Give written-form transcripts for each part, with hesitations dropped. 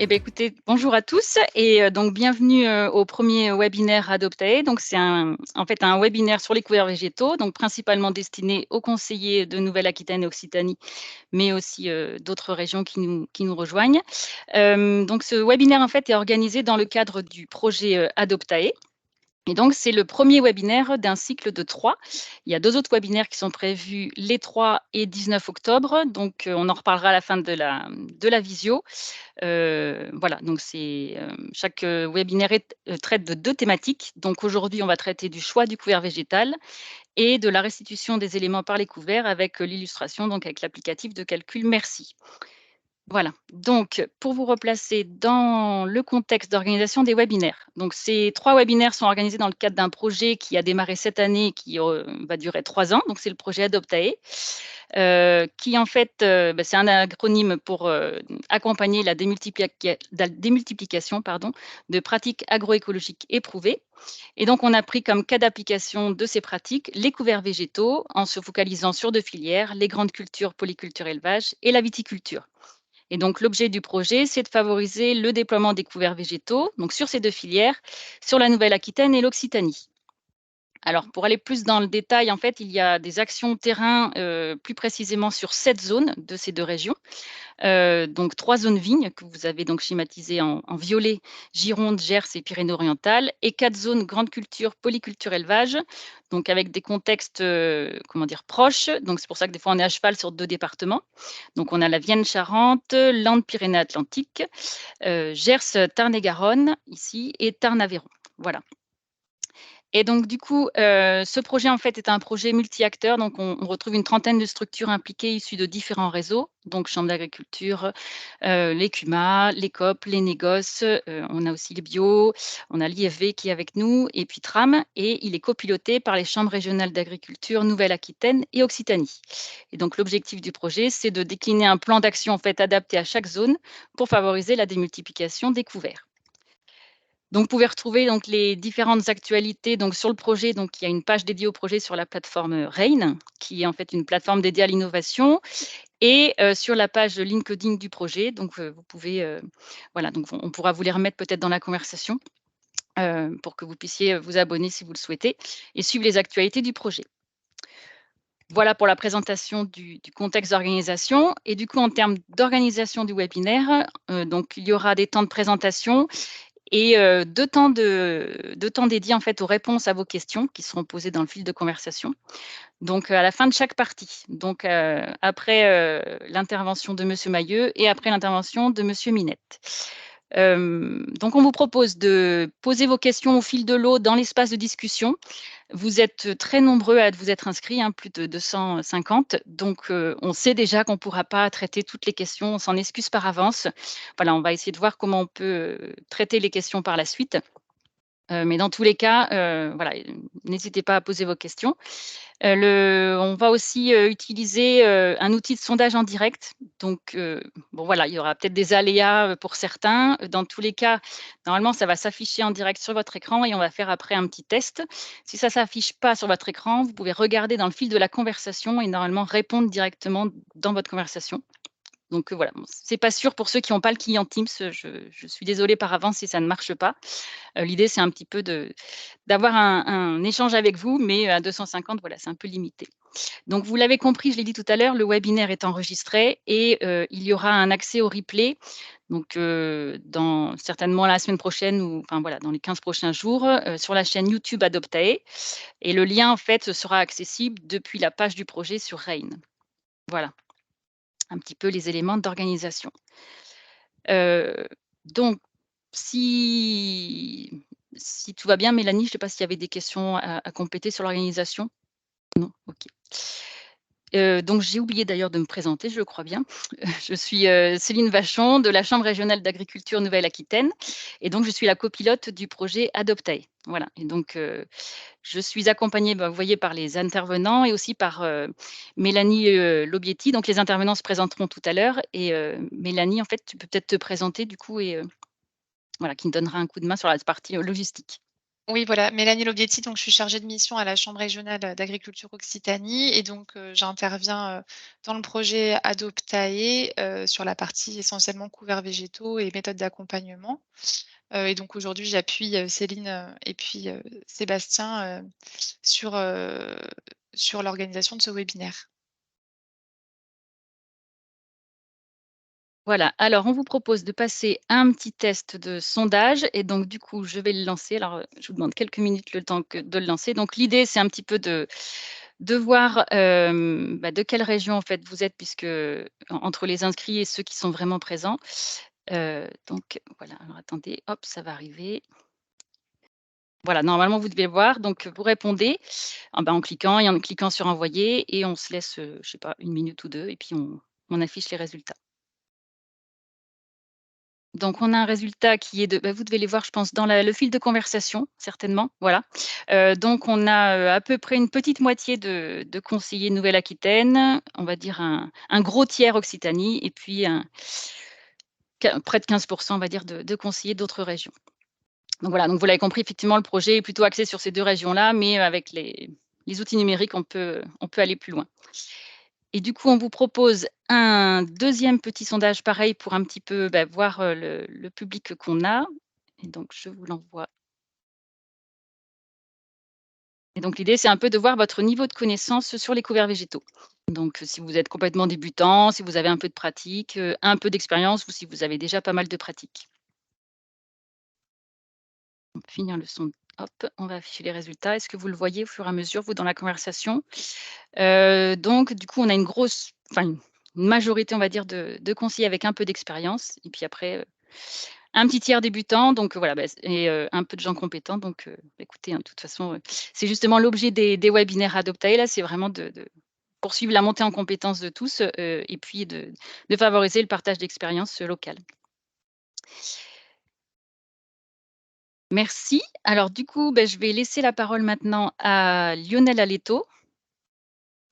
Eh bien, écoutez, bonjour à tous et donc bienvenue au premier webinaire Adoptae. Donc, c'est en fait un webinaire sur les couverts végétaux, donc principalement destiné aux conseillers de Nouvelle-Aquitaine et Occitanie, mais aussi d'autres régions qui nous rejoignent. Donc, ce webinaire en fait est organisé dans le cadre du projet Adoptae. Et donc, c'est le premier webinaire d'un cycle de 3. Il y a 2 autres webinaires qui sont prévus les 3 et 19 octobre. Donc, on en reparlera à la fin de la visio. Voilà, donc chaque webinaire traite de 2 thématiques. Donc, aujourd'hui, on va traiter du choix du couvert végétal et de la restitution des éléments par les couverts avec l'illustration, donc avec l'applicatif de calcul Merci. Voilà, donc pour vous replacer dans le contexte d'organisation des webinaires. Donc ces 3 webinaires sont organisés dans le cadre d'un projet qui a démarré cette année et qui, va durer 3 ans. Donc c'est le projet Adoptae, qui en fait, c'est un acronyme pour, accompagner la démultiplication, de pratiques agroécologiques éprouvées. Et donc on a pris comme cas d'application de ces pratiques les couverts végétaux en se focalisant sur 2 filières, les grandes cultures, polyculture élevage et la viticulture. Et donc, l'objet du projet, c'est de favoriser le déploiement des couverts végétaux, donc sur ces 2 filières, sur la Nouvelle-Aquitaine et l'Occitanie. Alors, pour aller plus dans le détail, en fait, il y a des actions terrain, plus précisément sur 7 zones de ces 2 régions. Donc 3 zones vignes que vous avez donc schématisées en violet, Gironde, Gers et Pyrénées-Orientales, et 4 zones grande culture, polyculture élevage, donc avec des contextes, comment dire? Proches. Donc c'est pour ça que des fois on est à cheval sur 2 départements. Donc on a la Vienne-Charente, Landes-Pyrénées-Atlantiques, Gers, Tarn-et-Garonne ici et Tarn-Aveyron. Voilà. Et donc du coup, ce projet en fait est un projet multi-acteurs, donc on retrouve une trentaine de structures impliquées issues de différents réseaux, donc chambre d'agriculture, les CUMA, les COP, les négoces, on a aussi les bio, on a l'IFV qui est avec nous et puis TRAM, et il est copiloté par les chambres régionales d'agriculture Nouvelle-Aquitaine et Occitanie. Et donc l'objectif du projet, c'est de décliner un plan d'action en fait adapté à chaque zone pour favoriser la démultiplication des couverts. Donc, vous pouvez retrouver donc les différentes actualités donc sur le projet. Donc, il y a une page dédiée au projet sur la plateforme Rain, qui est en fait une plateforme dédiée à l'innovation, et sur la page LinkedIn du projet. Donc, vous pouvez, voilà, donc on pourra vous les remettre peut-être dans la conversation, pour que vous puissiez vous abonner si vous le souhaitez et suivre les actualités du projet. Voilà pour la présentation du contexte d'organisation, et du coup, en termes d'organisation du webinaire, donc il y aura des temps de présentation et 2 temps dédiés en fait aux réponses à vos questions qui seront posées dans le fil de conversation. Donc, à la fin de chaque partie. Donc, après, l'intervention de monsieur Mahieu et après l'intervention de monsieur Minette. Donc on vous propose de poser vos questions au fil de l'eau dans l'espace de discussion. Vous êtes très nombreux à vous être inscrits, hein, plus de 250. Donc, on sait déjà qu'on ne pourra pas traiter toutes les questions. On s'en excuse par avance. Voilà, on va essayer de voir comment on peut, traiter les questions par la suite. Mais dans tous les cas, voilà, n'hésitez pas à poser vos questions. On va aussi, utiliser, un outil de sondage en direct. Donc, bon voilà, il y aura peut-être des aléas, pour certains. Dans tous les cas, normalement, ça va s'afficher en direct sur votre écran et on va faire après un petit test. Si ça s'affiche pas sur votre écran, vous pouvez regarder dans le fil de la conversation et normalement répondre directement dans votre conversation. Donc, voilà, bon, c'est pas sûr pour ceux qui n'ont pas le client Teams, je suis désolée par avance si ça ne marche pas. L'idée, c'est un petit peu d'avoir un échange avec vous, mais à 250, voilà, c'est un peu limité. Donc vous l'avez compris, je l'ai dit tout à l'heure, le webinaire est enregistré et il y aura un accès au replay, donc dans certainement la semaine prochaine ou enfin voilà, dans les 15 prochains jours, sur la chaîne YouTube Adoptae, et le lien en fait sera accessible depuis la page du projet sur Rain. Voilà, un petit peu les éléments d'organisation. Heu, donc si si tout va bien, Mélanie, je ne sais pas s'il y avait des questions à compléter sur l'organisation? Non? OK. Donc j'ai oublié d'ailleurs de me présenter, je crois bien. Je suis, Céline Vachon de la Chambre régionale d'agriculture Nouvelle-Aquitaine, et donc je suis la copilote du projet Adoptae. Voilà, et donc je suis accompagnée, bah, vous voyez, par les intervenants et aussi par, Mélanie, Lobietti. Donc les intervenants se présenteront tout à l'heure, et Mélanie, en fait, tu peux peut-être te présenter du coup et voilà, qui me donnera un coup de main sur la partie, logistique. Oui, voilà, Mélanie Lobietti, donc je suis chargée de mission à la Chambre régionale d'agriculture Occitanie et donc j'interviens dans le projet Adoptae sur la partie essentiellement couverts végétaux et méthodes d'accompagnement. Et donc aujourd'hui, j'appuie Céline et puis Sébastien sur, sur l'organisation de ce webinaire. Voilà, alors on vous propose de passer un petit test de sondage et donc du coup, je vais le lancer. Alors, je vous demande quelques minutes le temps de le lancer. Donc l'idée, c'est un petit peu de voir, de quelle région en fait vous êtes puisque entre les inscrits et ceux qui sont vraiment présents. Donc voilà, alors attendez, hop, ça va arriver. Voilà, normalement vous devez voir, donc vous répondez, en cliquant et en cliquant sur envoyer et on se laisse, je sais pas, 1 minute ou 2 et puis on affiche les résultats. Donc on a un résultat qui est de vous devez les voir je pense dans le fil de conversation certainement, voilà. Donc on a, à peu près une petite moitié de conseillers Nouvelle-Aquitaine, on va dire un gros tiers Occitanie et puis près de 15 on va dire de conseillers d'autres régions. Donc voilà, donc vous l'avez compris, effectivement le projet est plutôt axé sur ces 2 régions-là, mais avec les outils numériques, on peut aller plus loin. Et du coup, on vous propose un deuxième petit sondage pareil pour un petit peu, voir, le public qu'on a et donc je vous l'envoie et donc l'idée, c'est un peu de voir votre niveau de connaissance sur les couverts végétaux. Donc si vous êtes complètement débutant, si vous avez un peu de pratique, un peu d'expérience ou si vous avez déjà pas mal de pratique. On va finir le son hop, on va afficher les résultats. Est-ce que vous le voyez au fur et à mesure, vous, dans la conversation? Donc du coup, on a une majorité, on va dire, de conseillers avec un peu d'expérience et puis après, un petit tiers débutant donc voilà, et un peu de gens compétents donc écoutez, hein, de toute façon, c'est justement l'objet des webinaires Adoptae là, c'est vraiment de poursuivre la montée en compétences de tous, et puis de favoriser le partage d'expériences, locales. Merci. Alors du coup, je vais laisser la parole maintenant à Lionel Aleto,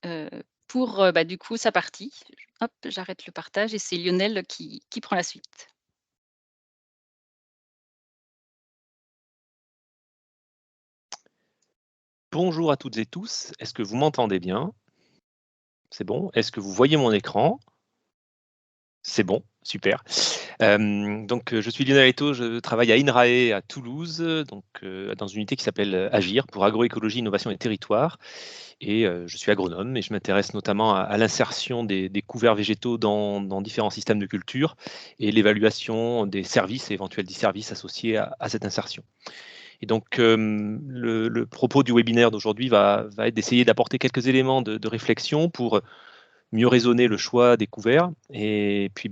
heu, pour, du coup sa partie. Hop, j'arrête le partage et c'est Lionel qui prend la suite. Bonjour à toutes et tous, est-ce que vous m'entendez bien? C'est bon. Est-ce que vous voyez mon écran? C'est bon, super. Je suis Lionel Aleto, je travaille à INRAE à Toulouse, dans une unité qui s'appelle Agir pour agroécologie, innovation et territoire. Et je suis agronome et je m'intéresse notamment à l'insertion des couverts végétaux dans différents systèmes de culture et l'évaluation des services et éventuels disservices associés à cette insertion. Et donc, le propos du webinaire d'aujourd'hui va être d'essayer d'apporter quelques éléments de réflexion pour mieux raisonner le choix des couverts et puis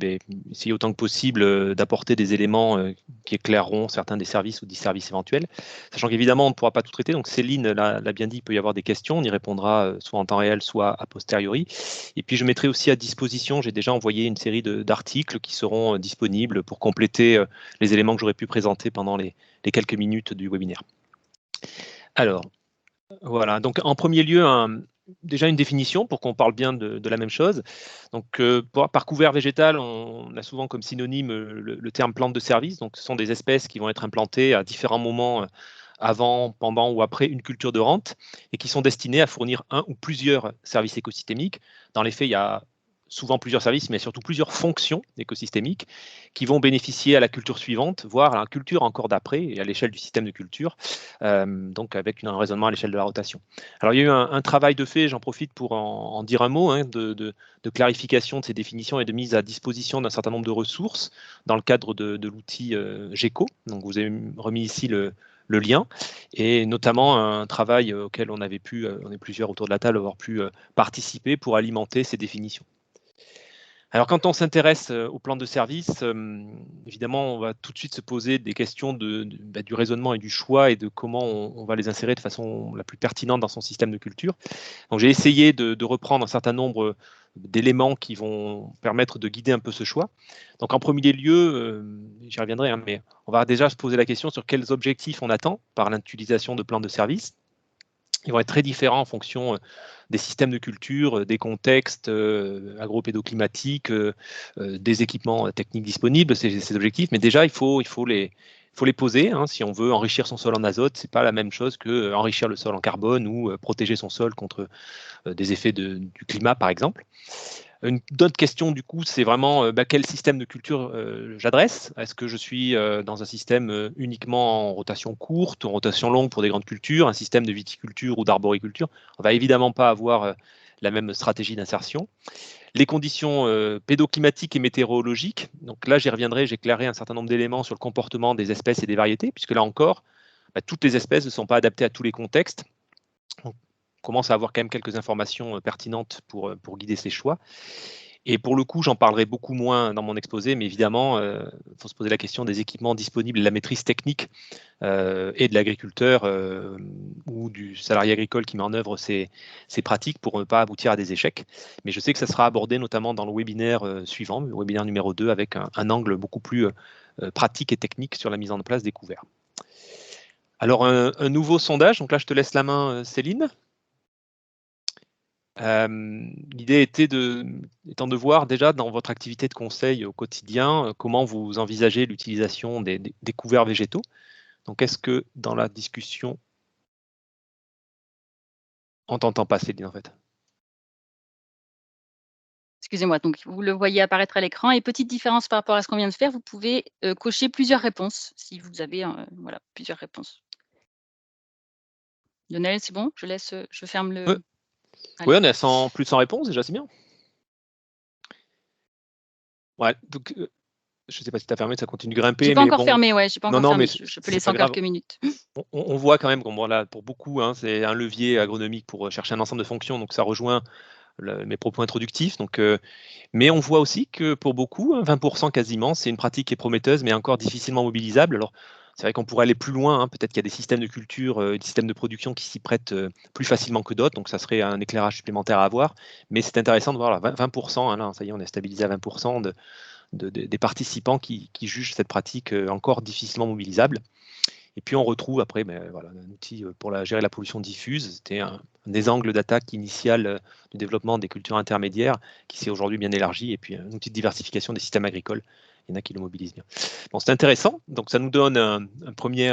essayer autant que possible d'apporter des éléments qui éclaireront certains des services ou disservices éventuels. Sachant qu'évidemment, on ne pourra pas tout traiter. Donc, Céline l'a bien dit, il peut y avoir des questions. On y répondra soit en temps réel, soit a posteriori. Et puis, je mettrai aussi à disposition, j'ai déjà envoyé une série d'articles qui seront disponibles pour compléter les éléments que j'aurais pu présenter pendant les quelques minutes du webinaire. Alors, voilà. Donc, en premier lieu, déjà une définition pour qu'on parle bien de la même chose. Donc, par couvert végétal, on a souvent comme synonyme le terme plante de service. Donc, ce sont des espèces qui vont être implantées à différents moments avant, pendant ou après une culture de rente et qui sont destinées à fournir un ou plusieurs services écosystémiques. Dans les faits, il y a souvent plusieurs services, mais surtout plusieurs fonctions écosystémiques qui vont bénéficier à la culture suivante, voire à la culture encore d'après et à l'échelle du système de culture, donc avec un raisonnement à l'échelle de la rotation. Alors il y a eu un travail de fait, j'en profite pour en dire un mot, de clarification de ces définitions et de mise à disposition d'un certain nombre de ressources dans le cadre de l'outil GECO. Donc vous avez remis ici le lien, et notamment un travail auquel on avait pu, on est plusieurs autour de la table, avoir pu participer pour alimenter ces définitions. Alors, quand on s'intéresse au plan de service, évidemment, on va tout de suite se poser des questions du raisonnement et du choix et de comment on va les insérer de façon la plus pertinente dans son système de culture. Donc, j'ai essayé de reprendre un certain nombre d'éléments qui vont permettre de guider un peu ce choix. Donc, en premier lieu, j'y reviendrai, hein, mais on va déjà se poser la question sur quels objectifs on attend par l'utilisation de plans de service. Ils vont être très différents en fonction des systèmes de culture, des contextes agropédoclimatiques, des équipements techniques disponibles, ces objectifs. Mais déjà, il faut faut les poser. Hein, si on veut enrichir son sol en azote, c'est pas la même chose que enrichir le sol en carbone ou protéger son sol contre des effets du climat, par exemple. Une autre question, du coup, c'est vraiment quel système de culture j'adresse. Est-ce que je suis dans un système uniquement en rotation courte, en rotation longue pour des grandes cultures, un système de viticulture ou d'arboriculture? On va évidemment pas avoir la même stratégie d'insertion. Les conditions pédoclimatiques et météorologiques. Donc là, j'y reviendrai, j'éclairerai un certain nombre d'éléments sur le comportement des espèces et des variétés, puisque là encore, toutes les espèces ne sont pas adaptées à tous les contextes. On commence à avoir quand même quelques informations pertinentes pour guider ces choix. Et pour le coup, j'en parlerai beaucoup moins dans mon exposé, mais évidemment, il faut se poser la question des équipements disponibles, de la maîtrise technique et de l'agriculteur ou du salarié agricole qui met en œuvre ces pratiques pour ne pas aboutir à des échecs. Mais je sais que ça sera abordé notamment dans le webinaire suivant, le webinaire numéro 2, avec un angle beaucoup plus pratique et technique sur la mise en place des couverts. Alors, un nouveau sondage, donc là, je te laisse la main, Céline. L'idée étant de voir déjà dans votre activité de conseil au quotidien, comment vous envisagez l'utilisation des couverts végétaux. Donc, est-ce que dans la discussion, on t'entend pas, Céline, en fait? Excusez-moi, donc vous le voyez apparaître à l'écran et petite différence par rapport à ce qu'on vient de faire, vous pouvez, cocher plusieurs réponses si vous avez, voilà, plusieurs réponses. Lionel, c'est bon? Je ferme Oui, le oui, allez. on est à plus de 100 réponses, déjà, c'est bien. Ouais, donc, je ne sais pas si tu as fermé, ça continue de J'ai grimper, pas mais encore bon. fermé, ouais, j'ai pas Non, encore non, mais fermé. Je peux c'est laisser pas encore grave. quelques minutes. On voit quand même, bon, là, pour beaucoup, hein, c'est un levier agronomique pour chercher un ensemble de fonctions, donc ça rejoint mes propos introductifs. Donc, mais on voit aussi que pour beaucoup, 20% quasiment, c'est une pratique qui est prometteuse, mais encore difficilement mobilisable. Alors, c'est vrai qu'on pourrait aller plus loin. Hein. Peut-être qu'il y a des systèmes de culture, des systèmes de production qui s'y prêtent plus facilement que d'autres. Donc, ça serait un éclairage supplémentaire à avoir. Mais c'est intéressant de voir là, 20%. Hein, là, ça y est, on est stabilisé à 20% des participants qui jugent cette pratique encore difficilement mobilisable. Et puis on retrouve après voilà, un outil pour gérer la pollution diffuse. C'était un des angles d'attaque initial du développement des cultures intermédiaires qui s'est aujourd'hui bien élargi. Et puis un outil de diversification des systèmes agricoles. Il y en a qui le mobilisent bien. Bon, c'est intéressant. Donc ça nous donne un premier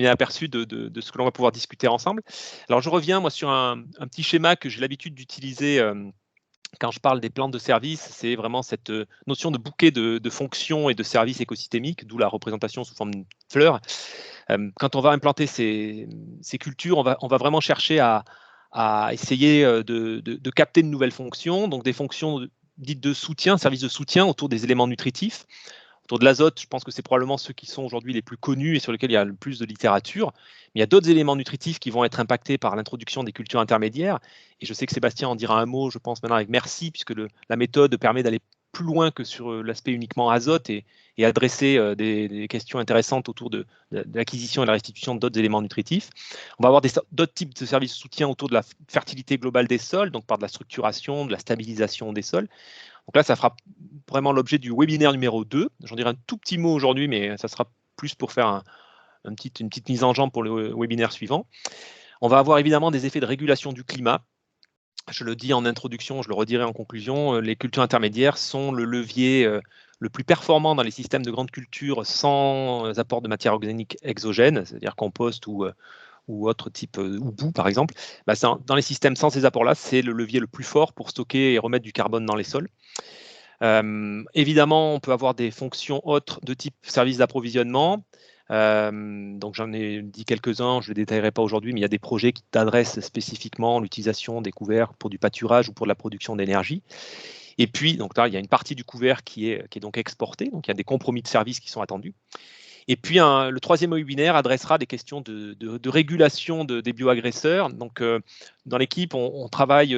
aperçu de ce que l'on va pouvoir discuter ensemble. Alors je reviens moi sur un petit schéma que j'ai l'habitude d'utiliser quand je parle des plantes de services, c'est vraiment cette notion de bouquet de fonctions et de services écosystémiques, d'où la représentation sous forme de fleurs. Quand on va implanter ces cultures, on va vraiment chercher à essayer de capter de nouvelles fonctions, donc des fonctions dites de soutien, services de soutien autour des éléments nutritifs. Autour de l'azote, je pense que c'est probablement ceux qui sont aujourd'hui les plus connus et sur lesquels il y a le plus de littérature. Mais il y a d'autres éléments nutritifs qui vont être impactés par l'introduction des cultures intermédiaires. Et je sais que Sébastien en dira un mot, je pense maintenant avec Merci, puisque la méthode permet d'aller plus loin que sur l'aspect uniquement azote et adresser des questions intéressantes autour de l'acquisition et la restitution d'autres éléments nutritifs. On va avoir d'autres types de services de soutien autour de la fertilité globale des sols, donc par de la structuration, de la stabilisation des sols. Donc là, ça fera vraiment l'objet du webinaire numéro 2. J'en dirai un tout petit mot aujourd'hui, mais ça sera plus pour faire une petite mise en jambe pour le webinaire suivant. On va avoir évidemment des effets de régulation du climat. Je le dis en introduction, je le redirai en conclusion, les cultures intermédiaires sont le levier le plus performant dans les systèmes de grande culture sans apport de matière organique exogène, c'est-à-dire compost ou autre type, ou boue par exemple. Dans les systèmes sans ces apports-là, c'est le levier le plus fort pour stocker et remettre du carbone dans les sols. Évidemment, on peut avoir des fonctions autres de type service d'approvisionnement. Donc j'en ai dit quelques-uns, je ne les détaillerai pas aujourd'hui, mais il y a des projets qui adressent spécifiquement l'utilisation des couverts pour du pâturage ou pour de la production d'énergie. Et puis, donc là, il y a une partie du couvert qui est donc exportée, donc il y a des compromis de services qui sont attendus. Et puis, le troisième webinaire adressera des questions de régulation des bioagresseurs. Donc, dans l'équipe, on travaille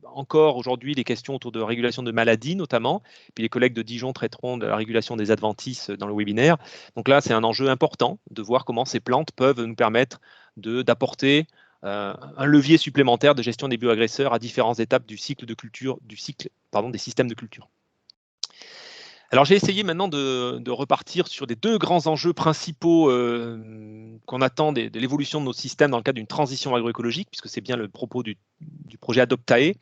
encore aujourd'hui les questions autour de régulation de maladies notamment. Puis les collègues de Dijon traiteront de la régulation des adventices dans le webinaire. Donc là, c'est un enjeu important de voir comment ces plantes peuvent nous permettre d'apporter un levier supplémentaire de gestion des bioagresseurs à différentes étapes du cycle de culture, des systèmes de culture. Alors j'ai essayé maintenant de repartir sur les deux grands enjeux principaux qu'on attend de l'évolution de nos systèmes dans le cadre d'une transition agroécologique, puisque c'est bien le propos du projet Adoptae.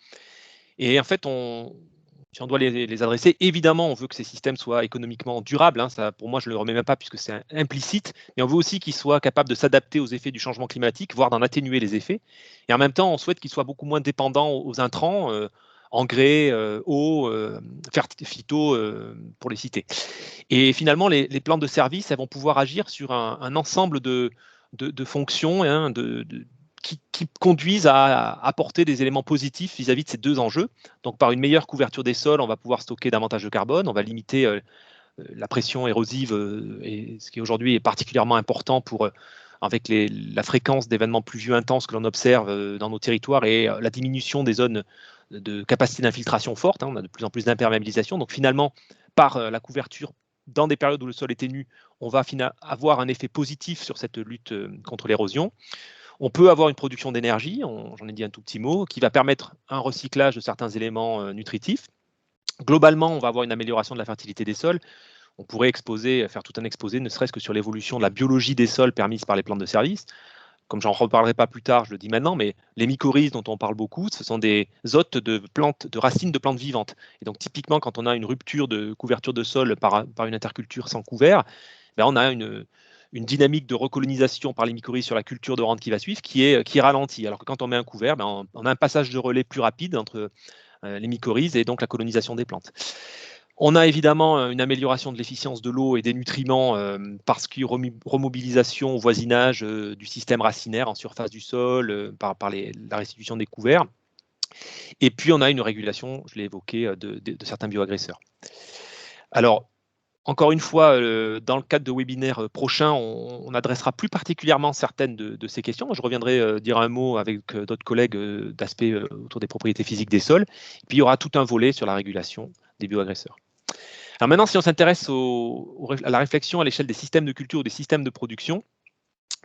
Et en fait, on si on doit les adresser, évidemment, on veut que ces systèmes soient économiquement durables. Hein, ça, pour moi, je ne le remets même pas puisque c'est implicite. Mais on veut aussi qu'ils soient capables de s'adapter aux effets du changement climatique, voire d'en atténuer les effets. Et en même temps, on souhaite qu'ils soient beaucoup moins dépendants aux intrants, engrais, eau, phyto, pour les citer. Et finalement, les plantes de service, elles vont pouvoir agir sur un ensemble de fonctions, hein, qui conduisent à apporter des éléments positifs vis-à-vis de ces deux enjeux. Donc, par une meilleure couverture des sols, on va pouvoir stocker davantage de carbone, on va limiter la pression érosive, et ce qui aujourd'hui est particulièrement important avec la fréquence d'événements pluvieux intenses que l'on observe dans nos territoires et la diminution des zones de capacité d'infiltration forte. Hein, on a de plus en plus d'imperméabilisation. Donc, finalement, par la couverture dans des périodes où le sol est ténu, on va avoir un effet positif sur cette lutte contre l'érosion. On peut avoir une production d'énergie, j'en ai dit un tout petit mot, qui va permettre un recyclage de certains éléments nutritifs. Globalement, on va avoir une amélioration de la fertilité des sols. On pourrait faire tout un exposé, ne serait-ce que sur l'évolution de la biologie des sols permise par les plantes de service. Comme j'en reparlerai pas plus tard, je le dis maintenant, mais les mycorhizes dont on parle beaucoup, ce sont des hôtes de racines de plantes vivantes. Et donc typiquement, quand on a une rupture de couverture de sol par une interculture sans couvert, ben on a une dynamique de recolonisation par les mycorhizes sur la culture de rente qui va suivre qui est ralentie. Alors que quand on met un couvert, ben on a un passage de relais plus rapide entre les mycorhizes et donc la colonisation des plantes. On a évidemment une amélioration de l'efficience de l'eau et des nutriments parce qu'il y a remobilisation au voisinage du système racinaire en surface du sol par la restitution des couverts. Et puis on a une régulation, je l'ai évoqué, de certains bioagresseurs. Alors, encore une fois, dans le cadre de webinaires prochains, on adressera plus particulièrement certaines de ces questions. Je reviendrai dire un mot avec d'autres collègues d'aspects autour des propriétés physiques des sols. Et puis il y aura tout un volet sur la régulation des bioagresseurs. Alors maintenant, si on s'intéresse à la réflexion à l'échelle des systèmes de culture ou des systèmes de production,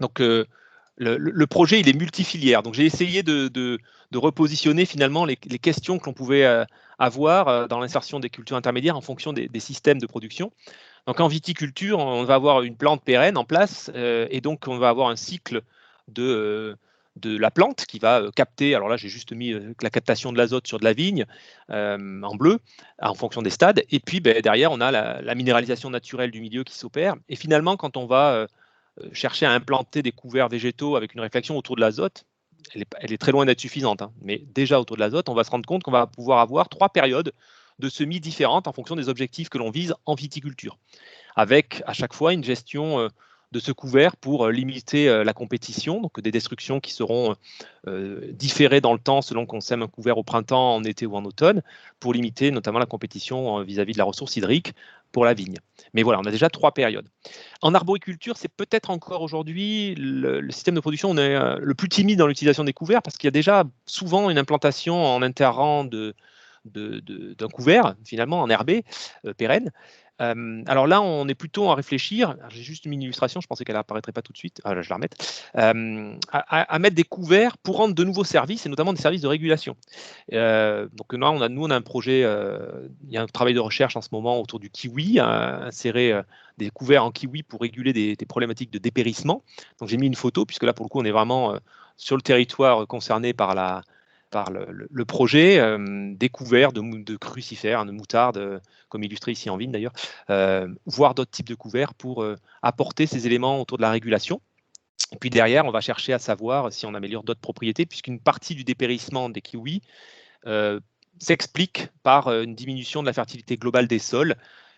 donc le projet il est multifilière. Donc j'ai essayé de repositionner finalement les questions que l'on pouvait avoir dans l'insertion des cultures intermédiaires en fonction des systèmes de production. Donc en viticulture, on va avoir une plante pérenne en place et donc on va avoir un cycle de la plante qui va capter, alors là j'ai juste mis la captation de l'azote sur de la vigne en bleu, en fonction des stades, et puis derrière on a la minéralisation naturelle du milieu qui s'opère, et finalement quand on va chercher à implanter des couverts végétaux avec une réflexion autour de l'azote, elle est très loin d'être suffisante, hein, mais déjà autour de l'azote, on va se rendre compte qu'on va pouvoir avoir 3 périodes de semis différentes en fonction des objectifs que l'on vise en viticulture, avec à chaque fois une gestion de ce couvert pour limiter la compétition, donc des destructions qui seront différées dans le temps selon qu'on sème un couvert au printemps, en été ou en automne, pour limiter notamment la compétition vis-à-vis de la ressource hydrique pour la vigne. Mais voilà, on a déjà 3 périodes. En arboriculture, c'est peut-être encore aujourd'hui le système de production on est le plus timide dans l'utilisation des couverts parce qu'il y a déjà souvent une implantation en interrang d'un couvert, finalement enherbé, pérenne. Alors là, on est plutôt à réfléchir. J'ai juste une illustration, je pensais qu'elle n'apparaîtrait pas tout de suite. Ah, là, je la remette. À mettre des couverts pour rendre de nouveaux services, et notamment des services de régulation. Donc là, nous, on a un projet, il y a un travail de recherche en ce moment autour du kiwi, insérer des couverts en kiwi pour réguler des problématiques de dépérissement. Donc j'ai mis une photo, puisque là, pour le coup, on est vraiment sur le territoire concerné par le projet, des couverts de crucifères, de moutarde, comme illustré ici en vigne d'ailleurs, voire d'autres types de couverts pour apporter ces éléments autour de la régulation. Et puis derrière, on va chercher à savoir si on améliore d'autres propriétés, puisqu'une partie du dépérissement des kiwis s'explique par une diminution de la fertilité globale des sols,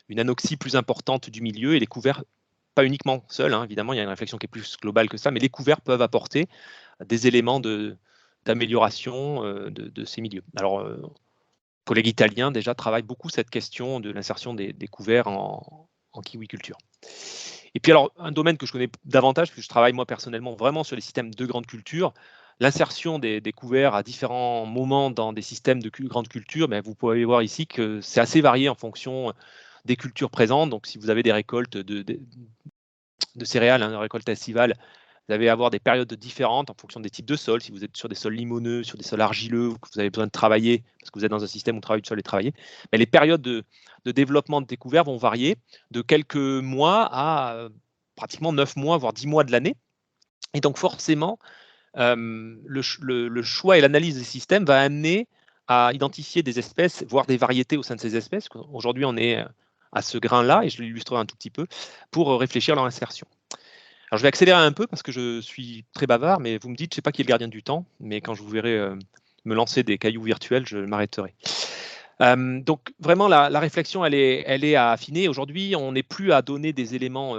une anoxie plus importante du milieu, et les couverts, pas uniquement seuls, hein, évidemment, il y a une réflexion qui est plus globale que ça, mais les couverts peuvent apporter des éléments d'amélioration de ces milieux. Alors, collègues italiens déjà travaillent beaucoup cette question de l'insertion des couverts en kiwiculture. Et puis alors, un domaine que je connais davantage, puisque je travaille moi personnellement vraiment sur les systèmes de grande culture, l'insertion des couverts à différents moments dans des systèmes de grande culture, vous pouvez voir ici que c'est assez varié en fonction des cultures présentes. Donc si vous avez des récoltes de céréales, une récolte estivale, vous allez avoir des périodes différentes en fonction des types de sols. Si vous êtes sur des sols limoneux, sur des sols argileux, ou que vous avez besoin de travailler, parce que vous êtes dans un système où le travail du sol est travaillé, les périodes de développement de découvert vont varier de quelques mois à pratiquement 9 mois, voire 10 mois de l'année. Et donc forcément, le choix et l'analyse des systèmes va amener à identifier des espèces, voire des variétés au sein de ces espèces. Aujourd'hui, on est à ce grain-là, et je l'illustrerai un tout petit peu, pour réfléchir à leur insertion. Alors, je vais accélérer un peu parce que je suis très bavard, mais vous me dites, je ne sais pas qui est le gardien du temps, mais quand je vous verrai me lancer des cailloux virtuels, je m'arrêterai. Donc vraiment, la réflexion, elle est à affiner. Aujourd'hui, on n'est plus à donner des éléments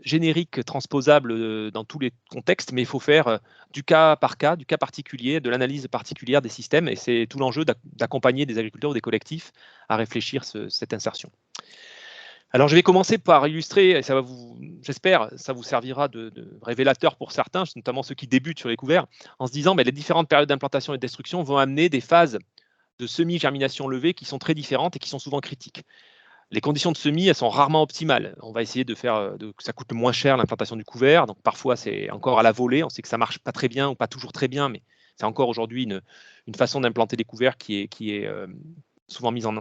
génériques transposables dans tous les contextes, mais il faut faire du cas par cas, du cas particulier, de l'analyse particulière des systèmes, et c'est tout l'enjeu d'accompagner des agriculteurs ou des collectifs à réfléchir cette insertion. Alors, je vais commencer par illustrer, et ça va j'espère, ça vous servira de révélateur pour certains, notamment ceux qui débutent sur les couverts, en se disant, les différentes périodes d'implantation et de destruction vont amener des phases de semi-germination levée qui sont très différentes et qui sont souvent critiques. Les conditions de semis, elles sont rarement optimales. On va essayer de faire que ça coûte le moins cher l'implantation du couvert. Donc parfois, c'est encore à la volée. On sait que ça marche pas très bien ou pas toujours très bien, mais c'est encore aujourd'hui une façon d'implanter des couverts qui est souvent mise en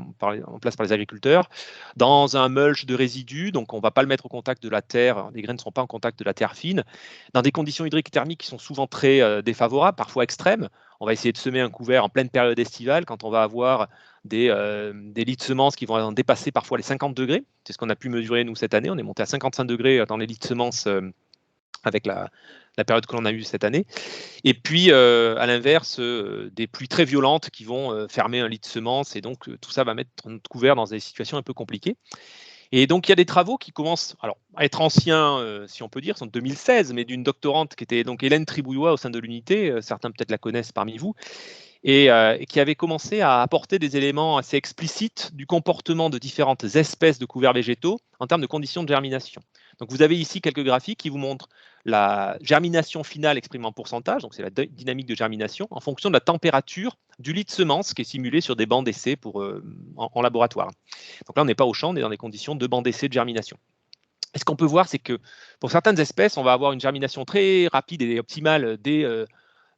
place par les agriculteurs. Dans un mulch de résidus, donc on ne va pas le mettre au contact de la terre, les graines ne seront pas en contact de la terre fine. Dans des conditions hydriques thermiques qui sont souvent très défavorables, parfois extrêmes, on va essayer de semer un couvert en pleine période estivale quand on va avoir des lits de semences qui vont dépasser parfois les 50 degrés. C'est ce qu'on a pu mesurer nous cette année. On est monté à 55 degrés dans les lits de semences avec la période que l'on a eue cette année. Et puis, à l'inverse, des pluies très violentes qui vont fermer un lit de semences. Et donc, tout ça va mettre notre couvert dans des situations un peu compliquées. Et donc, il y a des travaux qui commencent à être anciens, si on peut dire, sont de 2016, mais d'une doctorante qui était donc Hélène Tribouillois au sein de l'unité. Certains peut-être la connaissent parmi vous. Et qui avait commencé à apporter des éléments assez explicites du comportement de différentes espèces de couverts végétaux en termes de conditions de germination. Donc vous avez ici quelques graphiques qui vous montrent la germination finale exprimée en pourcentage, donc c'est la dynamique de germination, en fonction de la température du lit de semence qui est simulé sur des bancs d'essai en laboratoire. Donc là, on n'est pas au champ, on est dans des conditions de bancs d'essai de germination. Et ce qu'on peut voir, c'est que pour certaines espèces, on va avoir une germination très rapide et optimale dès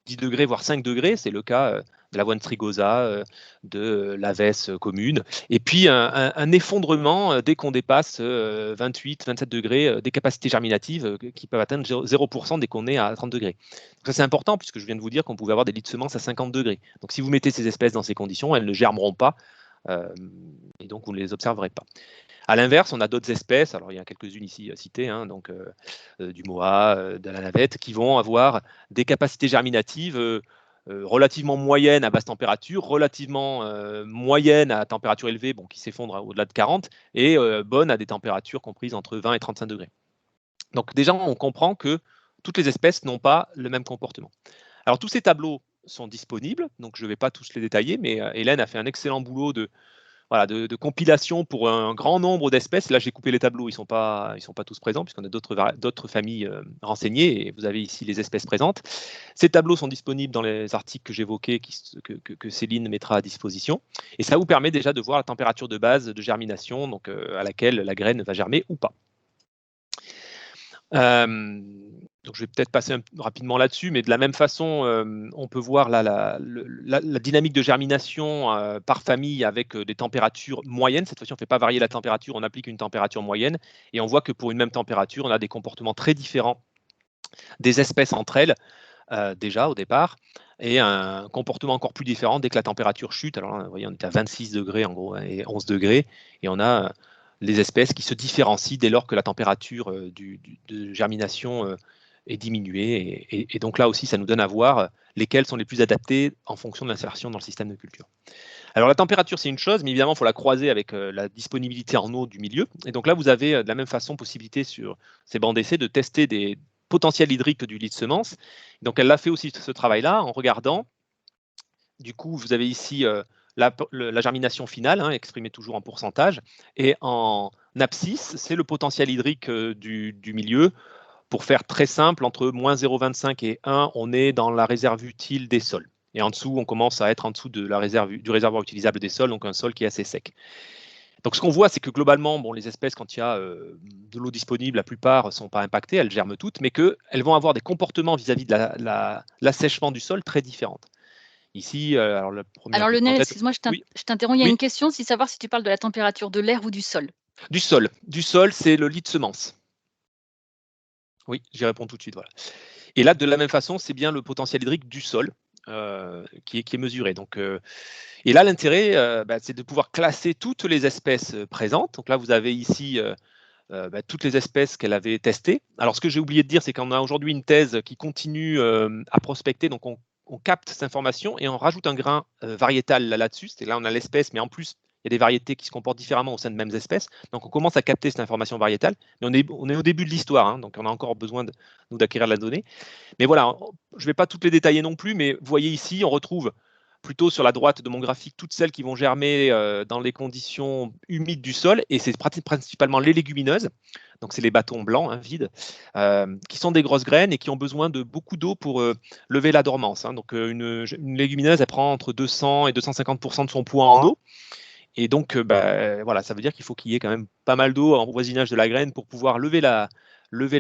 10 degrés, voire 5 degrés. C'est le cas de l'avoine strigosa, de l'avesse commune. Et puis, un effondrement dès qu'on dépasse 28, 27 degrés des capacités germinatives qui peuvent atteindre 0% dès qu'on est à 30 degrés. Donc ça, c'est important puisque je viens de vous dire qu'on pouvait avoir des lits de semences à 50 degrés. Donc, si vous mettez ces espèces dans ces conditions, elles ne germeront pas et donc vous ne les observerez pas. À l'inverse, on a d'autres espèces, alors il y a quelques-unes ici citées, donc du moa, de la navette, qui vont avoir des capacités germinatives relativement moyennes à basse température, relativement moyennes à température élevée, qui s'effondrent au-delà de 40, et bonnes à des températures comprises entre 20 et 35 degrés. Donc déjà, on comprend que toutes les espèces n'ont pas le même comportement. Alors tous ces tableaux sont disponibles, donc je ne vais pas tous les détailler, mais Hélène a fait un excellent boulot de compilation pour un grand nombre d'espèces. Là, j'ai coupé les tableaux, ils ne sont pas tous présents, puisqu'on a d'autres familles renseignées, et vous avez ici les espèces présentes. Ces tableaux sont disponibles dans les articles que j'évoquais, que Céline mettra à disposition. Et ça vous permet déjà de voir la température de base de germination, donc à laquelle la graine va germer ou pas. Donc, je vais peut-être passer rapidement là-dessus, mais de la même façon, on peut voir la dynamique de germination par famille avec des températures moyennes. Cette fois-ci, on ne fait pas varier la température, on applique une température moyenne. Et on voit que pour une même température, on a des comportements très différents des espèces entre elles, déjà au départ, et un comportement encore plus différent dès que la température chute. Alors là, vous voyez, on est à 26 degrés en gros, et 11 degrés, et on a les espèces qui se différencient dès lors que la température de germination est diminuée. Et donc là aussi, ça nous donne à voir lesquelles sont les plus adaptées en fonction de l'insertion dans le système de culture. Alors la température, c'est une chose, mais évidemment, il faut la croiser avec la disponibilité en eau du milieu. Et donc là, vous avez de la même façon possibilité sur ces bancs d'essai de tester des potentiels hydriques du lit de semence. Donc elle a fait aussi ce travail-là en regardant. Du coup, vous avez ici la germination finale, exprimée toujours en pourcentage, et en abscisse, c'est le potentiel hydrique du milieu. Pour faire très simple, entre moins 0,25 et 1, on est dans la réserve utile des sols. Et en dessous, on commence à être en dessous de du réservoir utilisable des sols, donc un sol qui est assez sec. Donc ce qu'on voit, c'est que globalement, les espèces, quand il y a de l'eau disponible, la plupart ne sont pas impactées, elles germent toutes, mais qu'elles vont avoir des comportements vis-à-vis de l'assèchement du sol très différents. Ici, alors Lionel, excuse-moi, je t'interromps, il y a une question, c'est savoir si tu parles de la température de l'air ou du sol. Du sol. Du sol, c'est le lit de semence. Oui, j'y réponds tout de suite. Voilà. Et là, de la même façon, c'est bien le potentiel hydrique du sol. qui est mesurée. Donc, et là, l'intérêt, c'est de pouvoir classer toutes les espèces présentes. Donc là, vous avez ici toutes les espèces qu'elle avait testées. Alors, ce que j'ai oublié de dire, c'est qu'on a aujourd'hui une thèse qui continue à prospecter. Donc, on capte cette information et on rajoute un grain variétal là-dessus. C'est là, on a l'espèce, mais en plus, il y a des variétés qui se comportent différemment au sein de mêmes espèces. Donc, on commence à capter cette information variétale. Mais on est au début de l'histoire, hein, donc on a encore besoin d'acquérir la donnée. Mais voilà, je ne vais pas toutes les détailler non plus, mais vous voyez ici, on retrouve plutôt sur la droite de mon graphique toutes celles qui vont germer dans les conditions humides du sol, et c'est principalement les légumineuses, donc c'est les bâtons blancs, hein, vides, qui sont des grosses graines et qui ont besoin de beaucoup d'eau pour lever la dormance. Hein. Donc une légumineuse, elle prend entre 200 et 250% de son poids en eau, et donc voilà, ça veut dire qu'il faut qu'il y ait quand même pas mal d'eau en voisinage de la graine pour pouvoir lever la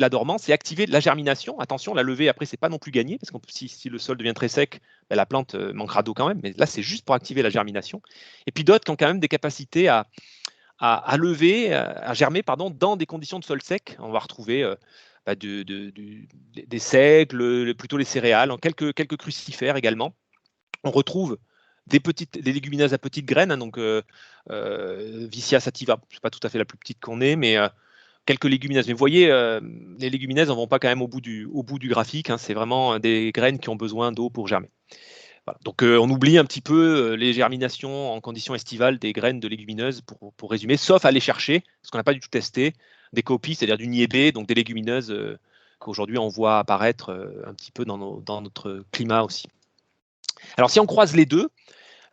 dormance et activer la germination. Attention, la levée, après, c'est pas non plus gagné, parce que si le sol devient très sec, la plante manquera d'eau quand même, mais là, c'est juste pour activer la germination. Et puis d'autres qui ont quand même des capacités à lever, à germer, pardon, dans des conditions de sol sec. On va retrouver des seigles, plutôt les céréales, quelques crucifères également. On retrouve des légumineuses à petites graines, hein, donc Vicia sativa, c'est pas tout à fait la plus petite qu'on ait, mais quelques légumineuses. Mais vous voyez, les légumineuses ne vont pas quand même au bout du graphique, hein, c'est vraiment des graines qui ont besoin d'eau pour germer. Voilà. Donc on oublie un petit peu les germinations en conditions estivales des graines de légumineuses, pour résumer, sauf à aller chercher, ce qu'on n'a pas du tout testé, des copies, c'est-à-dire du niébé, donc des légumineuses qu'aujourd'hui on voit apparaître un petit peu dans notre climat aussi. Alors si on croise les deux,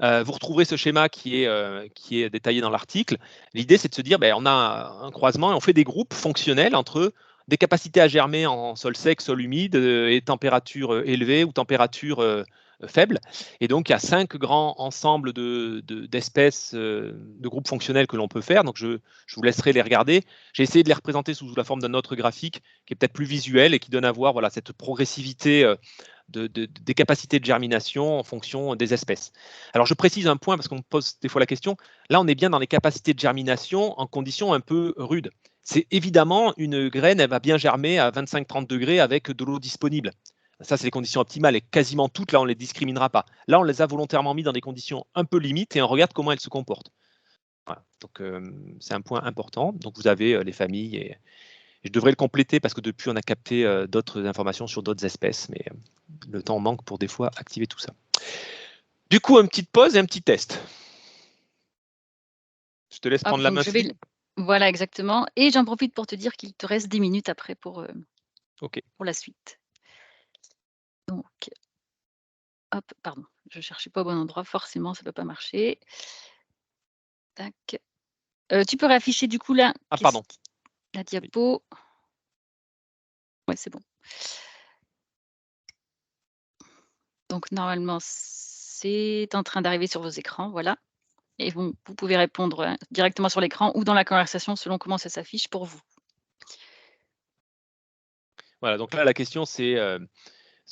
vous retrouverez ce schéma qui est détaillé dans l'article. L'idée, c'est de se dire, on a un croisement et on fait des groupes fonctionnels entre des capacités à germer en sol sec, sol humide et température élevée ou température faible. Et donc, il y a 5 grands ensembles d'espèces, de groupes fonctionnels que l'on peut faire. Donc, je vous laisserai les regarder. J'ai essayé de les représenter sous la forme d'un autre graphique qui est peut-être plus visuel et qui donne à voir cette progressivité des capacités de germination en fonction des espèces. Alors je précise un point parce qu'on me pose des fois la question, là on est bien dans les capacités de germination en conditions un peu rudes. C'est évidemment une graine, elle va bien germer à 25-30 degrés avec de l'eau disponible. Ça c'est les conditions optimales et quasiment toutes, là on ne les discriminera pas. Là on les a volontairement mis dans des conditions un peu limites et on regarde comment elles se comportent. Voilà. Donc c'est un point important. Donc vous avez les familles et je devrais le compléter parce que depuis, on a capté d'autres informations sur d'autres espèces, mais le temps manque pour des fois activer tout ça. Du coup, une petite pause et un petit test. Je te laisse prendre la main. Voilà, exactement. Et j'en profite pour te dire qu'il te reste 10 minutes après pour la suite. Donc, hop, pardon, je ne cherchais pas au bon endroit, forcément, ça ne peut pas marcher. Tac. Tu peux réafficher du coup là. Ah, pardon. La diapo. Ouais, c'est bon. Donc, normalement, c'est en train d'arriver sur vos écrans, voilà. Et vous pouvez répondre directement sur l'écran ou dans la conversation selon comment ça s'affiche pour vous. Voilà, donc là, la question, c'est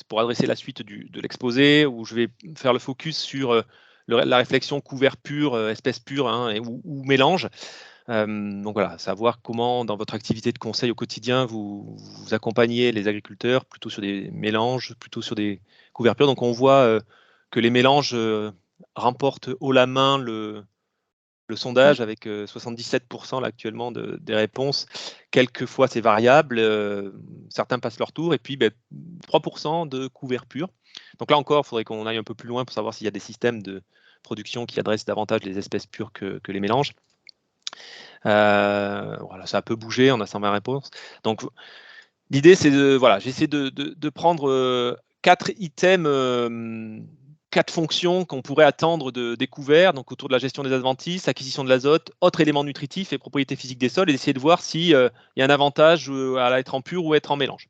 pour adresser la suite de l'exposé où je vais faire le focus sur la réflexion couvert pur, espèce pure hein, ou mélange. Donc voilà, savoir comment dans votre activité de conseil au quotidien vous accompagnez les agriculteurs plutôt sur des mélanges, plutôt sur des couverts purs. Donc on voit que les mélanges remportent haut la main le sondage avec 77% là, actuellement des réponses. Quelquefois c'est variable, certains passent leur tour et puis 3% de couverts purs. Donc là encore, il faudrait qu'on aille un peu plus loin pour savoir s'il y a des systèmes de production qui adressent davantage les espèces pures que les mélanges. Voilà, ça a peu bougé, on a 120 réponses. Donc, l'idée, c'est j'essaie de prendre 4 items, 4 fonctions qu'on pourrait attendre des couverts, donc autour de la gestion des adventices, acquisition de l'azote, autres éléments nutritifs et propriétés physiques des sols, et d'essayer de voir s'il y a un avantage à être en pur ou être en mélange.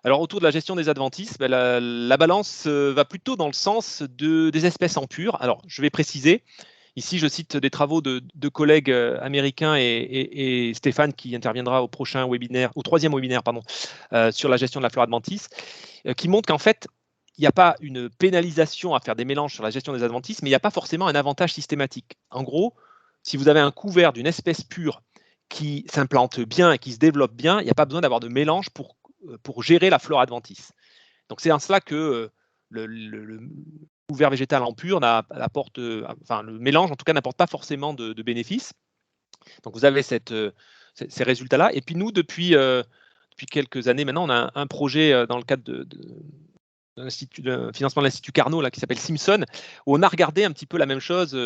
Alors, autour de la gestion des adventices, la balance va plutôt dans le sens des espèces en pur. Alors, je vais préciser. Ici, je cite des travaux de collègues américains et Stéphane qui interviendra au troisième webinaire, sur la gestion de la flore adventice, qui montre qu'en fait, il n'y a pas une pénalisation à faire des mélanges sur la gestion des adventices, mais il n'y a pas forcément un avantage systématique. En gros, si vous avez un couvert d'une espèce pure qui s'implante bien et qui se développe bien, il n'y a pas besoin d'avoir de mélange pour gérer la flore adventice. Donc c'est en cela que le couvert végétal en pur apporte, enfin le mélange en tout cas n'apporte pas forcément de bénéfices. Donc vous avez ces résultats-là. Et puis nous, depuis quelques années maintenant, on a un projet dans le cadre de financement de l'Institut Carnot là, qui s'appelle Simpson, où on a regardé un petit peu la même chose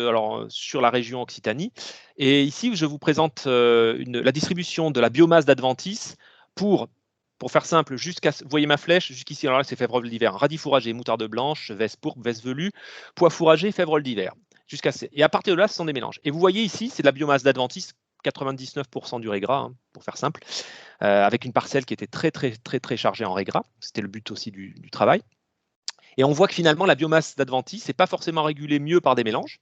sur la région Occitanie. Et ici, je vous présente la distribution de la biomasse d'Adventis pour faire simple, vous voyez ma flèche, jusqu'ici, alors là, c'est févrole d'hiver, radis fourragé, moutarde blanche, veste pourpre, veste velue, pois fourragé, févrole d'hiver. Et à partir de là, ce sont des mélanges. Et vous voyez ici, c'est de la biomasse d'Adventis, 99% du régras, hein, pour faire simple, avec une parcelle qui était très, très, très, très chargée en régras. C'était le but aussi du travail. Et on voit que finalement, la biomasse d'Adventis n'est pas forcément régulée mieux par des mélanges,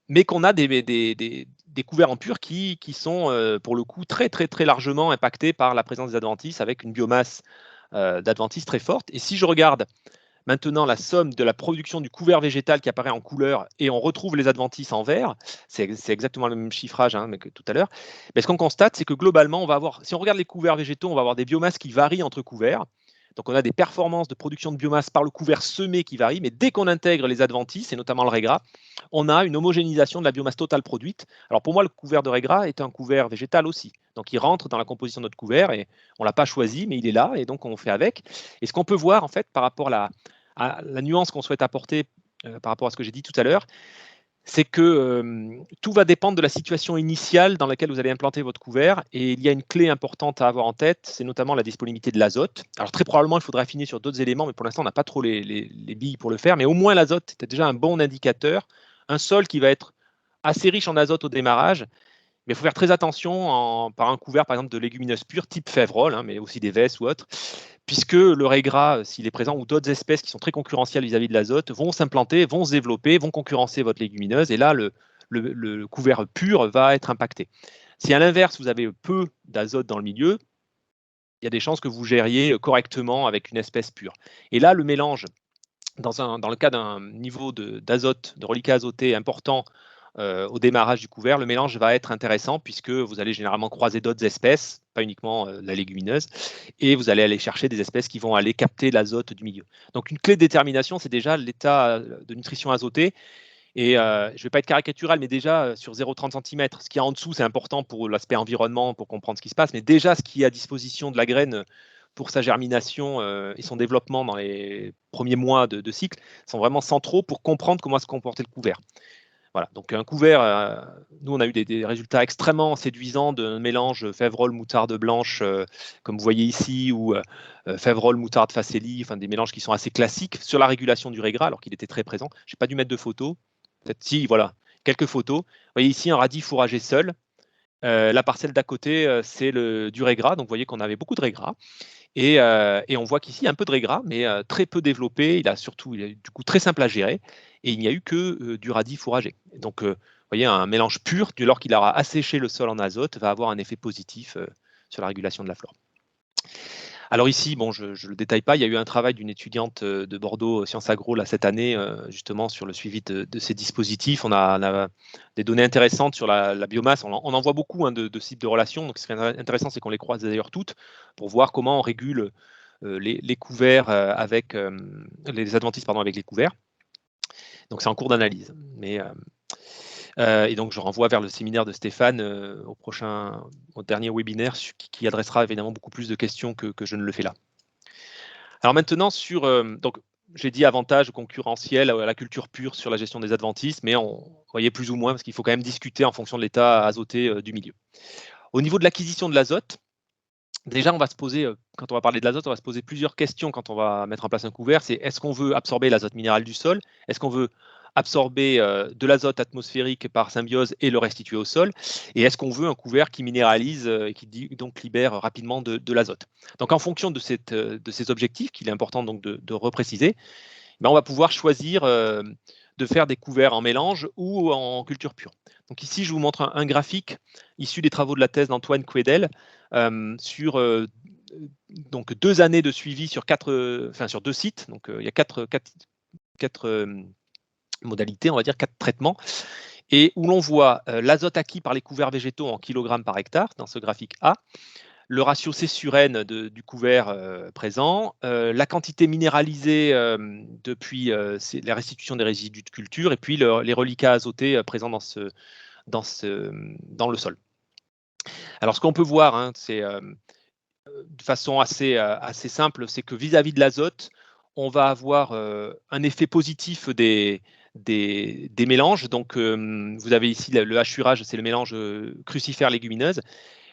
mais qu'on a des couverts en pur qui sont, pour le coup, très, très, très largement impactés par la présence des Adventis, avec une biomasse d'Adventis très forte. Et si je regarde maintenant la somme de la production du couvert végétal qui apparaît en couleur et on retrouve les Adventis en vert, c'est exactement le même chiffrage hein, que tout à l'heure, mais ce qu'on constate, c'est que globalement, on va avoir, si on regarde les couverts végétaux, on va avoir des biomasses qui varient entre couverts. Donc on a des performances de production de biomasse par le couvert semé qui varient, mais dès qu'on intègre les Adventis, et notamment le régras, on a une homogénéisation de la biomasse totale produite. Alors pour moi, le couvert de régras est un couvert végétal aussi. Donc il rentre dans la composition de notre couvert et on ne l'a pas choisi, mais il est là et donc on fait avec. Et ce qu'on peut voir en fait par rapport à la nuance qu'on souhaite apporter par rapport à ce que j'ai dit tout à l'heure, c'est que tout va dépendre de la situation initiale dans laquelle vous allez implanter votre couvert. Et il y a une clé importante à avoir en tête, c'est notamment la disponibilité de l'azote. Alors très probablement, il faudra affiner sur d'autres éléments, mais pour l'instant, on n'a pas trop les billes pour le faire. Mais au moins, l'azote, c'est déjà un bon indicateur. Un sol qui va être assez riche en azote au démarrage, mais il faut faire très attention par un couvert, par exemple, de légumineuses pures, type févrole, hein, mais aussi des vesses ou autres, puisque le régras, s'il est présent, ou d'autres espèces qui sont très concurrentielles vis-à-vis de l'azote, vont s'implanter, vont se développer, vont concurrencer votre légumineuse, et là, le couvert pur va être impacté. Si à l'inverse, vous avez peu d'azote dans le milieu, il y a des chances que vous gériez correctement avec une espèce pure. Et là, le mélange, dans le cas d'un niveau d'azote, de reliquat azoté important, au démarrage du couvert, le mélange va être intéressant puisque vous allez généralement croiser d'autres espèces, pas uniquement la légumineuse, et vous allez aller chercher des espèces qui vont aller capter l'azote du milieu. Donc une clé de détermination, c'est déjà l'état de nutrition azotée. Et je ne vais pas être caricatural, mais déjà sur 0,30 cm, ce qui est en dessous, c'est important pour l'aspect environnement, pour comprendre ce qui se passe, mais déjà ce qui est à disposition de la graine pour sa germination et son développement dans les premiers mois de cycle sont vraiment centraux pour comprendre comment se comporter le couvert. Voilà, donc un couvert, nous on a eu des résultats extrêmement séduisants de mélange févrole, moutarde blanche, comme vous voyez ici, ou févrole, moutarde, facélie, enfin des mélanges qui sont assez classiques sur la régulation du régras, alors qu'il était très présent. Je n'ai pas dû mettre de photos, peut-être si, voilà, quelques photos. Vous voyez ici un radis fourragé seul. La parcelle d'à côté, c'est du régras, donc vous voyez qu'on avait beaucoup de régras. Et on voit qu'ici, il y a un peu de régras, mais très peu développé. Il est du coup très simple à gérer. Et il n'y a eu que du radis fourragé. Donc, vous voyez, un mélange pur, dès lors qu'il aura asséché le sol en azote, va avoir un effet positif sur la régulation de la flore. Alors ici, bon, je ne le détaille pas, il y a eu un travail d'une étudiante de Bordeaux Sciences Agro là, cette année, justement sur le suivi de ces dispositifs. On a des données intéressantes sur la biomasse. On en voit beaucoup hein, de ce type de relations. Donc ce qui est intéressant, c'est qu'on les croise d'ailleurs toutes pour voir comment on régule les couverts avec les adventistes avec les couverts. Donc c'est en cours d'analyse. Et donc je renvoie vers le séminaire de Stéphane au dernier webinaire qui adressera évidemment beaucoup plus de questions que je ne le fais là. Alors maintenant donc j'ai dit avantage concurrentiel à la culture pure sur la gestion des adventistes, mais on voyait plus ou moins parce qu'il faut quand même discuter en fonction de l'état azoté du milieu. Au niveau de l'acquisition de l'azote, déjà on va se poser, quand on va parler de l'azote, on va se poser plusieurs questions quand on va mettre en place un couvert. C'est est-ce qu'on veut absorber l'azote minéral du sol? Est-ce qu'on veut absorber de l'azote atmosphérique par symbiose et le restituer au sol? Et est-ce qu'on veut un couvert qui minéralise et qui donc libère rapidement de l'azote? Donc en fonction de ces objectifs, qu'il est important donc de repréciser, ben, on va pouvoir choisir de faire des couverts en mélange ou en culture pure. Donc ici, je vous montre un graphique issu des travaux de la thèse d'Antoine Quedel sur donc 2 années de suivi sur 2 sites. Donc il y a quatre modalités, on va dire 4 traitements, et où l'on voit l'azote acquis par les couverts végétaux en kilogrammes par hectare, dans ce graphique A, le ratio C sur N du couvert présent, la quantité minéralisée depuis la restitution des résidus de culture, et puis les reliquats azotés présents dans le sol. Alors, ce qu'on peut voir, hein, c'est de façon assez simple, c'est que vis-à-vis de l'azote, on va avoir un effet positif des mélanges. Donc, vous avez ici le hachurage, c'est le mélange crucifère-légumineuse,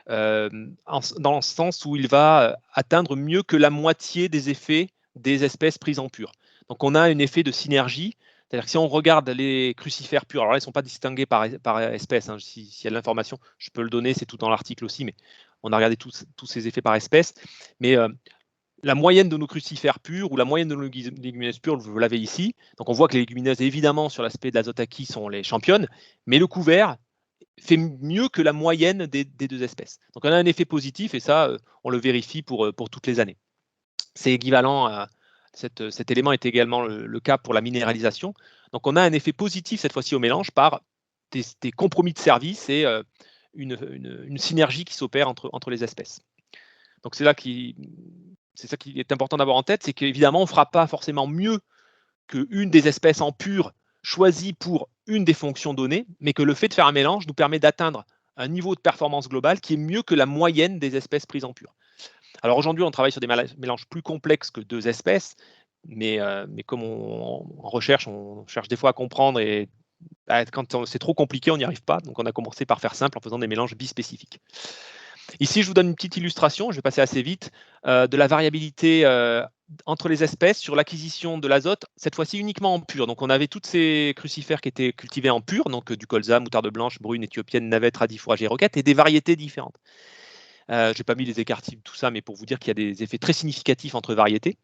dans le sens où il va atteindre mieux que la moitié des effets des espèces prises en pur. Donc, on a un effet de synergie. C'est-à-dire que si on regarde les crucifères purs, alors là, ils ne sont pas distingués par espèce. Hein, s'il y a de l'information, je peux le donner, c'est tout dans l'article aussi, mais on a regardé tous ces effets par espèce. Mais la moyenne de nos crucifères purs ou la moyenne de nos légumineuses pures, vous l'avez ici. Donc on voit que les légumineuses, évidemment, sur l'aspect de l'azote acquis, sont les championnes, mais le couvert fait mieux que la moyenne des deux espèces. Donc on a un effet positif, et ça, on le vérifie pour toutes les années. C'est équivalent à cet élément est également le cas pour la minéralisation. Donc on a un effet positif cette fois-ci au mélange par des compromis de service et une synergie qui s'opère entre les espèces. Donc c'est ça qui est important d'avoir en tête, c'est qu'évidemment on ne fera pas forcément mieux qu'une des espèces en pur choisie pour une des fonctions données, mais que le fait de faire un mélange nous permet d'atteindre un niveau de performance globale qui est mieux que la moyenne des espèces prises en pur. Alors aujourd'hui, on travaille sur des mélanges plus complexes que 2 espèces, mais comme en recherche, on cherche des fois à comprendre, et quand c'est trop compliqué, on n'y arrive pas. Donc on a commencé par faire simple en faisant des mélanges bispécifiques. Ici, je vous donne une petite illustration, je vais passer assez vite, de la variabilité entre les espèces sur l'acquisition de l'azote, cette fois-ci uniquement en pur. Donc on avait toutes ces crucifères qui étaient cultivés en pur, donc du colza, moutarde blanche, brune, éthiopienne, navette, radis, fourragère, roquette, et des variétés différentes. Je n'ai pas mis les écarts types, tout ça, mais pour vous dire qu'il y a des effets très significatifs entre variétés,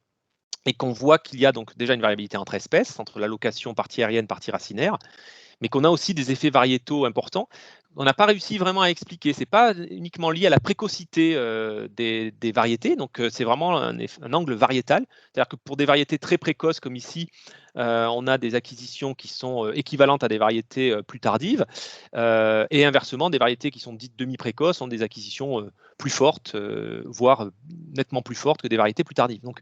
et qu'on voit qu'il y a donc déjà une variabilité entre espèces, entre l'allocation partie aérienne, partie racinaire, mais qu'on a aussi des effets variétaux importants. On n'a pas réussi vraiment à expliquer. Ce n'est pas uniquement lié à la précocité des variétés, donc c'est vraiment un angle variétal. C'est-à-dire que pour des variétés très précoces comme ici, on a des acquisitions qui sont équivalentes à des variétés plus tardives, et inversement, des variétés qui sont dites demi-précoces ont des acquisitions plus fortes, voire nettement plus fortes que des variétés plus tardives. Donc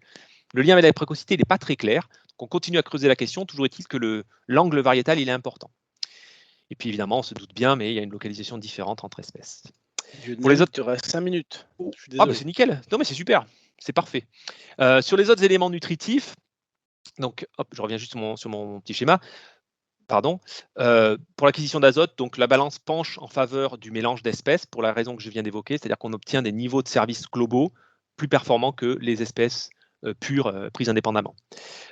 le lien avec la précocité n'est pas très clair. Donc on continue à creuser la question. Toujours est-il que l'angle variétal il est important. Et puis évidemment, on se doute bien, mais il y a une localisation différente entre espèces. Pour les autres, tu restes 5 minutes. Ah bah c'est nickel. Non mais c'est super, c'est parfait. Sur les autres éléments nutritifs, donc hop, je reviens juste sur mon petit schéma. Pardon. Pour l'acquisition d'azote, donc la balance penche en faveur du mélange d'espèces pour la raison que je viens d'évoquer, c'est-à-dire qu'on obtient des niveaux de services globaux plus performants que les espèces pures prises indépendamment.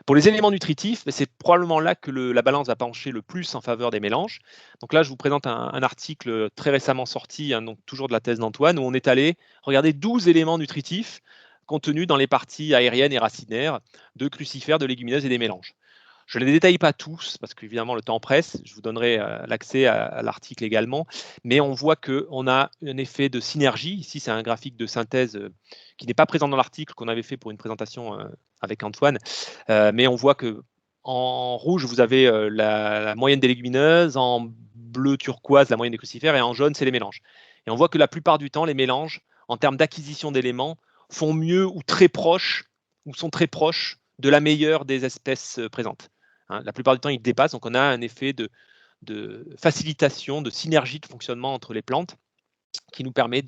Pour les éléments nutritifs, c'est probablement là que la balance va pencher le plus en faveur des mélanges. Donc là, je vous présente un article très récemment sorti, hein, donc toujours de la thèse d'Antoine, où on est allé regarder 12 éléments nutritifs contenus dans les parties aériennes et racinaires de crucifères, de légumineuses et des mélanges. Je ne les détaille pas tous, parce qu'évidemment, le temps presse. Je vous donnerai l'accès à l'article également. Mais on voit qu'on a un effet de synergie. Ici, c'est un graphique de synthèse qui n'est pas présent dans l'article qu'on avait fait pour une présentation avec Antoine. Mais on voit qu'en rouge, vous avez la moyenne des légumineuses, en bleu turquoise, la moyenne des crucifères, et en jaune, c'est les mélanges. Et on voit que la plupart du temps, les mélanges, en termes d'acquisition d'éléments, font mieux ou très proches, ou sont très proches de la meilleure des espèces présentes. La plupart du temps, ils dépassent, donc on a un effet de facilitation, de synergie de fonctionnement entre les plantes qui nous permet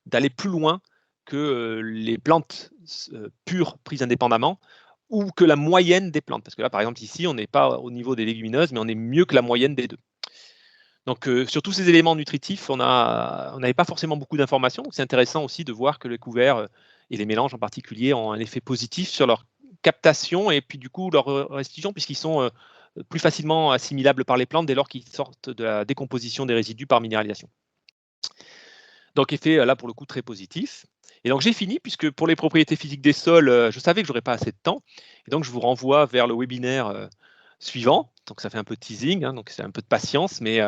d'aller plus loin que les plantes pures prises indépendamment ou que la moyenne des plantes. Parce que là, par exemple, ici, on n'est pas au niveau des légumineuses, mais on est mieux que la moyenne des deux. Donc, sur tous ces éléments nutritifs, on n'avait pas forcément beaucoup d'informations. C'est intéressant aussi de voir que les couverts et les mélanges en particulier ont un effet positif sur leur captation et puis du coup leur restitution, puisqu'ils sont plus facilement assimilables par les plantes dès lors qu'ils sortent de la décomposition des résidus par minéralisation. Donc effet là pour le coup très positif. Et donc j'ai fini, puisque pour les propriétés physiques des sols, je savais que j'aurais pas assez de temps, et donc je vous renvoie vers le webinaire suivant. Donc ça fait un peu de teasing, hein, donc c'est un peu de patience, mais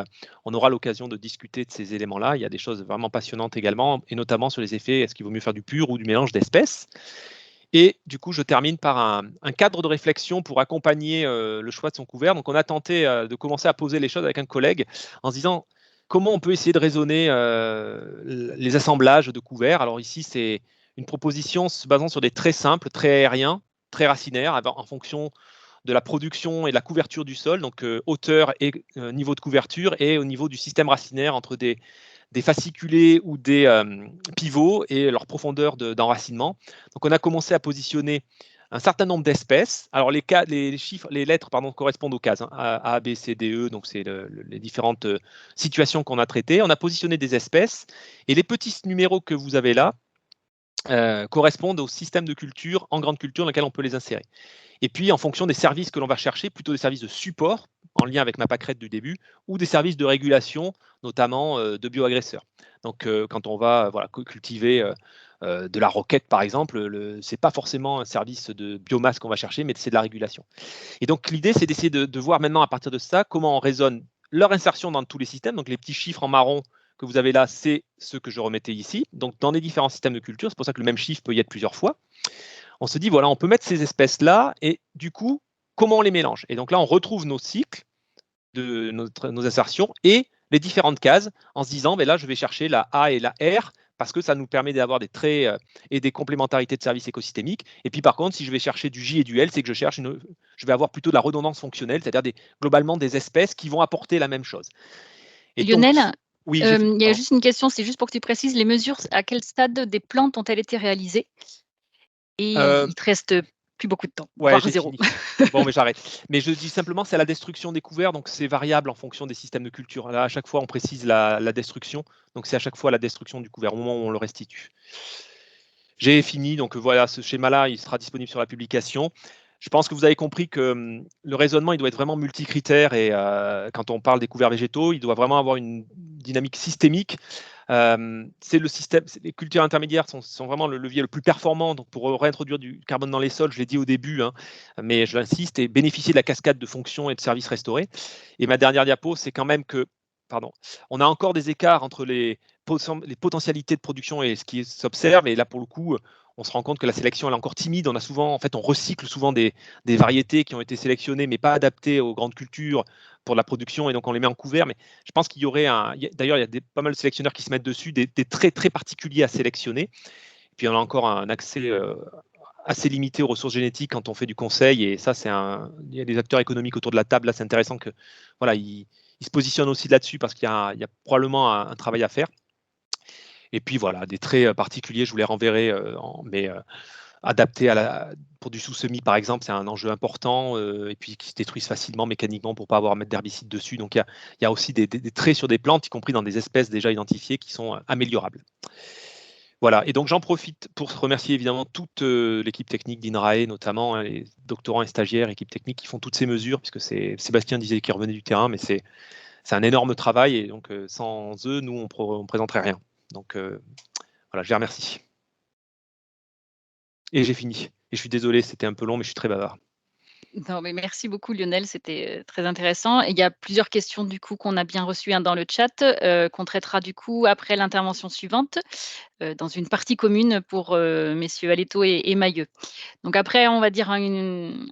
on aura l'occasion de discuter de ces éléments-là. Il y a des choses vraiment passionnantes également, et notamment sur les effets, est-ce qu'il vaut mieux faire du pur ou du mélange d'espèces. Et du coup, je termine par un cadre de réflexion pour accompagner le choix de son couvert. Donc on a tenté de commencer à poser les choses avec un collègue en se disant, comment on peut essayer de raisonner les assemblages de couverts. Alors ici, c'est une proposition se basant sur des traits simples, traits aériens, traits racinaires, en fonction de la production et de la couverture du sol, donc hauteur et niveau de couverture, et au niveau du système racinaire entre des fasciculés ou des pivots et leur profondeur d'enracinement. Donc on a commencé à positionner un certain nombre d'espèces. Alors les chiffres, les lettres correspondent aux cases, hein, A, B, C, D, E, donc c'est les différentes situations qu'on a traitées. On a positionné des espèces et les petits numéros que vous avez là correspondent au système de culture en grande culture dans lequel on peut les insérer. Et puis, en fonction des services que l'on va chercher, plutôt des services de support, en lien avec ma pâquerette du début, ou des services de régulation, notamment de bioagresseurs. Donc, quand on va cultiver de la roquette, par exemple, ce n'est pas forcément un service de biomasse qu'on va chercher, mais c'est de la régulation. Et donc, l'idée, c'est d'essayer de voir maintenant, à partir de ça, comment on raisonne leur insertion dans tous les systèmes. Donc, les petits chiffres en marron que vous avez là, c'est ceux que je remettais ici. Donc, dans les différents systèmes de culture, c'est pour ça que le même chiffre peut y être plusieurs fois. On se dit, voilà, on peut mettre ces espèces-là, et du coup, comment on les mélange? Et donc là, on retrouve nos cycles, de nos insertions, et les différentes cases, en se disant, ben là, je vais chercher la A et la R, parce que ça nous permet d'avoir des traits et des complémentarités de services écosystémiques. Et puis par contre, si je vais chercher du J et du L, c'est que je vais avoir plutôt de la redondance fonctionnelle, c'est-à-dire globalement des espèces qui vont apporter la même chose. Et Lionel, donc, oui, il y a juste une question, c'est juste pour que tu précises, les mesures, à quel stade des plantes ont-elles été réalisées? Et il te reste plus beaucoup de temps, voire zéro. Bon, mais j'arrête. Mais je dis simplement, c'est la destruction des couverts, donc c'est variable en fonction des systèmes de culture. Là, à chaque fois, on précise la destruction, donc c'est à chaque fois la destruction du couvert au moment où on le restitue. J'ai fini, donc voilà, ce schéma-là, il sera disponible sur la publication. Je pense que vous avez compris que le raisonnement, il doit être vraiment multicritère, et quand on parle des couverts végétaux, il doit vraiment avoir une dynamique systémique. C'est le système, les cultures intermédiaires sont vraiment le levier le plus performant, donc pour réintroduire du carbone dans les sols, je l'ai dit au début, hein, mais je l'insiste, et bénéficier de la cascade de fonctions et de services restaurés. Et ma dernière diapo, c'est quand même que, on a encore des écarts entre les potentialités de production et ce qui s'observe, et là pour le coup, on se rend compte que la sélection elle est encore timide. On recycle souvent des variétés qui ont été sélectionnées mais pas adaptées aux grandes cultures pour la production, et donc on les met en couvert. Mais je pense qu'il y aurait d'ailleurs, il y a pas mal de sélectionneurs qui se mettent dessus, des traits très particuliers à sélectionner. Et puis on a encore un accès assez limité aux ressources génétiques quand on fait du conseil, et ça, il y a des acteurs économiques autour de la table. Là, c'est intéressant que voilà, ils se positionnent aussi là-dessus, parce qu'il y a probablement un travail à faire. Et puis voilà, des traits particuliers, je vous les renverrai, mais adaptés pour du sous-semis, par exemple, c'est un enjeu important, et puis qui se détruisent facilement mécaniquement pour ne pas avoir à mettre d'herbicide dessus. Donc il y a aussi des traits sur des plantes, y compris dans des espèces déjà identifiées, qui sont améliorables. Voilà, et donc j'en profite pour remercier évidemment toute l'équipe technique d'INRAE, notamment les doctorants et stagiaires, équipe technique, qui font toutes ces mesures, puisque Sébastien disait qu'il revenait du terrain, mais c'est un énorme travail, et donc sans eux, nous, on ne présenterait rien. Donc voilà, je les remercie. Et j'ai fini. Et je suis désolé, c'était un peu long, mais je suis très bavard. Non, mais merci beaucoup Lionel, c'était très intéressant. Et il y a plusieurs questions du coup qu'on a bien reçues dans le chat, qu'on traitera du coup après l'intervention suivante, dans une partie commune pour messieurs Aletto et Mailleux. Donc après, on va dire une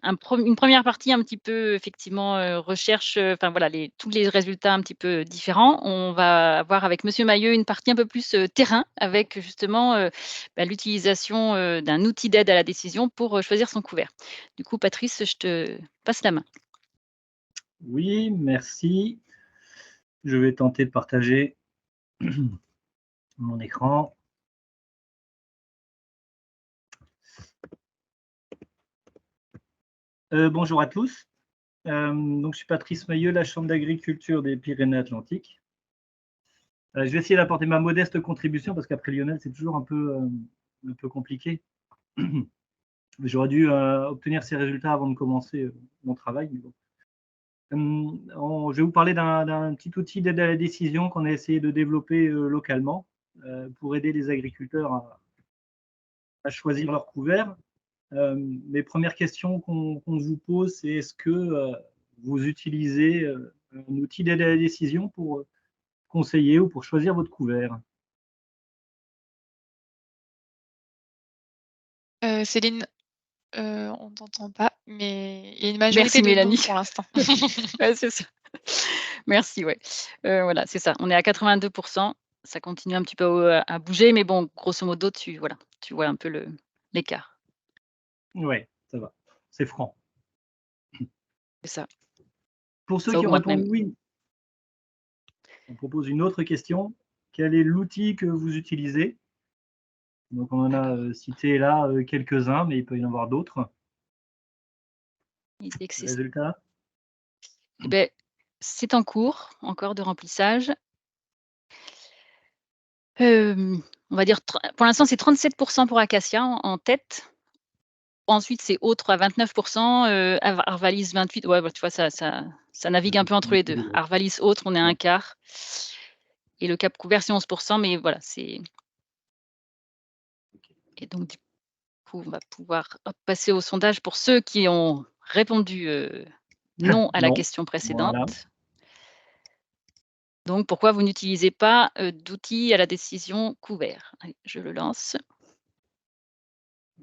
première partie un petit peu effectivement recherche, enfin voilà, tous les résultats un petit peu différents. On va avoir avec monsieur Mailleux une partie un peu plus terrain, avec justement l'utilisation d'un outil d'aide à la décision pour choisir son couvert. Du coup, Patrice, je te passe la main. Oui, merci. Je vais tenter de partager mon écran. Bonjour à tous. Donc, je suis Patrice Mailleux, la Chambre d'agriculture des Pyrénées-Atlantiques. Je vais essayer d'apporter ma modeste contribution, parce qu'après Lionel, c'est toujours un peu compliqué. J'aurais dû obtenir ces résultats avant de commencer mon travail. Mais bon. Je vais vous parler d'un petit outil d'aide à la décision qu'on a essayé de développer localement pour aider les agriculteurs à choisir leur couvert. Les premières questions qu'on vous pose, c'est est-ce que vous utilisez un outil d'aide à la décision pour conseiller ou pour choisir votre couvert? Céline, on ne t'entend pas, mais il y a une majorité de non pour l'instant. Ouais, c'est ça. Merci, ouais. Voilà, c'est ça. On est à 82%. Ça continue un petit peu à bouger, mais bon, grosso modo, tu vois un peu l'écart. Ouais, ça va. C'est franc. C'est ça. Pour ceux Ça qui ont augmente répondu même. oui, on propose une autre question. Quel est l'outil que vous utilisez? Donc, on en a cité là quelques-uns, mais il peut y en avoir d'autres. Résultat? Eh ben, c'est en cours encore de remplissage. On va dire pour l'instant, c'est 37% pour Acacia en tête. Ensuite, c'est autres à 29%, Arvalis 28. Ouais, bah, tu vois, ça navigue un peu entre les 2. Arvalis, autres, on est à un quart. Et le Cap Couvert, c'est 11%, mais voilà, c'est. Et donc, du coup, on va pouvoir passer au sondage pour ceux qui ont répondu non à la Non. question précédente. Voilà. Donc, pourquoi vous n'utilisez pas d'outils à la décision couvert? Allez, je le lance.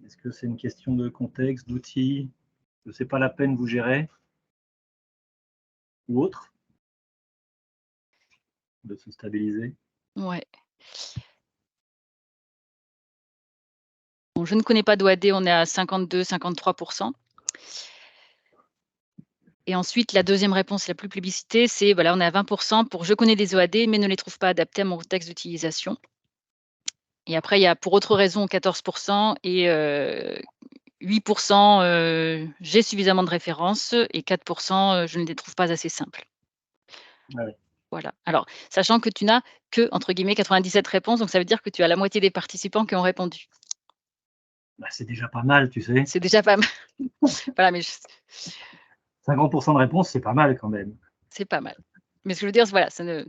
Est-ce que c'est une question de contexte, d'outils, que c'est pas la peine vous gérer ou autre, de se stabiliser? Ouais. Bon, je ne connais pas d'OAD, on est à 52-53%. Et ensuite, la deuxième réponse la plus plébiscitée, c'est voilà, on est à 20% pour je connais des OAD, mais ne les trouve pas adaptés à mon contexte d'utilisation. Et après, il y a pour autre raison 14% et 8% j'ai suffisamment de références et 4% je ne les trouve pas assez simples. Ah oui. Voilà. Alors, sachant que tu n'as que, entre guillemets, 97 réponses, donc ça veut dire que tu as la moitié des participants qui ont répondu. Bah, c'est déjà pas mal, tu sais. C'est déjà pas mal. Voilà, mais 50% de réponse, c'est pas mal quand même. c'est pas mal. Mais ce que je veux dire, voilà, ça ne.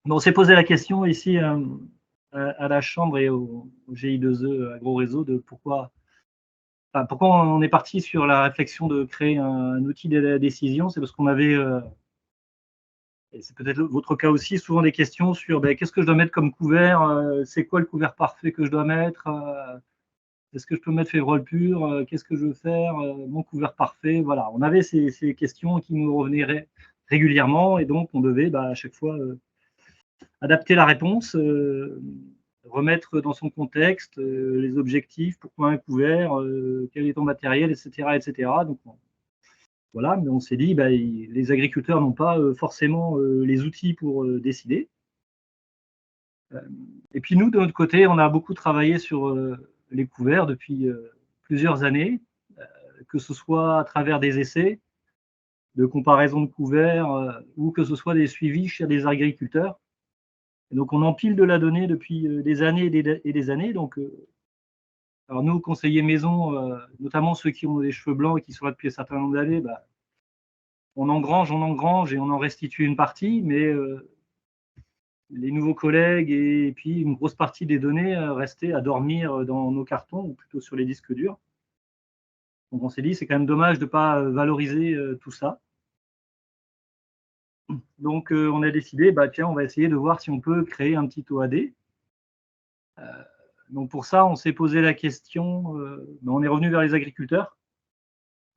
Bon, on s'est posé la question ici à la Chambre et au GI2E Agro-Réseau de pourquoi on est parti sur la réflexion de créer un outil de la décision. C'est parce qu'on avait, et c'est peut-être votre cas aussi, souvent des questions sur qu'est-ce que je dois mettre comme couvert, c'est quoi le couvert parfait que je dois mettre, est-ce que je peux mettre févrole pur, qu'est-ce que je veux faire, mon couvert parfait. Voilà, on avait ces questions qui nous revenaient régulièrement et donc on devait à chaque fois adapter la réponse, remettre dans son contexte les objectifs, pourquoi un couvert, quel est ton matériel, etc. etc. Donc, voilà, mais on s'est dit, les agriculteurs n'ont pas forcément les outils pour décider. Et puis nous, de notre côté, on a beaucoup travaillé sur les couverts depuis plusieurs années, que ce soit à travers des essais, de comparaison de couverts, ou que ce soit des suivis chez des agriculteurs. Et donc, on empile de la donnée depuis des années et des années. Donc, alors nous, conseillers maison, notamment ceux qui ont des cheveux blancs et qui sont là depuis un certain nombre d'années, on engrange et on en restitue une partie, mais les nouveaux collègues et puis une grosse partie des données restaient à dormir dans nos cartons ou plutôt sur les disques durs. Donc, on s'est dit, c'est quand même dommage de ne pas valoriser tout ça. Donc, on a décidé, tiens, on va essayer de voir si on peut créer un petit OAD. Donc pour ça, on s'est posé la question, on est revenu vers les agriculteurs.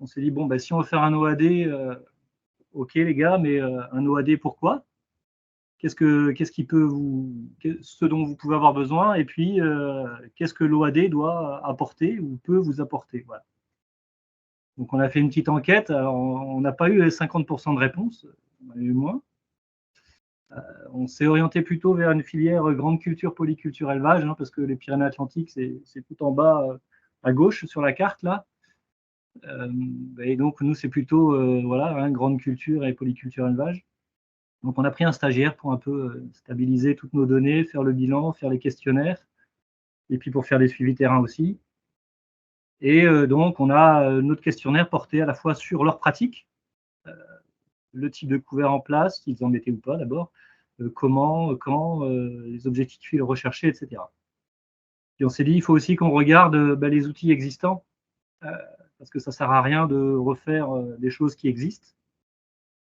On s'est dit, si on veut faire un OAD, ok les gars, mais un OAD pourquoi? Qu'est-ce qui peut ce dont vous pouvez avoir besoin? Et puis, qu'est-ce que l'OAD doit apporter ou peut vous apporter? Voilà. Donc on a fait une petite enquête. Alors, on n'a pas eu les 50% de réponses, on a eu moins. On s'est orienté plutôt vers une filière grande culture, polyculture, élevage, parce que les Pyrénées-Atlantiques, c'est tout en bas à gauche sur la carte là. Et donc nous, c'est plutôt grande culture et polyculture, élevage. Donc on a pris un stagiaire pour un peu stabiliser toutes nos données, faire le bilan, faire les questionnaires, et puis pour faire des suivis terrain aussi. Et donc on a notre questionnaire porté à la fois sur leur pratique, le type de couvert en place, s'ils en mettaient ou pas d'abord, comment, quand, les objectifs recherchés, etc. Et on s'est dit, il faut aussi qu'on regarde les outils existants, parce que ça ne sert à rien de refaire des choses qui existent.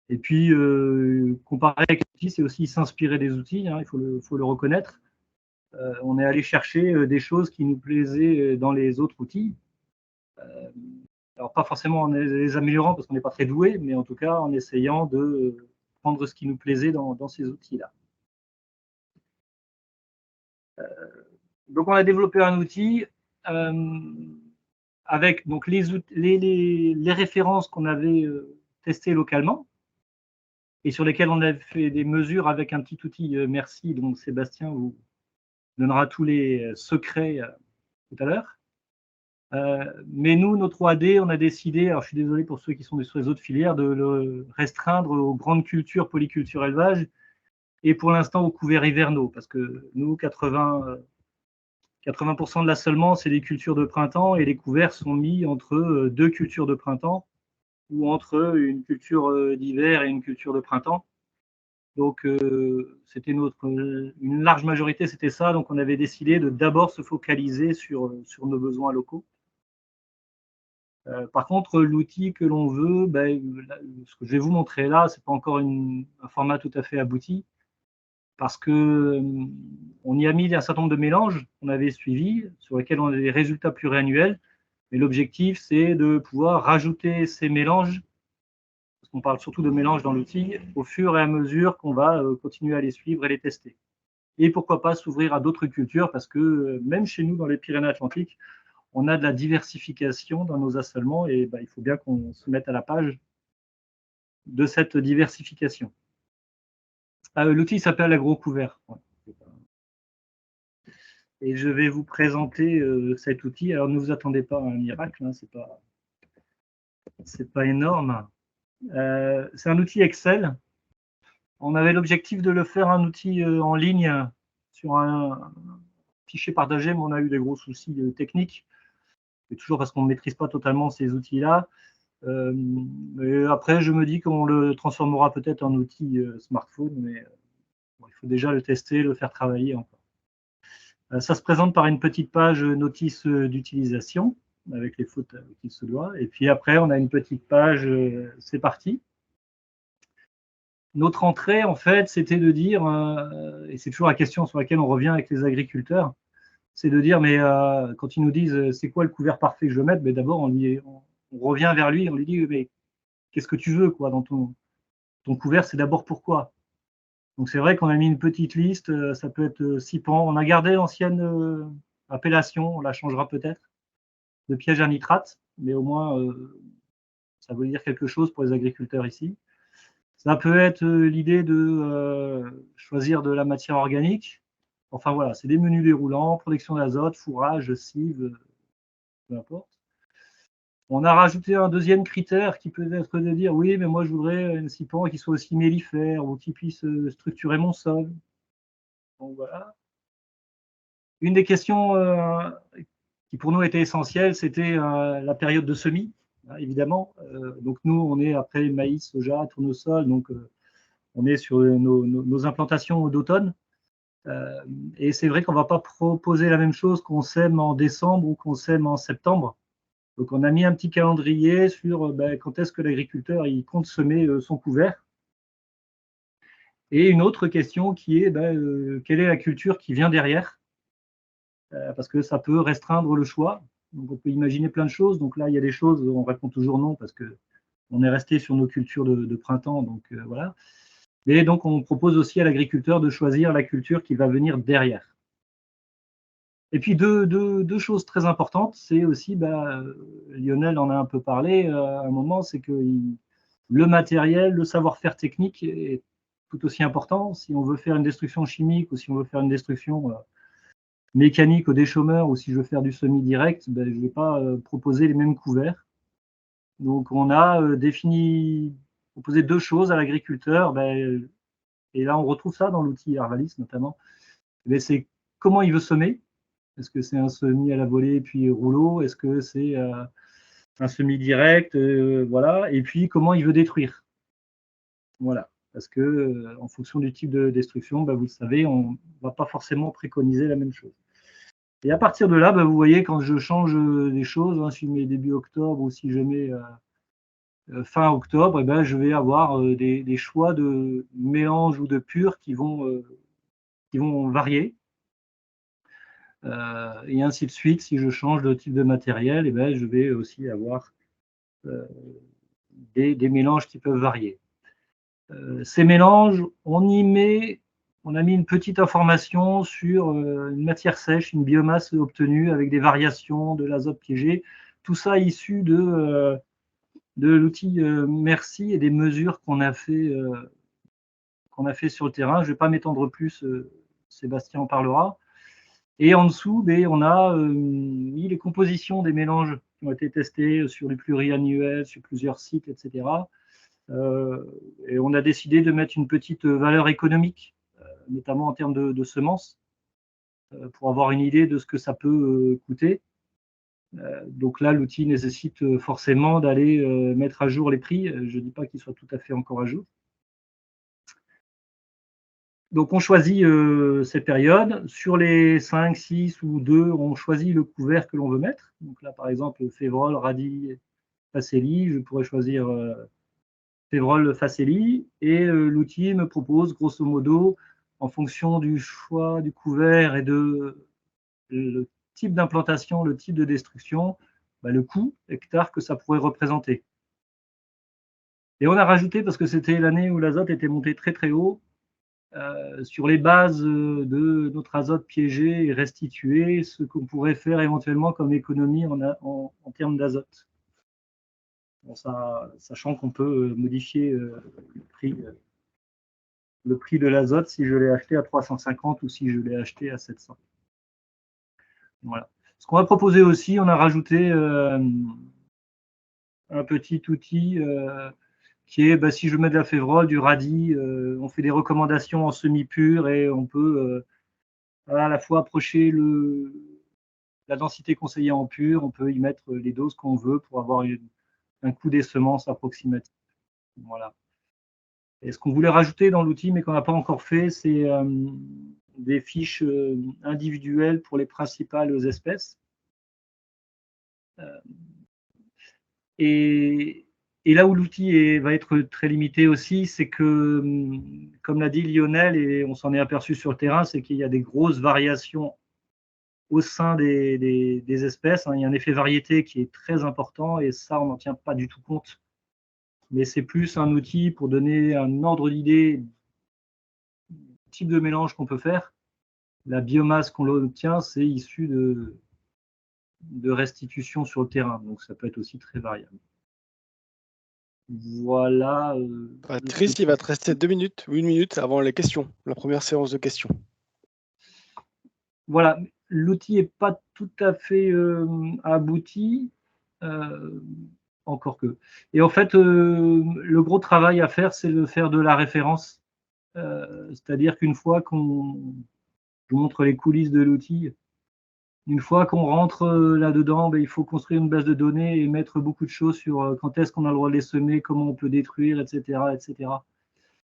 Et puis, comparer avec les outils, c'est aussi s'inspirer des outils, il faut le reconnaître. On est allé chercher des choses qui nous plaisaient dans les autres outils. alors pas forcément en les améliorant parce qu'on n'est pas très doué, mais en tout cas en essayant de prendre ce qui nous plaisait dans ces outils-là. Donc on a développé un outil avec donc les références qu'on avait testées localement et sur lesquelles on a fait des mesures avec un petit outil Merci, dont Sébastien vous donnera tous les secrets tout à l'heure. Mais nous, nos 3D, on a décidé, alors je suis désolé pour ceux qui sont sur les autres filières, de le restreindre aux grandes cultures, polyculture, élevage, et pour l'instant aux couverts hivernaux, parce que nous, 80% de l'assolement, c'est des cultures de printemps, et les couverts sont mis entre deux cultures de printemps, ou entre une culture d'hiver et une culture de printemps. Donc, c'était une large majorité, c'était ça. Donc, on avait décidé de d'abord se focaliser sur nos besoins locaux. Par contre, l'outil que l'on veut, ce que je vais vous montrer là, ce n'est pas encore un format tout à fait abouti, parce qu'on y a mis un certain nombre de mélanges qu'on avait suivis, sur lesquels on a des résultats pluriannuels. Mais l'objectif, c'est de pouvoir rajouter ces mélanges, parce qu'on parle surtout de mélanges dans l'outil, au fur et à mesure qu'on va continuer à les suivre et les tester. Et pourquoi pas s'ouvrir à d'autres cultures, parce que même chez nous, dans les Pyrénées-Atlantiques, on a de la diversification dans nos assolements et il faut bien qu'on se mette à la page de cette diversification. L'outil s'appelle AgroCouvert. Et je vais vous présenter cet outil. Alors ne vous attendez pas à un miracle, hein, c'est pas énorme. C'est un outil Excel. On avait l'objectif de le faire un outil en ligne sur un fichier partagé, mais on a eu des gros soucis techniques. Et toujours parce qu'on ne maîtrise pas totalement ces outils-là. Et après, je me dis qu'on le transformera peut-être en outil smartphone, mais il faut déjà le tester, le faire travailler encore. Ça se présente par une petite page notice d'utilisation, avec les fautes qu'il se doit. Et puis après, on a une petite page, c'est parti. Notre entrée, en fait, c'était de dire, et c'est toujours la question sur laquelle on revient avec les agriculteurs, c'est de dire, mais quand ils nous disent c'est quoi le couvert parfait que je veux mettre, mais d'abord on revient vers lui, on lui dit mais qu'est-ce que tu veux quoi dans ton couvert, c'est d'abord pourquoi. Donc c'est vrai qu'on a mis une petite liste, ça peut être SIPAN, on a gardé l'ancienne appellation, on la changera peut-être, de piège à nitrate, mais au moins ça veut dire quelque chose pour les agriculteurs ici. Ça peut être l'idée de choisir de la matière organique. Enfin voilà, c'est des menus déroulants, production d'azote, fourrage, cive, peu importe. On a rajouté un deuxième critère qui peut être de dire oui, mais moi je voudrais une SIPAN qui soit aussi mellifère ou qui puisse structurer mon sol. Donc voilà. Une des questions qui pour nous était essentielle, c'était la période de semis, hein, évidemment. Donc nous, on est après maïs, soja, tournesol, donc on est sur nos implantations d'automne. Et c'est vrai qu'on ne va pas proposer la même chose qu'on sème en décembre ou qu'on sème en septembre. Donc on a mis un petit calendrier sur quand est-ce que l'agriculteur il compte semer son couvert. Et une autre question qui est quelle est la culture qui vient derrière, parce que ça peut restreindre le choix. Donc on peut imaginer plein de choses. Donc là, il y a des choses, on répond toujours non parce qu'on est resté sur nos cultures de printemps. Donc voilà. Et donc, on propose aussi à l'agriculteur de choisir la culture qui va venir derrière. Et puis, deux choses très importantes, c'est aussi, Lionel en a un peu parlé à un moment, c'est que le matériel, le savoir-faire technique est tout aussi important. Si on veut faire une destruction chimique ou si on veut faire une destruction mécanique au déchômeur ou si je veux faire du semi-direct, je ne vais pas proposer les mêmes couverts. Donc, on a proposé deux choses à l'agriculteur. Et là, on retrouve ça dans l'outil Arvalis notamment. C'est comment il veut semer. Est-ce que c'est un semis à la volée puis rouleau? Est-ce que c'est un semis direct? Voilà. Et puis, comment il veut détruire? Voilà. Parce que en fonction du type de destruction, vous le savez, on ne va pas forcément préconiser la même chose. Et à partir de là, vous voyez, quand je change des choses, hein, si je mets début octobre ou si je mets fin octobre, je vais avoir des choix de mélange ou de pur qui vont varier. Et ainsi de suite, si je change de type de matériel, je vais aussi avoir des mélanges qui peuvent varier. Ces mélanges, on a mis une petite information sur une matière sèche, une biomasse obtenue avec des variations de l'azote piégé, tout ça issu de l'outil Merci et des mesures qu'on a fait sur le terrain. Je ne vais pas m'étendre plus, Sébastien en parlera. Et en dessous, on a mis les compositions des mélanges qui ont été testés sur les pluriannuels, sur plusieurs sites, etc. Et on a décidé de mettre une petite valeur économique, notamment en termes de semences, pour avoir une idée de ce que ça peut coûter. Donc là, l'outil nécessite forcément d'aller mettre à jour les prix. Je ne dis pas qu'ils soient tout à fait encore à jour. Donc on choisit ces périodes. Sur les 5, 6 ou 2, on choisit le couvert que l'on veut mettre. Donc là, par exemple, Févrole, Radis, Faceli, je pourrais choisir Févrole, Faceli. Et l'outil me propose, grosso modo, en fonction du choix du couvert et de le type d'implantation, le type de destruction, le coût hectare que ça pourrait représenter. Et on a rajouté, parce que c'était l'année où l'azote était monté très très haut, sur les bases de notre azote piégé et restitué, ce qu'on pourrait faire éventuellement comme économie en termes d'azote. Bon, sachant qu'on peut modifier le prix de l'azote si je l'ai acheté à 350 ou si je l'ai acheté à 700. Voilà. Ce qu'on va proposer aussi, on a rajouté un petit outil qui est, si je mets de la févrole, du radis, on fait des recommandations en semi-pur et on peut à la fois approcher la densité conseillée en pur, on peut y mettre les doses qu'on veut pour avoir un coût des semences approximatif. Voilà. Et ce qu'on voulait rajouter dans l'outil, mais qu'on n'a pas encore fait, c'est des fiches individuelles pour les principales espèces. Et là où l'outil va être très limité aussi, c'est que, comme l'a dit Lionel, et on s'en est aperçu sur le terrain, c'est qu'il y a des grosses variations au sein des espèces. Il y a un effet variété qui est très important et ça, on n'en tient pas du tout compte. Mais c'est plus un outil pour donner un ordre d'idée du type de mélange qu'on peut faire. La biomasse qu'on obtient, c'est issu de restitution sur le terrain. Donc, ça peut être aussi très variable. Voilà. Patrice, il va te rester 2 minutes ou 1 minute avant les questions, la première séance de questions. Voilà, l'outil n'est pas tout à fait abouti, encore que. Et en fait, le gros travail à faire, c'est de faire de la référence. C'est-à-dire qu'une fois qu'on montre les coulisses de l'outil, une fois qu'on rentre là-dedans, il faut construire une base de données et mettre beaucoup de choses sur quand est-ce qu'on a le droit de les semer, comment on peut détruire, etc. etc.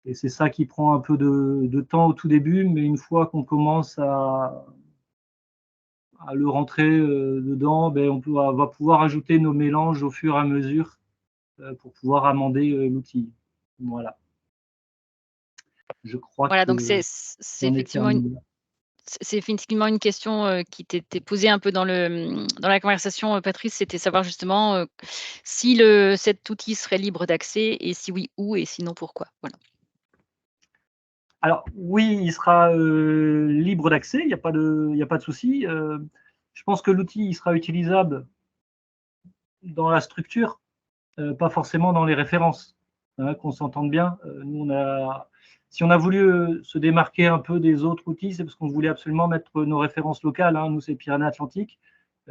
Et c'est ça qui prend un peu de temps au tout début, mais une fois qu'on commence à le rentrer dedans, on va pouvoir ajouter nos mélanges au fur et à mesure pour pouvoir amender l'outil. Voilà. Je crois voilà, que donc c'est effectivement une question qui t'était posée un peu dans la conversation, Patrice, c'était savoir justement si cet outil serait libre d'accès et si oui, où et sinon pourquoi. Voilà. Alors oui, il sera libre d'accès, il n'y a pas de souci. Je pense que l'outil il sera utilisable dans la structure, pas forcément dans les références, qu'on s'entende bien. Nous, si on a voulu se démarquer un peu des autres outils, c'est parce qu'on voulait absolument mettre nos références locales. Nous, c'est Pyrénées-Atlantiques.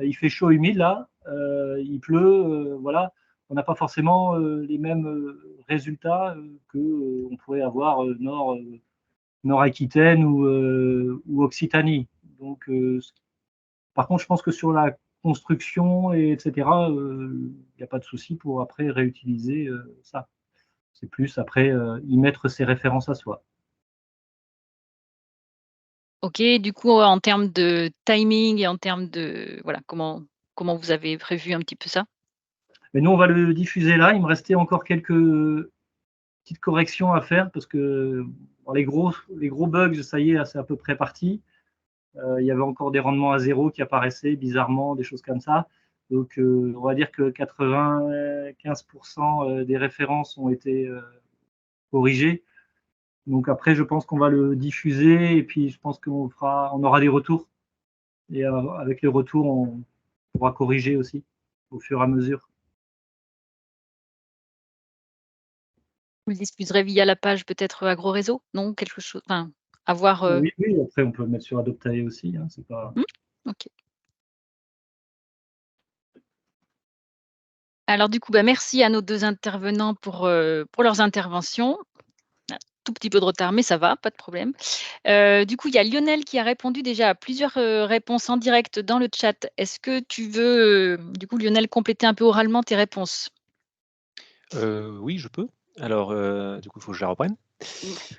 Il fait chaud, humide là, il pleut, voilà. On n'a pas forcément les mêmes résultats qu'on pourrait avoir Nord-Aquitaine ou Occitanie. Donc, par contre, je pense que sur la construction, etc., il n'y a pas de souci pour après réutiliser ça. C'est plus après y mettre ses références à soi. Ok, du coup, en termes de timing et en termes de voilà, comment vous avez prévu un petit peu ça? Mais nous, on va le diffuser là. Il me restait encore quelques petites corrections à faire parce que les gros bugs, ça y est, c'est à peu près parti. Il y avait encore des rendements à zéro qui apparaissaient bizarrement, des choses comme ça. Donc, on va dire que 95% des références ont été corrigées. Donc après, je pense qu'on va le diffuser et puis je pense on aura des retours. Et avec les retours, on pourra corriger aussi au fur et à mesure. Vous le diffuserez via la page peut-être AgroRéseau? Non, quelque chose, enfin, à voir. Oui, après on peut le mettre sur Adoptae aussi. Hein, c'est pas... Ok. Alors du coup, merci à nos 2 intervenants pour leurs interventions. Un tout petit peu de retard, mais ça va, pas de problème. Du coup, il y a Lionel qui a répondu déjà à plusieurs réponses en direct dans le chat. Est-ce que tu veux, du coup, Lionel, compléter un peu oralement tes réponses? Oui, je peux. Alors, du coup, il faut que je la reprenne.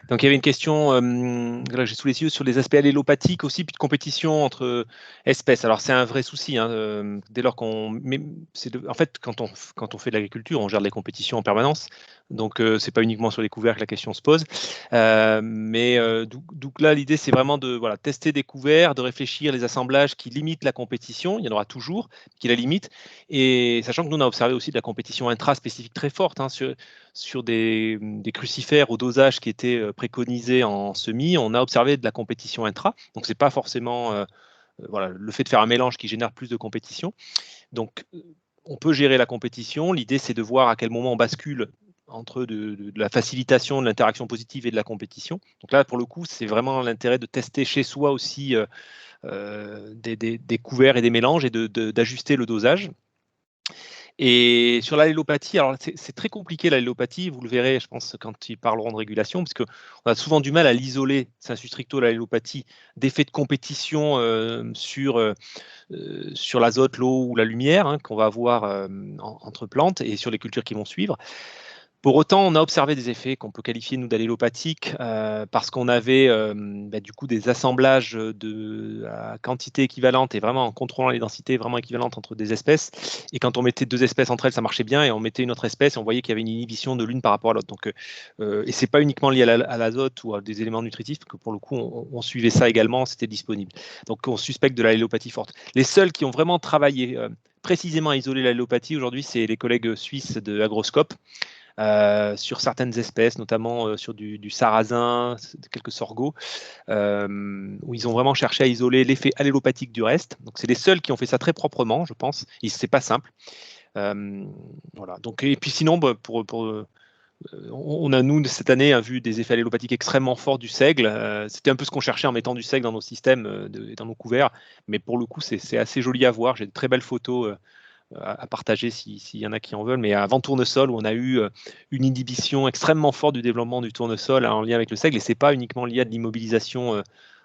Donc, il y avait une question que j'ai sous les yeux sur les aspects allélopathiques aussi, puis de compétition entre espèces. Alors, c'est un vrai souci. Hein, dès lors qu'on... En fait, quand on fait de l'agriculture, on gère les compétitions en permanence. Donc, c'est pas uniquement sur les couverts que la question se pose. Donc là, l'idée, c'est vraiment de tester des couverts, de réfléchir les assemblages qui limitent la compétition. Il y en aura toujours, qui la limitent. Et sachant que nous, on a observé aussi de la compétition intra-spécifique très forte sur des crucifères au dosage qui étaient préconisés en semis, on a observé de la compétition intra. Donc, c'est pas forcément le fait de faire un mélange qui génère plus de compétition. Donc, on peut gérer la compétition. L'idée, c'est de voir à quel moment on bascule entre de la facilitation, de l'interaction positive et de la compétition. Donc là, pour le coup, c'est vraiment l'intérêt de tester chez soi aussi des couverts et des mélanges et d'ajuster le dosage. Et sur l'allélopathie, alors c'est très compliqué l'allélopathie, vous le verrez, je pense, quand ils parleront de régulation, parce qu'on a souvent du mal à l'isoler, sensu stricto, l'allélopathie, d'effets de compétition sur l'azote, l'eau ou la lumière qu'on va avoir entre plantes et sur les cultures qui vont suivre. Pour autant, on a observé des effets qu'on peut qualifier, nous, d'allélopathiques, parce qu'on avait du coup des assemblages à quantité équivalente et vraiment en contrôlant les densités vraiment équivalentes entre des espèces. Et quand on mettait 2 espèces entre elles, ça marchait bien, et on mettait une autre espèce et on voyait qu'il y avait une inhibition de l'une par rapport à l'autre. Donc, et c'est pas uniquement lié à l'azote ou à des éléments nutritifs, parce que pour le coup, on suivait ça également, c'était disponible. Donc, on suspecte de l'allélopathie forte. Les seuls qui ont vraiment travaillé précisément à isoler l'allélopathie aujourd'hui, c'est les collègues suisses de Agroscope. Sur certaines espèces, notamment sur du sarrasin, quelques sorgho, où ils ont vraiment cherché à isoler l'effet allélopathique du reste. Donc, c'est les seuls qui ont fait ça très proprement, je pense. Et c'est pas simple. Voilà. Donc, et puis sinon, on a, nous, cette année, vu des effets allélopathiques extrêmement forts du seigle. C'était un peu ce qu'on cherchait en mettant du seigle dans nos systèmes et dans nos couverts. Mais pour le coup, c'est assez joli à voir. J'ai de très belles photos à partager s'il y en a qui en veulent, mais avant tournesol, où on a eu une inhibition extrêmement forte du développement du tournesol en lien avec le seigle, et c'est pas uniquement lié à de l'immobilisation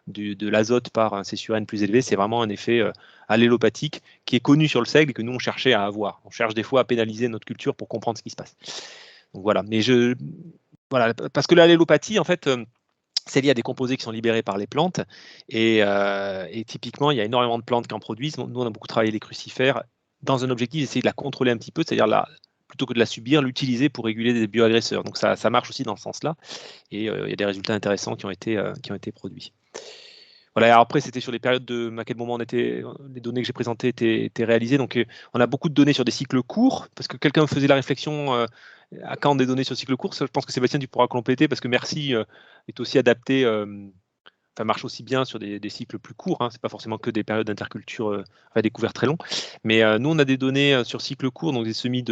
de l'azote par un C/N plus élevé, c'est vraiment un effet allélopathique qui est connu sur le seigle et que nous on cherchait à avoir. On cherche des fois à pénaliser notre culture pour comprendre ce qui se passe. Donc voilà, voilà, parce que l'allélopathie, en fait, c'est lié à des composés qui sont libérés par les plantes. Et typiquement, il y a énormément de plantes qui en produisent. Nous, on a beaucoup travaillé les crucifères dans un objectif d'essayer de la contrôler un petit peu, c'est-à-dire plutôt que de la subir, l'utiliser pour réguler des bioagresseurs. Donc ça marche aussi dans ce sens-là. Et il y a des résultats intéressants qui ont été produits. Voilà, alors après, c'était sur les périodes à quel moment les données que j'ai présentées étaient réalisées. Donc, on a beaucoup de données sur des cycles courts, parce que quelqu'un faisait la réflexion à quand des données sur cycle court. Je pense que Sébastien, tu pourras compléter, parce que Merci est aussi adapté, marche aussi bien sur des cycles plus courts. Ce n'est pas forcément que des périodes d'interculture à découvert très longs. Mais nous, on a des données sur cycle court, donc des semis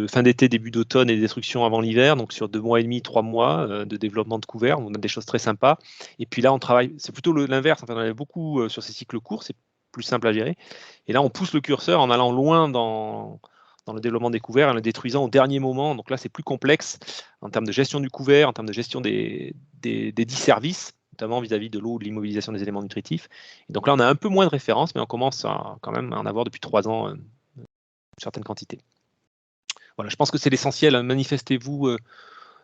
fin d'été, début d'automne et des destructions avant l'hiver, donc sur 2 mois et demi, 3 mois de développement de couverts. On a des choses très sympas. Et puis là, on travaille, c'est plutôt l'inverse. Enfin, on avait beaucoup sur ces cycles courts, c'est plus simple à gérer. Et là, on pousse le curseur en allant loin dans le développement des couverts, en le détruisant au dernier moment. Donc là, c'est plus complexe en termes de gestion du couvert, en termes de gestion des disservices, notamment vis-à-vis de l'eau ou de l'immobilisation des éléments nutritifs. Et donc là, on a un peu moins de références, mais on commence quand même à en avoir depuis 3 ans une certaine quantité. Voilà, je pense que c'est l'essentiel. Manifestez-vous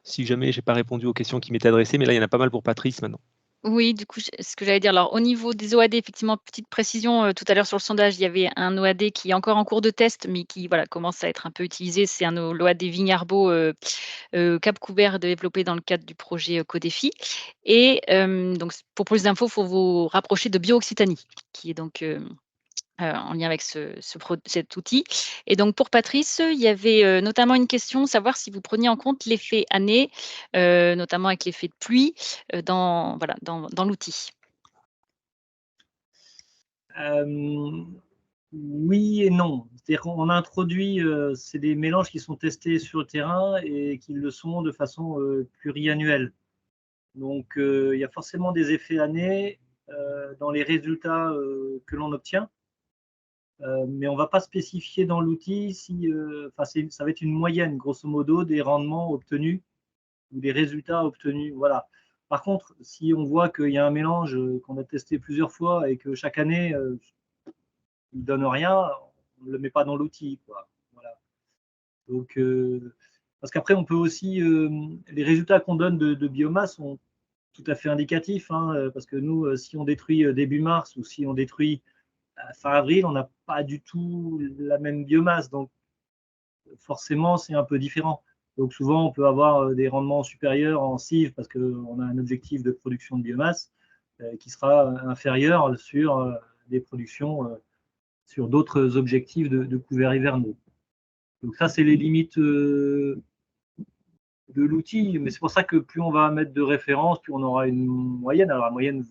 si jamais je n'ai pas répondu aux questions qui m'étaient adressées, mais là, il y en a pas mal pour Patrice maintenant. Oui, du coup, ce que j'allais dire, alors au niveau des OAD, effectivement, petite précision, tout à l'heure sur le sondage, il y avait un OAD qui est encore en cours de test, mais qui commence à être un peu utilisé. C'est un l'OAD Vignarbo Cap Couvert développé dans le cadre du projet Codéfi. Et donc, pour plus d'infos, il faut vous rapprocher de Bio-Occitanie, qui est donc en lien avec cet outil. Et donc pour Patrice, il y avait, notamment une question, savoir si vous preniez en compte l'effet année, notamment avec l'effet de pluie, dans l'outil. Oui et non. C'est-à-dire qu'on introduit, c'est des mélanges qui sont testés sur le terrain et qui le sont de façon pluriannuelle. Donc, il y a forcément des effets année dans les résultats que l'on obtient. Mais on ne va pas spécifier dans l'outil si, ça va être une moyenne, grosso modo, des rendements obtenus ou des résultats obtenus. Voilà. Par contre, si on voit qu'il y a un mélange qu'on a testé plusieurs fois et que chaque année, il ne donne rien, on ne le met pas dans l'outil. Voilà. Donc, parce qu'après, on peut aussi, les résultats qu'on donne de biomasse sont tout à fait indicatifs, hein, parce que nous, si on détruit début mars ou si on détruit fin avril, on n'a pas du tout la même biomasse. Donc, forcément, c'est un peu différent. Donc, souvent, on peut avoir des rendements supérieurs en cive parce qu'on a un objectif de production de biomasse qui sera inférieur sur des productions, sur d'autres objectifs de couverts hivernaux. Donc, ça, c'est les limites de l'outil. Mais c'est pour ça que plus on va mettre de références, plus on aura une moyenne. Alors, la moyenne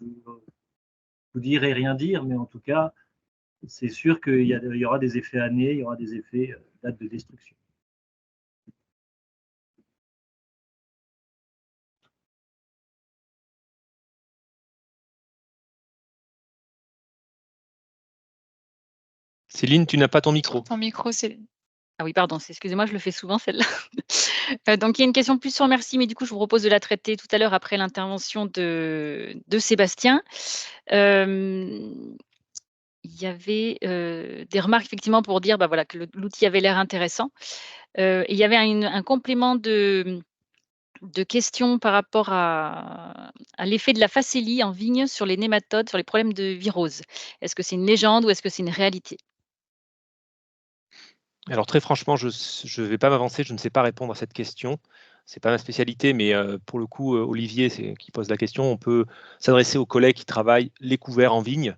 vous dire et rien dire, mais en tout cas, c'est sûr qu'il y aura des effets année, il y aura des effets date de destruction. Céline, tu n'as pas ton micro. Ton micro, Céline. Ah oui, pardon, excusez-moi, je le fais souvent celle-là. Donc il y a une question plus sur merci, mais du coup, je vous propose de la traiter tout à l'heure après l'intervention de Sébastien. Il y avait des remarques effectivement pour dire voilà, que l'outil avait l'air intéressant. Et il y avait un complément de questions par rapport à l'effet de la facélie en vigne sur les nématodes, sur les problèmes de virose. Est-ce que c'est une légende ou est-ce que c'est une réalité? Alors très franchement, je ne vais pas m'avancer, je ne sais pas répondre à cette question. C'est pas ma spécialité, mais pour le coup, Olivier, qui pose la question, on peut s'adresser aux collègues qui travaillent les couverts en vigne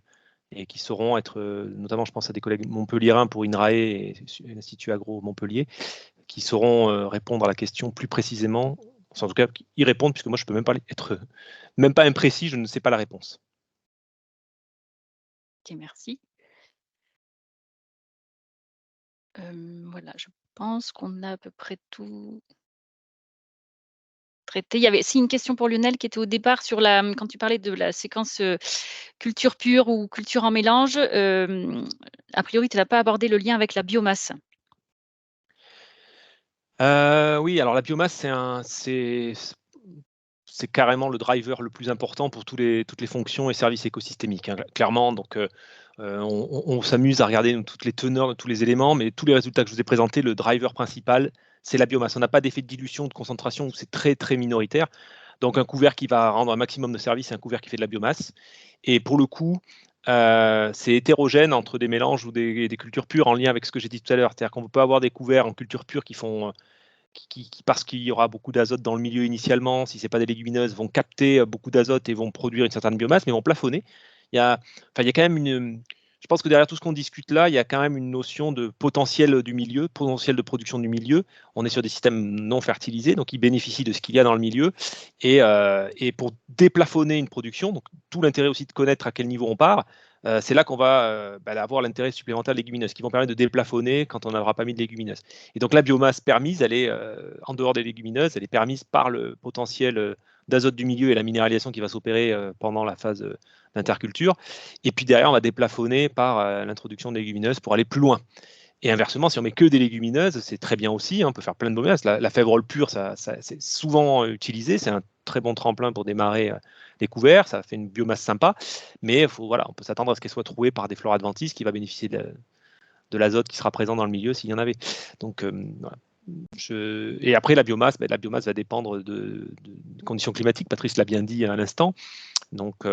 et qui sauront être, notamment je pense à des collègues montpelliérains pour INRAE et l'Institut Agro Montpellier, qui sauront répondre à la question plus précisément, enfin, en tout cas y répondre, puisque moi je peux même pas être même pas imprécis, je ne sais pas la réponse. Ok, merci. Voilà, je pense qu'on a à peu près tout traité. Il y avait une question pour Lionel qui était au départ sur quand tu parlais de la séquence culture pure ou culture en mélange. A priori, tu n'as pas abordé le lien avec la biomasse. Oui, alors la biomasse, c'est carrément le driver le plus important pour toutes les fonctions et services écosystémiques, hein, clairement. Donc, on s'amuse à regarder toutes les teneurs, tous les éléments, mais tous les résultats que je vous ai présentés, le driver principal, c'est la biomasse. On n'a pas d'effet de dilution, de concentration, c'est très, très minoritaire. Donc, un couvert qui va rendre un maximum de service, c'est un couvert qui fait de la biomasse. Et pour le coup, c'est hétérogène entre des mélanges ou des cultures pures en lien avec ce que j'ai dit tout à l'heure. C'est-à-dire qu'on peut avoir des couverts en culture pure qui font parce qu'il y aura beaucoup d'azote dans le milieu initialement, si ce n'est pas des légumineuses, vont capter beaucoup d'azote et vont produire une certaine biomasse, mais vont plafonner. Il y a quand même je pense que derrière tout ce qu'on discute là, il y a quand même une notion de potentiel du milieu, potentiel de production du milieu. On est sur des systèmes non fertilisés, donc ils bénéficient de ce qu'il y a dans le milieu. Et pour déplafonner une production, donc tout l'intérêt aussi de connaître à quel niveau on part, c'est là qu'on va avoir l'intérêt supplémentaire des légumineuses, qui vont permettre de déplafonner quand on n'aura pas mis de légumineuses. Et donc la biomasse permise, elle est en dehors des légumineuses, elle est permise par le potentiel d'azote du milieu et la minéralisation qui va s'opérer pendant la phase d'interculture. Et puis derrière, on va déplafonner par l'introduction des légumineuses pour aller plus loin. Et inversement, si on met que des légumineuses, c'est très bien aussi, hein, on peut faire plein de biomasse. La fèvre pure, c'est souvent utilisé, c'est un très bon tremplin pour démarrer les couverts, ça fait une biomasse sympa, mais on peut s'attendre à ce qu'elle soit trouée par des flores adventices qui va bénéficier de l'azote qui sera présent dans le milieu s'il y en avait. Donc, voilà. Et après, la biomasse va dépendre de conditions climatiques. Patrice l'a bien dit à l'instant. Donc,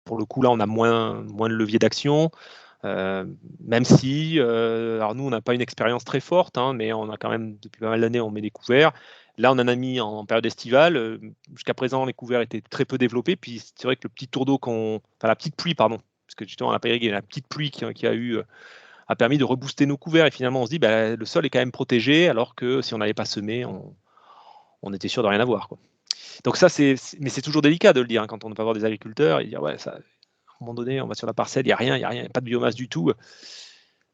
pour le coup, là, on a moins de levier d'action. Même si, alors nous, on n'a pas une expérience très forte, hein, mais on a quand même, depuis pas mal d'années, on met des couverts. Là, on en a mis en période estivale. Jusqu'à présent, les couverts étaient très peu développés. Puis, c'est vrai que le petit tour d'eau la petite pluie, pardon, parce que justement, on n'a pas irrigué, la petite pluie qui a permis de rebooster nos couverts, et finalement, on se dit, bah, le sol est quand même protégé, alors que si on n'avait pas semé, on était sûr de rien avoir, quoi. Donc ça, mais c'est toujours délicat de le dire, hein, quand on ne peut pas voir des agriculteurs, et dire, ouais, ça, à un moment donné, on va sur la parcelle, il n'y a rien, pas de biomasse du tout.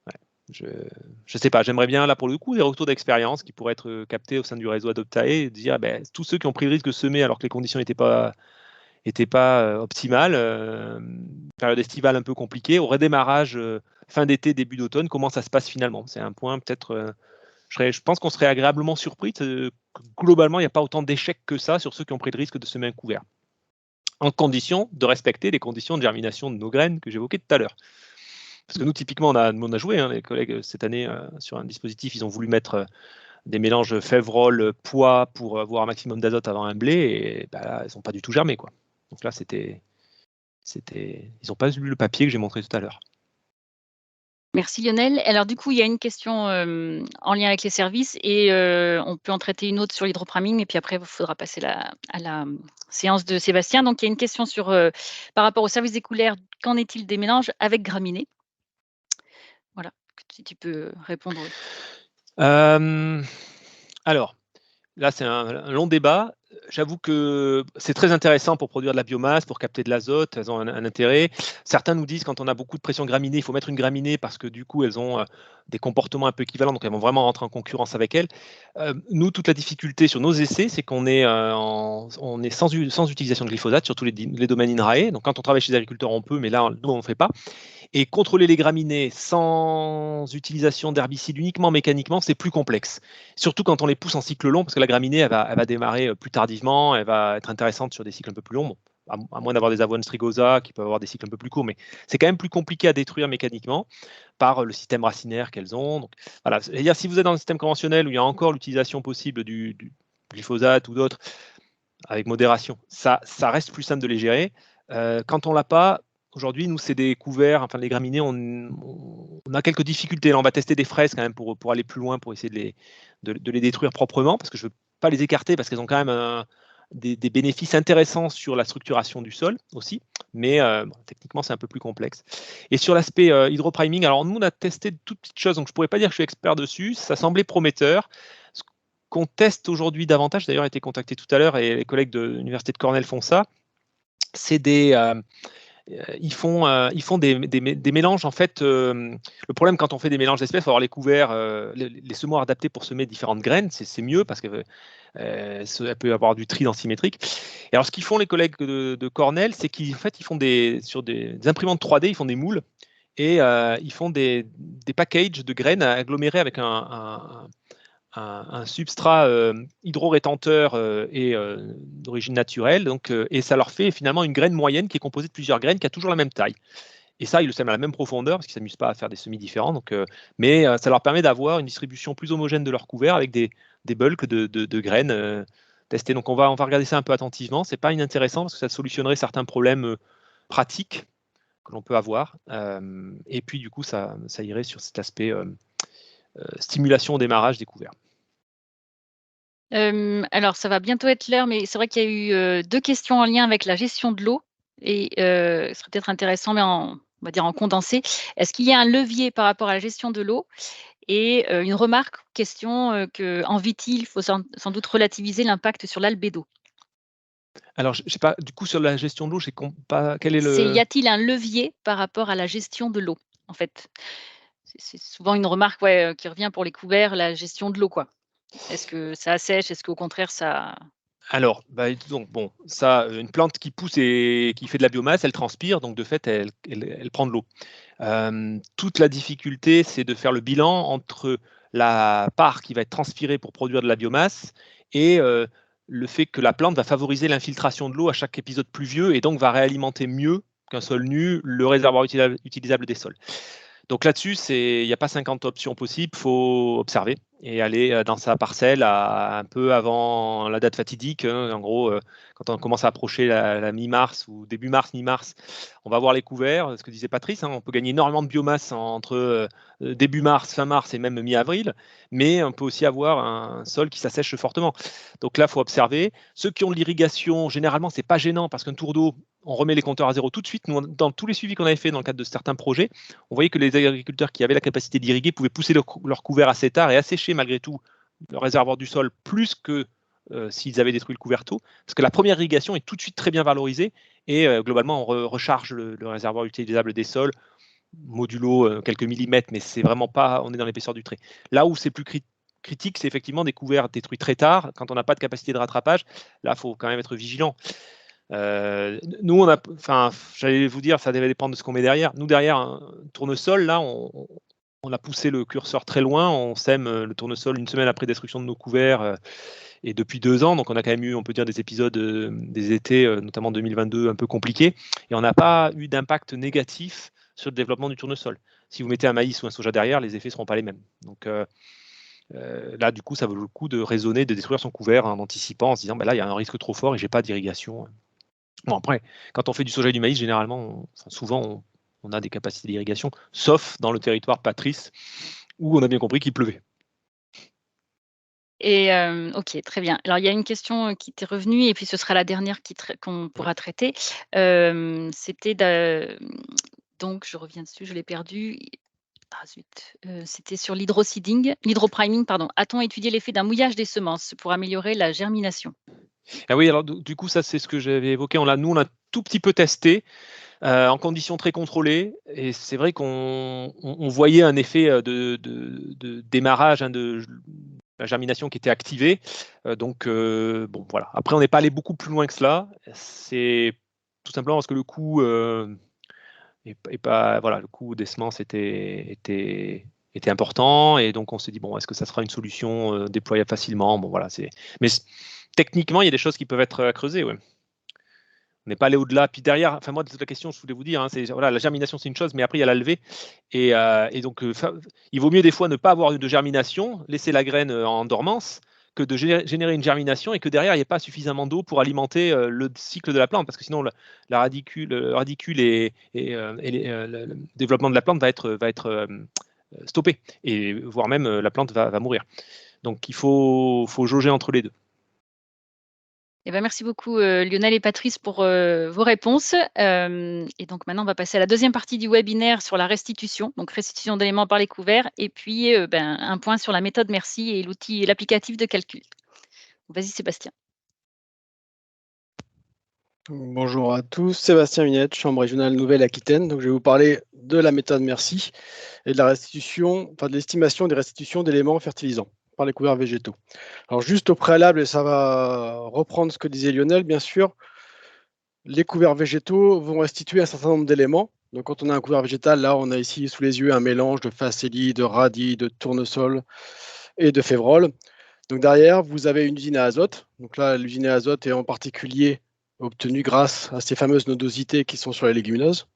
Ouais, je ne sais pas, j'aimerais bien, là, pour le coup, des retours d'expérience qui pourraient être captés au sein du réseau Adoptae, et dire, ben, tous ceux qui ont pris le risque de semer alors que les conditions n'étaient pas optimales, période estivale un peu compliquée, au redémarrage fin d'été, début d'automne, comment ça se passe finalement? C'est un point peut-être... je pense qu'on serait agréablement surpris que globalement, il n'y a pas autant d'échecs que ça sur ceux qui ont pris le risque de semer un couvert, en condition de respecter les conditions de germination de nos graines que j'évoquais tout à l'heure. Parce que nous, typiquement, on a joué, hein, les collègues, cette année, sur un dispositif, ils ont voulu mettre des mélanges fève-rolle, pois pour avoir un maximum d'azote avant un blé, et bah, là, ils n'ont pas du tout germé, quoi. Donc là, ils n'ont pas lu le papier que j'ai montré tout à l'heure. Merci Lionel. Alors du coup, il y a une question en lien avec les services et on peut en traiter une autre sur l'hydropriming, et puis après, il faudra passer à la séance de Sébastien. Donc, il y a une question par rapport aux services écolaires. Qu'en est-il des mélanges avec graminées? Voilà, si tu peux répondre. Alors, là, c'est un long débat. J'avoue que c'est très intéressant pour produire de la biomasse, pour capter de l'azote, elles ont un intérêt. Certains nous disent, quand on a beaucoup de pression graminée, il faut mettre une graminée parce que du coup, elles ont des comportements un peu équivalents, donc elles vont vraiment rentrer en concurrence avec elles. Nous, toute la difficulté sur nos essais, c'est qu'on est, on est sans utilisation de glyphosate sur tous les domaines INRAE. Donc quand on travaille chez les agriculteurs, on peut, mais là, nous, on ne fait pas. Et contrôler les graminées sans utilisation d'herbicides uniquement mécaniquement, c'est plus complexe. Surtout quand on les pousse en cycle long, parce que la graminée, elle va démarrer plus tardivement, elle va être intéressante sur des cycles un peu plus longs. Bon, à moins d'avoir des avoines strigosa qui peuvent avoir des cycles un peu plus courts, mais c'est quand même plus compliqué à détruire mécaniquement par le système racinaire qu'elles ont. Donc, voilà. C'est-à-dire, si vous êtes dans un système conventionnel où il y a encore l'utilisation possible du glyphosate ou d'autres, avec modération, ça reste plus simple de les gérer. Quand on l'a pas, aujourd'hui, nous, c'est des couverts, enfin les graminées, on a quelques difficultés. Là, on va tester des fraises quand même pour aller plus loin, pour essayer de les détruire proprement, parce que je ne veux pas les écarter, parce qu'elles ont quand même des bénéfices intéressants sur la structuration du sol aussi, mais bon, techniquement, c'est un peu plus complexe. Et sur l'aspect hydropriming, alors nous, on a testé de toutes petites choses, donc je ne pourrais pas dire que je suis expert dessus, ça semblait prometteur. Ce qu'on teste aujourd'hui davantage, d'ailleurs, a été contacté tout à l'heure, et les collègues de l'Université de Cornell font ça, c'est ils font des mélanges. En fait, le problème quand on fait des mélanges d'espèces, il faut avoir les couverts, les semoirs adaptés pour semer différentes graines, c'est mieux parce que ça peut y avoir du tri dans symétrique. Et alors, ce qu'ils font les collègues de Cornell, c'est qu'ils font sur des imprimantes 3D, ils font des moules et ils font des packages de graines agglomérées avec un substrat hydro-rétenteur et d'origine naturelle, donc, et ça leur fait finalement une graine moyenne qui est composée de plusieurs graines qui a toujours la même taille. Et ça, ils le sèment à la même profondeur parce qu'ils ne s'amusent pas à faire des semis différents. Donc, mais ça leur permet d'avoir une distribution plus homogène de leur couvert avec des bulks de graines testées. Donc, on va regarder ça un peu attentivement. Ce n'est pas inintéressant parce que ça solutionnerait certains problèmes pratiques que l'on peut avoir. Et puis, du coup, ça irait sur cet aspect stimulation au démarrage des couverts. Alors, ça va bientôt être l'heure, mais c'est vrai qu'il y a eu 2 questions en lien avec la gestion de l'eau et ce serait peut-être intéressant, mais on va dire en condensé. Est-ce qu'il y a un levier par rapport à la gestion de l'eau? Et une remarque, question, qu'en vitis, il faut sans doute relativiser l'impact sur l'albédo. Alors, je ne sais pas, du coup, sur la gestion de l'eau, je sais pas quel est Y a-t-il un levier par rapport à la gestion de l'eau, en fait? C'est souvent une remarque, ouais, qui revient pour les couverts, la gestion de l'eau, quoi. Est-ce que ça assèche? Est-ce qu'au contraire ça... Alors, bah, donc bon, ça, une plante qui pousse et qui fait de la biomasse, elle transpire, donc de fait, elle prend de l'eau. Toute la difficulté, c'est de faire le bilan entre la part qui va être transpirée pour produire de la biomasse et le fait que la plante va favoriser l'infiltration de l'eau à chaque épisode pluvieux et donc va réalimenter mieux qu'un sol nu le réservoir utilisable des sols. Donc là-dessus, il n'y a pas 50 options possibles, il faut observer et aller dans sa parcelle un peu avant la date fatidique. Hein. En gros, quand on commence à approcher la mi-mars ou début mars, mi-mars, on va voir les couverts, ce que disait Patrice, hein, on peut gagner énormément de biomasse entre début mars, fin mars et même mi-avril, mais on peut aussi avoir un sol qui s'assèche fortement. Donc là, il faut observer. Ceux qui ont de l'irrigation, généralement, ce n'est pas gênant parce qu'un tour d'eau, on remet les compteurs à zéro tout de suite. Nous, dans tous les suivis qu'on avait fait dans le cadre de certains projets, on voyait que les agriculteurs qui avaient la capacité d'irriguer pouvaient pousser leur couvert assez tard et assécher malgré tout le réservoir du sol plus que s'ils avaient détruit le couvercle, parce que la première irrigation est tout de suite très bien valorisée et globalement on recharge le réservoir utilisable des sols modulo quelques millimètres, mais c'est vraiment pas, on est dans l'épaisseur du trait. Là où c'est plus critique, c'est effectivement des couverts détruits très tard, quand on n'a pas de capacité de rattrapage. Là, il faut quand même être vigilant. Nous, j'allais vous dire, ça devait dépendre de ce qu'on met derrière. Nous, derrière un tournesol, là, on a poussé le curseur très loin. On sème le tournesol une semaine après destruction de nos couverts et depuis 2 ans. Donc, on a quand même eu, on peut dire, des épisodes des étés, notamment 2022, un peu compliqués. Et on n'a pas eu d'impact négatif sur le développement du tournesol. Si vous mettez un maïs ou un soja derrière, les effets ne seront pas les mêmes. Donc, là, du coup, ça vaut le coup de raisonner, de détruire son couvert en anticipant, en se disant, là, il y a un risque trop fort et j'ai pas d'irrigation. Bon, après, quand on fait du soja et du maïs, généralement, souvent, on a des capacités d'irrigation, sauf dans le territoire Patrice, où on a bien compris qu'il pleuvait. Et OK, très bien. Alors il y a une question, qui t'est revenue et puis ce sera la dernière qu'on pourra traiter. C'était donc je reviens dessus, je l'ai perdu. Ah zut, c'était sur l'hydropriming, pardon. A-t-on étudié l'effet d'un mouillage des semences pour améliorer la germination? Ah oui, alors du coup, ça, c'est ce que j'avais évoqué. Nous, on a tout petit peu testé en conditions très contrôlées. Et c'est vrai qu'on voyait un effet de démarrage, de la germination qui était activée. Bon, voilà. Après, on n'est pas allé beaucoup plus loin que cela. C'est tout simplement parce que le coût voilà, le coût des semences était important. Et donc, on s'est dit, bon, est-ce que ça sera une solution déployable facilement? Bon, voilà, mais techniquement, il y a des choses qui peuvent être creusées, ouais. On n'est pas allé au-delà. Puis derrière, enfin moi, la question, je voulais vous dire, c'est voilà, la germination, c'est une chose, mais après, il y a la levée. Et donc, il vaut mieux des fois ne pas avoir de germination, laisser la graine en dormance, que de générer une germination et que derrière, il n'y ait pas suffisamment d'eau pour alimenter le cycle de la plante. Parce que sinon, la radicule et le développement de la plante va être stoppé. Et voire même, la plante va mourir. Donc, il faut jauger entre les deux. Eh ben, merci beaucoup, Lionel et Patrice pour, vos réponses. Et donc maintenant, on va passer à la deuxième partie du webinaire sur la restitution, donc restitution d'éléments par les couverts et puis, un point sur la méthode MERCI et l'applicatif de calcul. Vas-y Sébastien. Bonjour à tous, Sébastien Minette, Chambre régionale Nouvelle-Aquitaine. Donc, je vais vous parler de la méthode MERCI et de la restitution, enfin de l'estimation des restitutions d'éléments fertilisants par les couverts végétaux. Alors, juste au préalable, et ça va reprendre ce que disait Lionel, bien sûr, les couverts végétaux vont restituer un certain nombre d'éléments. Donc, quand on a un couvert végétal, là, on a ici sous les yeux un mélange de facélie, de radis, de tournesol et de févrole. Donc, derrière, vous avez une usine à azote. Donc là, l'usine à azote est en particulier obtenue grâce à ces fameuses nodosités qui sont sur les légumineuses.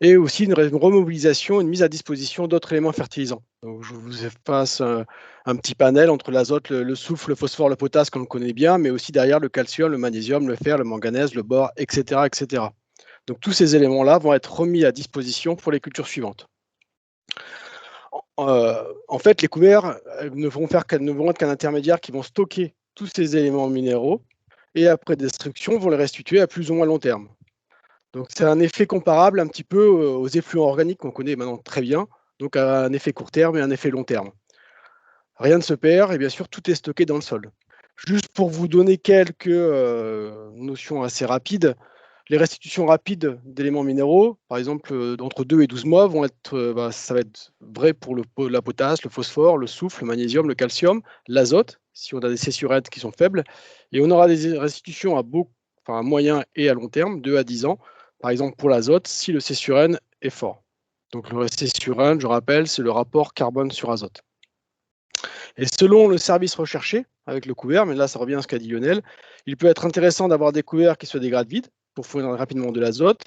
Et aussi une remobilisation, une mise à disposition d'autres éléments fertilisants. Donc, je vous passe un petit panel entre l'azote, le soufre, le phosphore, le potasse, qu'on connaît bien, mais aussi derrière le calcium, le magnésium, le fer, le manganèse, le bore, etc., etc. Donc tous ces éléments-là vont être remis à disposition pour les cultures suivantes. En fait, les couverts ne vont être qu'un intermédiaire qui vont stocker tous ces éléments minéraux et après destruction vont les restituer à plus ou moins long terme. Donc c'est un effet comparable un petit peu aux effluents organiques qu'on connaît maintenant très bien, donc un effet court terme et un effet long terme. Rien ne se perd et bien sûr tout est stocké dans le sol. Juste pour vous donner quelques notions assez rapides, les restitutions rapides d'éléments minéraux, par exemple entre 2 et 12 mois, ça va être vrai pour la potasse, le phosphore, le soufre, le magnésium, le calcium, l'azote, si on a des C/N qui sont faibles, et on aura des restitutions à moyen et à long terme, 2 à 10 ans, par exemple pour l'azote, si le C/N est fort. Donc le C/N, je rappelle, c'est le rapport carbone sur azote. Et selon le service recherché avec le couvert, mais là ça revient à ce qu'a dit Lionel, il peut être intéressant d'avoir des couverts qui se dégradent vite pour fournir rapidement de l'azote.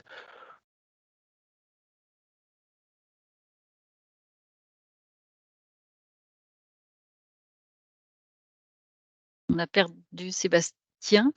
On a perdu Sébastien.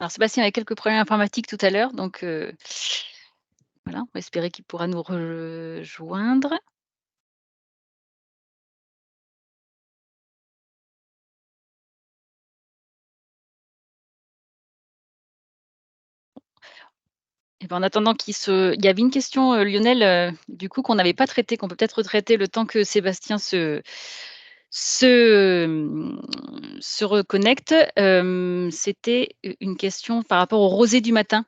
Alors Sébastien avait quelques problèmes informatiques tout à l'heure, donc voilà, on va espérer qu'il pourra nous rejoindre. Et ben, en attendant il y avait une question, Lionel, du coup, qu'on n'avait pas traitée, qu'on peut peut-être retraiter le temps que Sébastien se reconnecte. C'était une question par rapport aux rosées du matin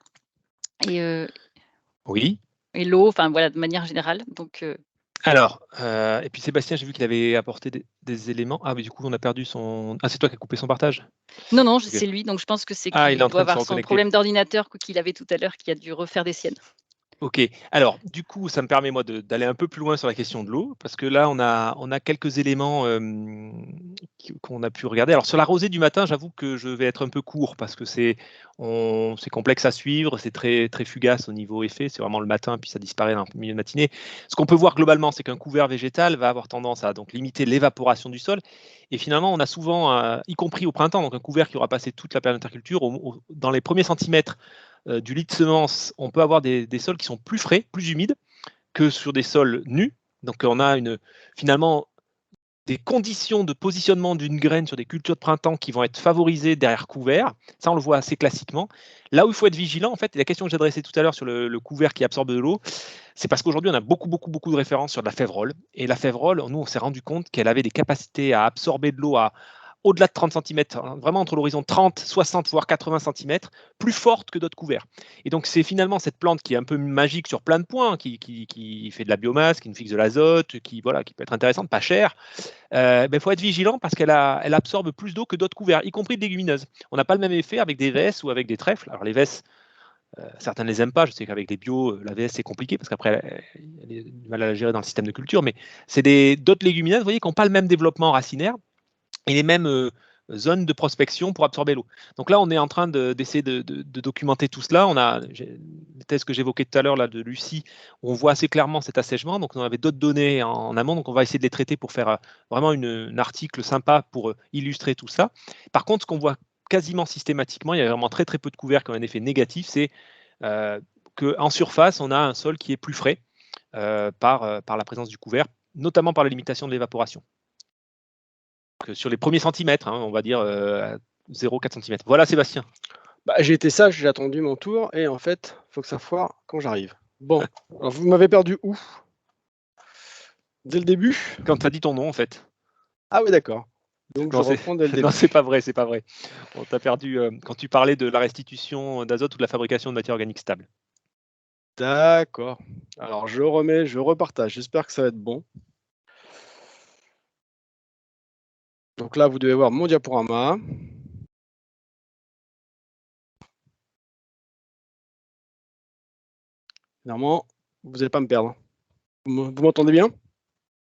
Oui. et l'eau, enfin voilà, de manière générale. Donc, Alors, et puis Sébastien, j'ai vu qu'il avait apporté des éléments. Ah, mais du coup, on a perdu son. Ah, c'est toi qui as coupé son partage? non, non, Ok. c'est lui, donc je pense que c'est Ah, il est qu'il en doit train de se avoir son reconnecter. problème d'ordinateur qu'il avait tout à l'heure, qui a dû refaire des siennes. Ok, alors du coup, ça me permet moi d'aller un peu plus loin sur la question de l'eau, parce que là, on a quelques éléments qu'on a pu regarder. Alors sur la rosée du matin, j'avoue que je vais être un peu court, parce que c'est complexe à suivre, c'est très, très fugace au niveau effet, c'est vraiment le matin, puis ça disparaît dans le milieu de matinée. Ce qu'on peut voir globalement, c'est qu'un couvert végétal va avoir tendance à donc, limiter l'évaporation du sol, et finalement, on a souvent, y compris au printemps, donc un couvert qui aura passé toute la période d'interculture, dans les premiers centimètres du lit de semence, on peut avoir des sols qui sont plus frais, plus humides que sur des sols nus. Donc on a finalement des conditions de positionnement d'une graine sur des cultures de printemps qui vont être favorisées derrière couvert. Ça, on le voit assez classiquement. Là où il faut être vigilant, en fait, et la question que j'ai adressée tout à l'heure sur le couvert qui absorbe de l'eau, c'est parce qu'aujourd'hui, on a beaucoup de références sur de la févrole. Et la févrole, nous, on s'est rendu compte qu'elle avait des capacités à absorber de l'eau au-delà de 30 cm, vraiment entre l'horizon 30, 60, voire 80 cm, plus forte que d'autres couverts. Et donc, c'est finalement cette plante qui est un peu magique sur plein de points, qui fait de la biomasse, qui nous fixe de l'azote, qui peut être intéressante, pas chère. Il faut être vigilant parce qu'elle absorbe plus d'eau que d'autres couverts, y compris de légumineuses. On n'a pas le même effet avec des vesses ou avec des trèfles. Alors, les vesses, certains ne les aiment pas. Je sais qu'avec les bio, la VS, c'est compliqué parce qu'après, il y a du mal à la gérer dans le système de culture. Mais c'est d'autres légumineuses, vous voyez, qui n'ont pas le même développement racinaire et les mêmes zones de prospection pour absorber l'eau. Donc là, on est en train d'essayer de documenter tout cela. On a les thèses que j'évoquais tout à l'heure là de Lucie, où on voit assez clairement cet assèchement. Donc on avait d'autres données en amont. Donc on va essayer de les traiter pour faire vraiment un article sympa pour illustrer tout ça. Par contre, ce qu'on voit quasiment systématiquement, il y a vraiment très peu de couverts qui ont un effet négatif, c'est qu'en surface, on a un sol qui est plus frais par la présence du couvert, notamment par la limitation de l'évaporation. Sur les premiers centimètres, on va dire 0,4 cm. Voilà, Sébastien. J'ai été sage, j'ai attendu mon tour, et en fait, il faut que ça foire quand j'arrive. Bon, alors vous m'avez perdu où? Dès le début? Quand tu as dit ton nom, en fait. Ah oui, d'accord. Donc non, je reprends dès le début. Non, c'est pas vrai, c'est pas vrai. On t'a perdu quand tu parlais de la restitution d'azote ou de la fabrication de matière organique stable. D'accord. Alors je remets, je repartage. J'espère que ça va être bon. Donc là, vous devez voir mon diaporama. Normalement, vous n'allez pas me perdre. Vous m'entendez bien?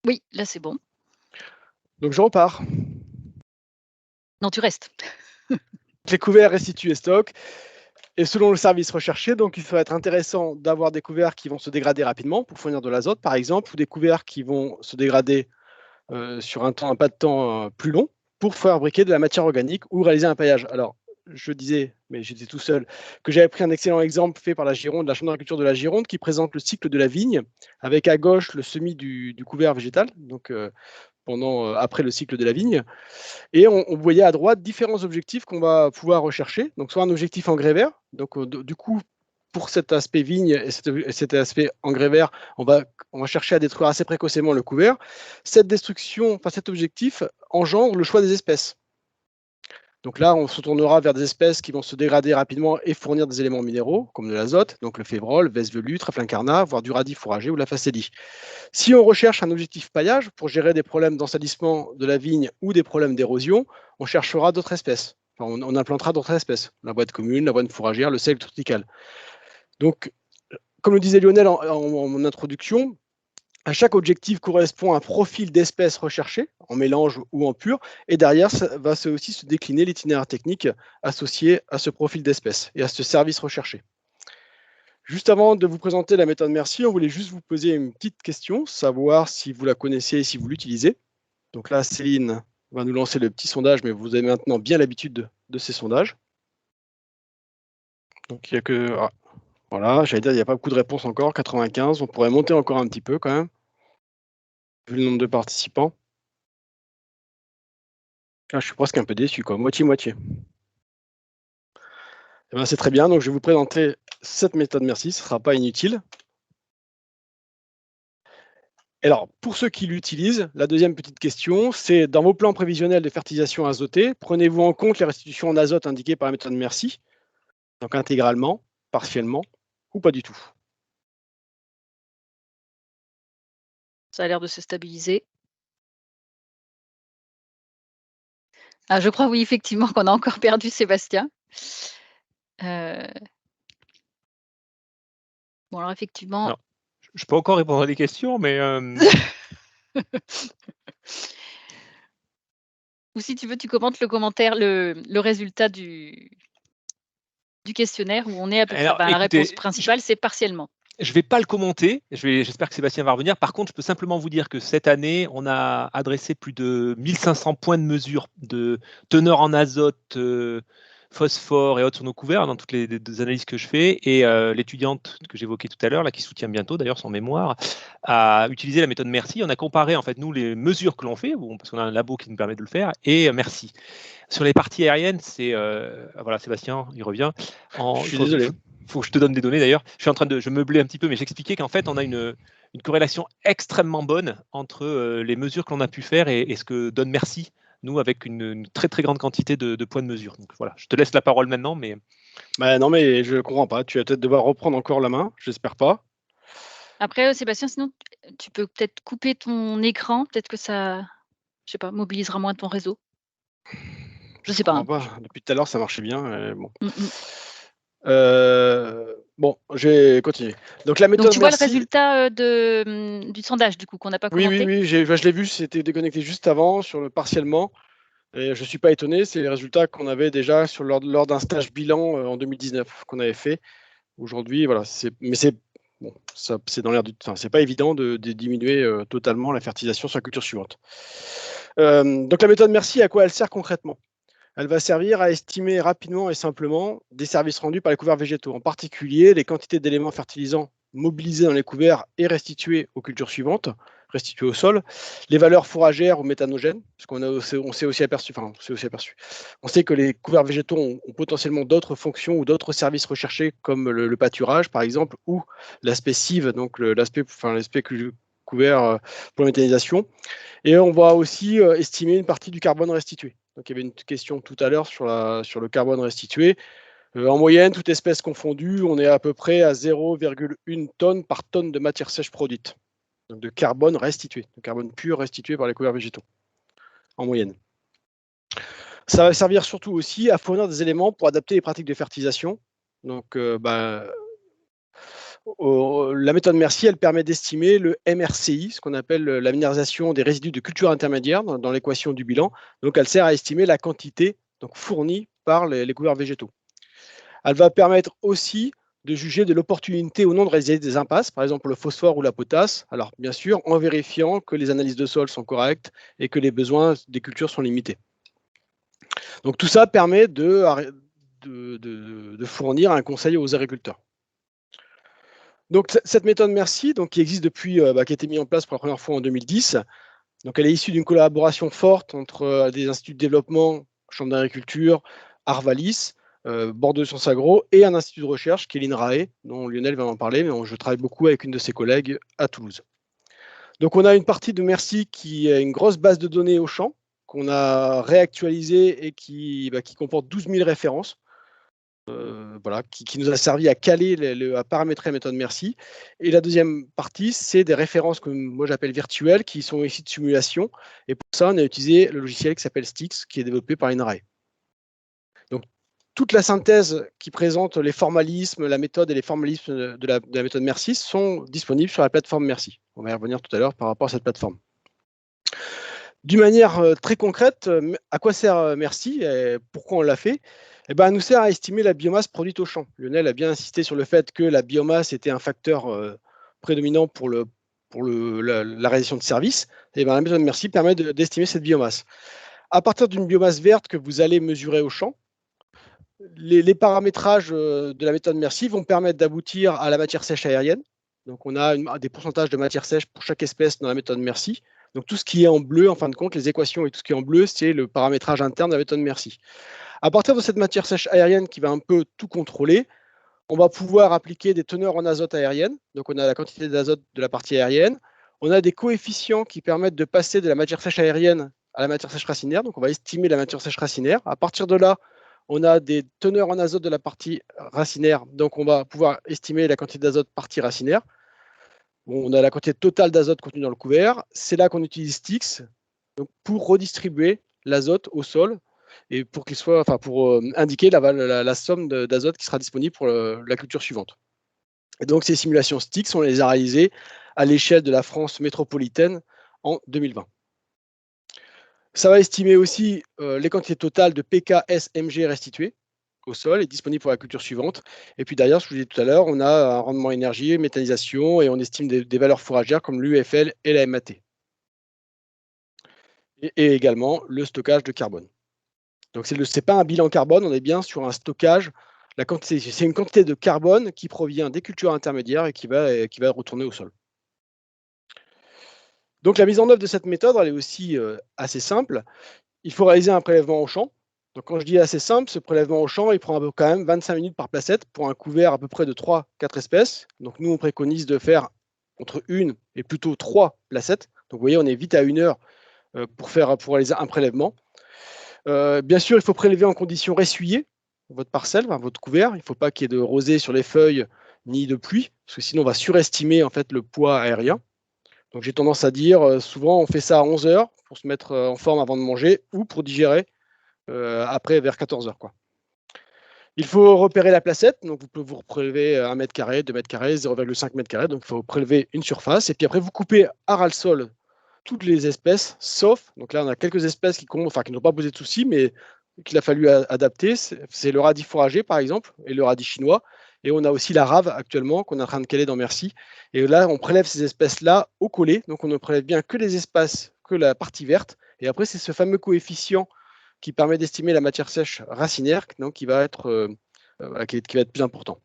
Oui, là, c'est bon. Donc je repars. Non, tu restes. Les couverts restitués stock. Et selon le service recherché, donc il va être intéressant d'avoir des couverts qui vont se dégrader rapidement pour fournir de l'azote, par exemple, ou des couverts qui vont se dégrader sur un pas de temps plus long pour fabriquer de la matière organique ou réaliser un paillage. Alors, je disais, mais j'étais tout seul, que j'avais pris un excellent exemple fait par la Gironde, la Chambre d'agriculture de la Gironde, qui présente le cycle de la vigne, avec à gauche le semis du couvert végétal, donc après le cycle de la vigne. Et on voyait à droite différents objectifs qu'on va pouvoir rechercher. Donc, soit un objectif engrais vert. Donc, du coup, pour cet aspect vigne et cet aspect engrais vert, on va chercher à détruire assez précocement le couvert. Cette destruction, enfin cet objectif, engendre le choix des espèces. Donc là, on se tournera vers des espèces qui vont se dégrader rapidement et fournir des éléments minéraux, comme de l'azote, donc le févrole, vesse velue, trèfle incarnat, voire du radis fourragé ou la facélie. Si on recherche un objectif paillage pour gérer des problèmes d'ensalissement de la vigne ou des problèmes d'érosion, on cherchera d'autres espèces. Enfin, on implantera d'autres espèces, la boîte commune, la boîte fourragère, le seigle triticale. Donc, comme le disait Lionel en introduction, à chaque objectif correspond un profil d'espèce recherché, en mélange ou en pur, et derrière, ça va aussi se décliner l'itinéraire technique associé à ce profil d'espèce et à ce service recherché. Juste avant de vous présenter la méthode Merci, on voulait juste vous poser une petite question, savoir si vous la connaissiez et si vous l'utilisez. Donc là, Céline va nous lancer le petit sondage, mais vous avez maintenant bien l'habitude de ces sondages. Donc il y a que... Ah, voilà, j'allais dire, il n'y a pas beaucoup de réponses encore, 95. On pourrait monter encore un petit peu quand même, vu le nombre de participants. Ah, je suis presque un peu déçu, quoi. Moitié-moitié. Eh ben, c'est très bien, donc je vais vous présenter cette méthode merci, ce ne sera pas inutile. Alors, pour ceux qui l'utilisent, la deuxième petite question, c'est dans vos plans prévisionnels de fertilisation azotée, prenez-vous en compte les restitutions en azote indiquées par la méthode merci, donc intégralement, partiellement, ou pas du tout? Ça a l'air de se stabiliser. Ah, je crois, oui, effectivement, qu'on a encore perdu Sébastien. Bon, alors effectivement. Non. Je peux encore répondre à des questions, mais Ou si tu veux, tu commentes le résultat du questionnaire où on est à peu près. alors, La écoutez, réponse principale, c'est partiellement. je ne vais pas le commenter. J'espère que Sébastien va revenir. Par contre, je peux simplement vous dire que cette année, on a adressé plus de 1500 points de mesure de teneur en azote, phosphore et autres sur nos couverts dans toutes les analyses que je fais. Et l'étudiante que j'évoquais tout à l'heure, là, qui soutient bientôt d'ailleurs son mémoire, a utilisé la méthode merci. On a comparé en fait nous les mesures que l'on fait, parce qu'on a un labo qui nous permet de le faire, et merci. Sur les parties aériennes, c'est voilà, Sébastien, il revient. Je suis désolé. Faut que je te donne des données d'ailleurs. Je meublais un petit peu, mais j'expliquais qu'en fait, on a une corrélation extrêmement bonne entre les mesures que l'on a pu faire et ce que donne Merci, nous, avec une très très grande quantité de points de mesure. Donc voilà, je te laisse la parole maintenant, mais. Bah, non, mais je comprends pas. Tu vas peut-être devoir reprendre encore la main, j'espère pas. Après, Sébastien, sinon, tu peux peut-être couper ton écran. Peut-être que ça, je sais pas, mobilisera moins ton réseau. Je sais pas. comprends pas. Depuis tout à l'heure, ça marchait bien. Bon. Bon, je vais continuer. Donc la méthode Donc tu vois le merci. résultat du sondage, du coup, qu'on n'a pas Oui, commenté? oui, je l'ai vu, c'était déconnecté juste avant sur le partiellement. Et je ne suis pas étonné, c'est les résultats qu'on avait déjà lors d'un stage bilan en 2019 qu'on avait fait. Aujourd'hui, voilà, mais c'est bon, c'est dans l'air du temps. C'est pas évident de diminuer totalement la fertilisation sur la culture suivante. Donc la méthode merci, à quoi elle sert concrètement? Elle va servir à estimer rapidement et simplement des services rendus par les couverts végétaux, en particulier les quantités d'éléments fertilisants mobilisés dans les couverts et restitués aux cultures suivantes, restitués au sol, les valeurs fourragères ou méthanogènes, parce on s'est aussi aperçu, on sait que les couverts végétaux ont potentiellement d'autres fonctions ou d'autres services recherchés, comme le pâturage par exemple, ou l'aspect cive, donc l'aspect couvert pour la méthanisation. Et on va aussi estimer une partie du carbone restitué. Donc, il y avait une question tout à l'heure sur le carbone restitué. En moyenne, toute espèce confondue, on est à peu près à 0,1 tonne par tonne de matière sèche produite. Donc, de carbone restitué, de carbone pur restitué par les couverts végétaux, en moyenne. Ça va servir surtout aussi à fournir des éléments pour adapter les pratiques de fertilisation. Donc, la méthode Merci, elle permet d'estimer le MRCI, ce qu'on appelle la minéralisation des résidus de culture intermédiaire dans l'équation du bilan. Donc, elle sert à estimer la quantité fournie par les couverts végétaux. Elle va permettre aussi de juger de l'opportunité ou non de réaliser des impasses, par exemple le phosphore ou la potasse. Alors, bien sûr, en vérifiant que les analyses de sol sont correctes et que les besoins des cultures sont limités. Donc, tout ça permet de fournir un conseil aux agriculteurs. Donc, cette méthode Merci, qui existe depuis, qui a été mise en place pour la première fois en 2010, donc elle est issue d'une collaboration forte entre des instituts de développement, Chambre d'agriculture, Arvalis, Bordeaux Sciences Agro et un institut de recherche qui est l'INRAE, dont Lionel va en parler, mais je travaille beaucoup avec une de ses collègues à Toulouse. Donc, on a une partie de Merci qui est une grosse base de données au champ, qu'on a réactualisée et qui comporte 12 000 références. Voilà, qui nous a servi à caler, à paramétrer la méthode Merci. Et la deuxième partie, c'est des références que moi j'appelle virtuelles, qui sont issues de simulation. Et pour ça, on a utilisé le logiciel qui s'appelle Stix, qui est développé par l'INRAE. Donc, toute la synthèse qui présente les formalismes, la méthode et les formalismes de la méthode Merci sont disponibles sur la plateforme Merci. On va y revenir tout à l'heure par rapport à cette plateforme. D'une manière très concrète, à quoi sert Merci et pourquoi on l'a fait? Elle nous sert à estimer la biomasse produite au champ. Lionel a bien insisté sur le fait que la biomasse était un facteur prédominant pour la réalisation de services. La méthode Merci permet d'estimer cette biomasse. À partir d'une biomasse verte que vous allez mesurer au champ, les paramétrages de la méthode Merci vont permettre d'aboutir à la matière sèche aérienne. Donc, on a des pourcentages de matière sèche pour chaque espèce dans la méthode Merci. Donc, tout ce qui est en bleu, en fin de compte, les équations et tout ce qui est en bleu, c'est le paramétrage interne de la méthode Merci. À partir de cette matière sèche aérienne qui va un peu tout contrôler, on va pouvoir appliquer des teneurs en azote aérienne. Donc, on a la quantité d'azote de la partie aérienne. On a des coefficients qui permettent de passer de la matière sèche aérienne à la matière sèche racinaire. Donc, on va estimer la matière sèche racinaire. À partir de là, on a des teneurs en azote de la partie racinaire. Donc, on va pouvoir estimer la quantité d'azote partie racinaire. Bon, on a la quantité totale d'azote contenue dans le couvert. C'est là qu'on utilise Stix pour redistribuer l'azote au sol et pour qu'il soit, pour indiquer la somme d'azote qui sera disponible pour la culture suivante. Et donc, ces simulations Stix, on les a réalisées à l'échelle de la France métropolitaine en 2020. Ça va estimer aussi les quantités totales de PKSMG restituées au sol et disponibles pour la culture suivante. Et puis derrière, ce que je vous disais tout à l'heure, on a un rendement énergie, méthanisation, et on estime des valeurs fourragères comme l'UFL et la MAT. Et également le stockage de carbone. Donc, ce n'est pas un bilan carbone, on est bien sur un stockage. C'est une quantité de carbone qui provient des cultures intermédiaires et qui va retourner au sol. Donc, la mise en œuvre de cette méthode, elle est aussi assez simple. Il faut réaliser un prélèvement au champ. Donc, quand je dis assez simple, ce prélèvement au champ, il prend quand même 25 minutes par placette pour un couvert à peu près de 3-4 espèces. Donc, nous, on préconise de faire entre 1 et plutôt 3 placettes. Donc, vous voyez, on est vite à 1 heure pour réaliser un prélèvement. Bien sûr, il faut prélever en conditions ressuyées votre parcelle, votre couvert. Il ne faut pas qu'il y ait de rosée sur les feuilles ni de pluie, parce que sinon on va surestimer en fait le poids aérien. Donc j'ai tendance à dire, souvent on fait ça à 11 heures pour se mettre en forme avant de manger ou pour digérer après vers 14 heures. Il faut repérer la placette, donc vous pouvez vous prélever 1 mètre carré, 2 mètres carrés, 0,5 mètre carré. Donc il faut prélever une surface et puis après vous coupez à ras-le-sol toutes les espèces, sauf, donc là on a quelques espèces qui n'ont pas posé de soucis, mais qu'il a fallu adapter, c'est le radis fourragé par exemple, et le radis chinois, et on a aussi la rave actuellement qu'on est en train de caler dans Merci, et là on prélève ces espèces-là au collet, donc on ne prélève bien que les espaces, que la partie verte, et après c'est ce fameux coefficient qui permet d'estimer la matière sèche racinaire, donc qui va être plus important.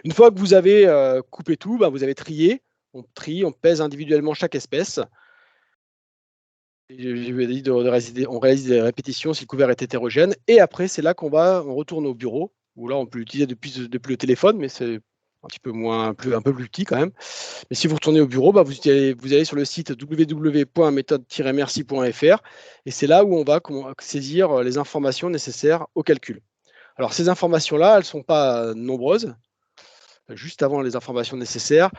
Une fois que vous avez coupé tout, vous avez trié, on trie, on pèse individuellement chaque espèce. On réalise des répétitions si le couvert est hétérogène. Et après, c'est là qu'on retourne au bureau, où là, on peut l'utiliser depuis le téléphone, mais c'est un petit peu un peu plus petit quand même. Mais si vous retournez au bureau, vous allez sur le site www.méthode-merci.fr et c'est là où on va saisir les informations nécessaires au calcul. Alors, ces informations-là, elles ne sont pas nombreuses. Juste avant les informations nécessaires,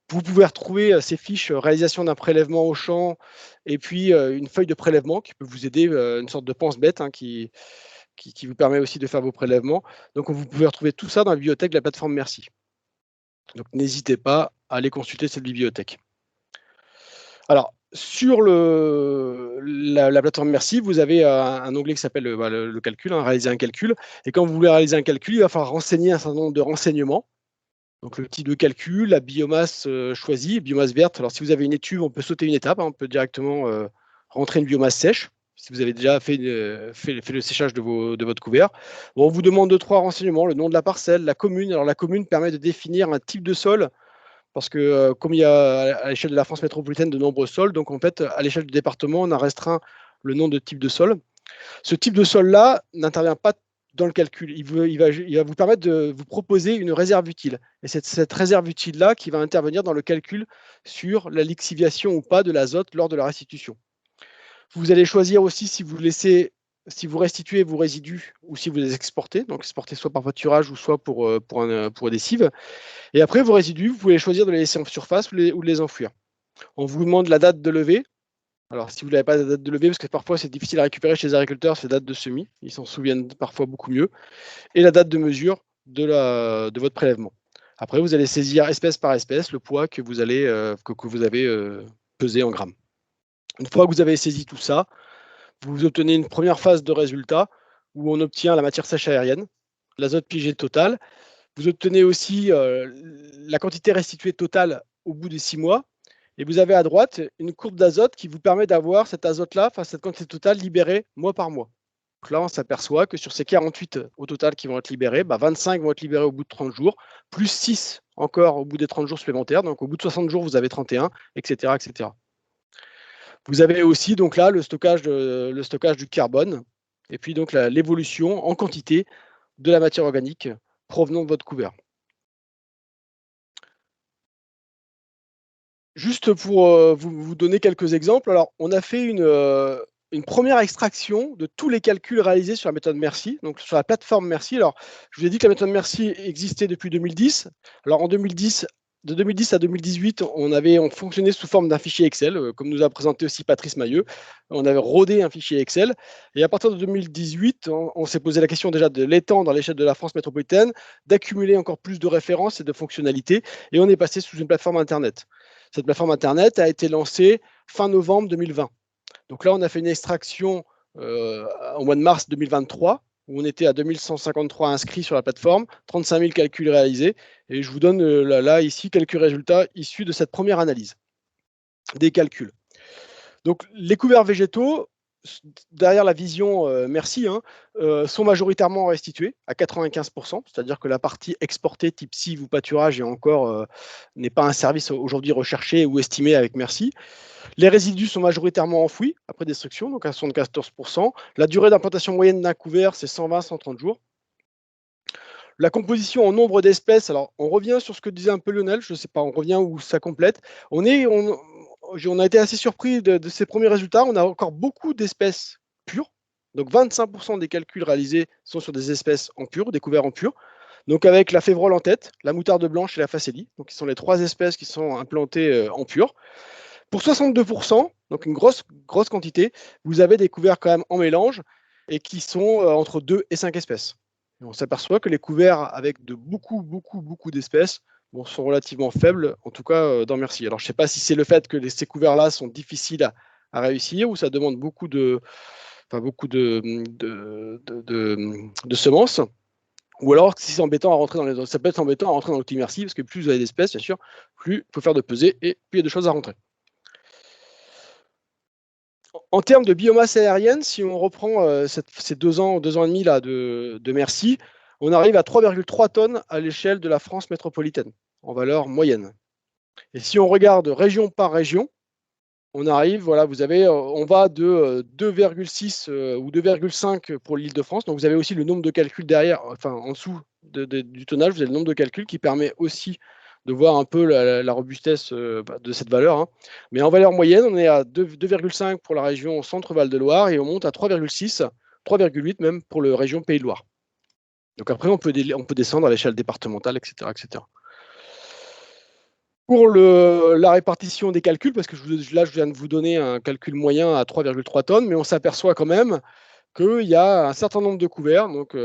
vous pouvez retrouver ces fiches réalisation d'un prélèvement au champ et puis une feuille de prélèvement qui peut vous aider, une sorte de pense-bête qui vous permet aussi de faire vos prélèvements. Donc, vous pouvez retrouver tout ça dans la bibliothèque de la plateforme Merci. Donc, n'hésitez pas à aller consulter cette bibliothèque. Alors, sur la plateforme Merci, vous avez un onglet qui s'appelle le calcul, réaliser un calcul. Et quand vous voulez réaliser un calcul, il va falloir renseigner un certain nombre de renseignements. Donc, le type de calcul, la biomasse choisie, biomasse verte. Alors, si vous avez une étuve, on peut sauter une étape. On peut directement rentrer une biomasse sèche, si vous avez déjà fait le séchage de votre couvert. Bon, on vous demande 2-3 renseignements, le nom de la parcelle, la commune. Alors, la commune permet de définir un type de sol, parce que comme il y a à l'échelle de la France métropolitaine de nombreux sols, donc en fait, à l'échelle du département, on a restreint le nom de type de sol. Ce type de sol-là n'intervient pas dans le calcul. Il va vous permettre de vous proposer une réserve utile. Et c'est cette réserve utile-là qui va intervenir dans le calcul sur la lixiviation ou pas de l'azote lors de la restitution. Vous allez choisir aussi si vous restituez vos résidus ou si vous les exportez. Donc, exporter soit par voiturage ou soit pour des cives. Et après, vos résidus, vous pouvez choisir de les laisser en surface ou de les enfouir. On vous demande la date de levée. Alors, si vous n'avez pas de date de levée, parce que parfois c'est difficile à récupérer chez les agriculteurs, ces dates de semis, ils s'en souviennent parfois beaucoup mieux, et la date de mesure de votre prélèvement. Après, vous allez saisir espèce par espèce le poids que vous avez pesé en grammes. Une fois que vous avez saisi tout ça, vous obtenez une première phase de résultat où on obtient la matière sèche aérienne, l'azote pigé total. Vous obtenez aussi la quantité restituée totale au bout de 6 mois. Et vous avez à droite une courbe d'azote qui vous permet d'avoir cet azote-là, cette quantité totale libérée mois par mois. Donc là, on s'aperçoit que sur ces 48 au total qui vont être libérés, 25 vont être libérés au bout de 30 jours, plus 6 encore au bout des 30 jours supplémentaires. Donc au bout de 60 jours, vous avez 31, etc. etc. Vous avez aussi donc là le stockage du carbone et puis donc l'évolution en quantité de la matière organique provenant de votre couvert. Juste pour vous donner quelques exemples, alors on a fait une première extraction de tous les calculs réalisés sur la méthode Merci, donc sur la plateforme Merci. Alors, je vous ai dit que la méthode Merci existait depuis 2010. Alors, en 2010, de 2010 à 2018, on fonctionnait sous forme d'un fichier Excel, comme nous a présenté aussi Patrice Mailleux. On avait rodé un fichier Excel. Et à partir de 2018, on s'est posé la question déjà de l'étendre à l'échelle de la France métropolitaine, d'accumuler encore plus de références et de fonctionnalités. Et on est passé sous une plateforme Internet. Cette plateforme Internet a été lancée fin novembre 2020. Donc là, on a fait une extraction au mois de mars 2023, où on était à 2153 inscrits sur la plateforme, 35 000 calculs réalisés. Et je vous donne là, ici, quelques résultats issus de cette première analyse des calculs. Donc, les couverts végétaux, derrière la vision Merci, sont majoritairement restitués à 95%, c'est-à-dire que la partie exportée type cive ou pâturage n'est pas un service aujourd'hui recherché ou estimé avec Merci. Les résidus sont majoritairement enfouis après destruction, donc à 74%. La durée d'implantation moyenne d'un couvert, c'est 120-130 jours. La composition en nombre d'espèces, alors on revient sur ce que disait un peu Lionel, je ne sais pas, on revient où ça complète. On a été assez surpris de ces premiers résultats. On a encore beaucoup d'espèces pures. Donc 25% des calculs réalisés sont sur des espèces en pur, des couverts en pur. Donc avec la févrole en tête, la moutarde blanche et la facélie. Donc qui sont les 3 espèces qui sont implantées en pur. Pour 62%, donc une grosse quantité, vous avez des couverts quand même en mélange et qui sont entre 2 et 5 espèces. Et on s'aperçoit que les couverts avec de beaucoup d'espèces sont relativement faibles, en tout cas dans Merci. Alors je ne sais pas si c'est le fait que ces couverts-là sont difficiles à réussir ou ça demande beaucoup de semences. Ou alors, si c'est embêtant à rentrer ça peut être embêtant à rentrer dans l'outil Merci, parce que plus vous avez d'espèces, bien sûr, plus il faut faire de pesées et plus il y a de choses à rentrer. En termes de biomasse aérienne, si on reprend ces 2 ans et demi là, de Merci, on arrive à 3,3 tonnes à l'échelle de la France métropolitaine, en valeur moyenne. Et si on regarde région par région, on arrive, voilà, on va de 2,6 ou 2,5 pour l'Île-de-France. Donc vous avez aussi le nombre de calculs derrière, enfin en dessous du tonnage, vous avez le nombre de calculs qui permet aussi de voir un peu la robustesse de cette valeur. Mais en valeur moyenne, on est à 2,5 pour la région Centre-Val de Loire et on monte à 3,6, 3,8 même pour la région Pays de Loire. Donc après, on peut descendre à l'échelle départementale, etc. etc. Pour la répartition des calculs, parce que là, je viens de vous donner un calcul moyen à 3,3 tonnes, mais on s'aperçoit quand même qu'il y a un certain nombre de couverts, donc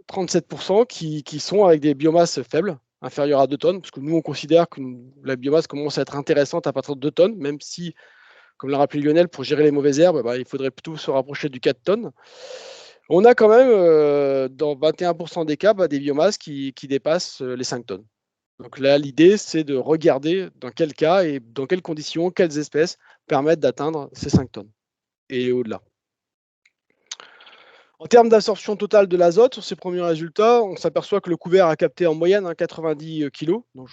37%, qui sont avec des biomasses faibles, inférieures à 2 tonnes, parce que nous, on considère que la biomasse commence à être intéressante à partir de 2 tonnes, même si, comme l'a rappelé Lionel, pour gérer les mauvaises herbes, il faudrait plutôt se rapprocher du 4 tonnes. On a quand même, dans 21% des cas, des biomasses qui dépassent les 5 tonnes. Donc là, l'idée, c'est de regarder dans quel cas et dans quelles conditions, quelles espèces permettent d'atteindre ces 5 tonnes et au-delà. En termes d'absorption totale de l'azote, sur ces premiers résultats, on s'aperçoit que le couvert a capté en moyenne 90 kg. Donc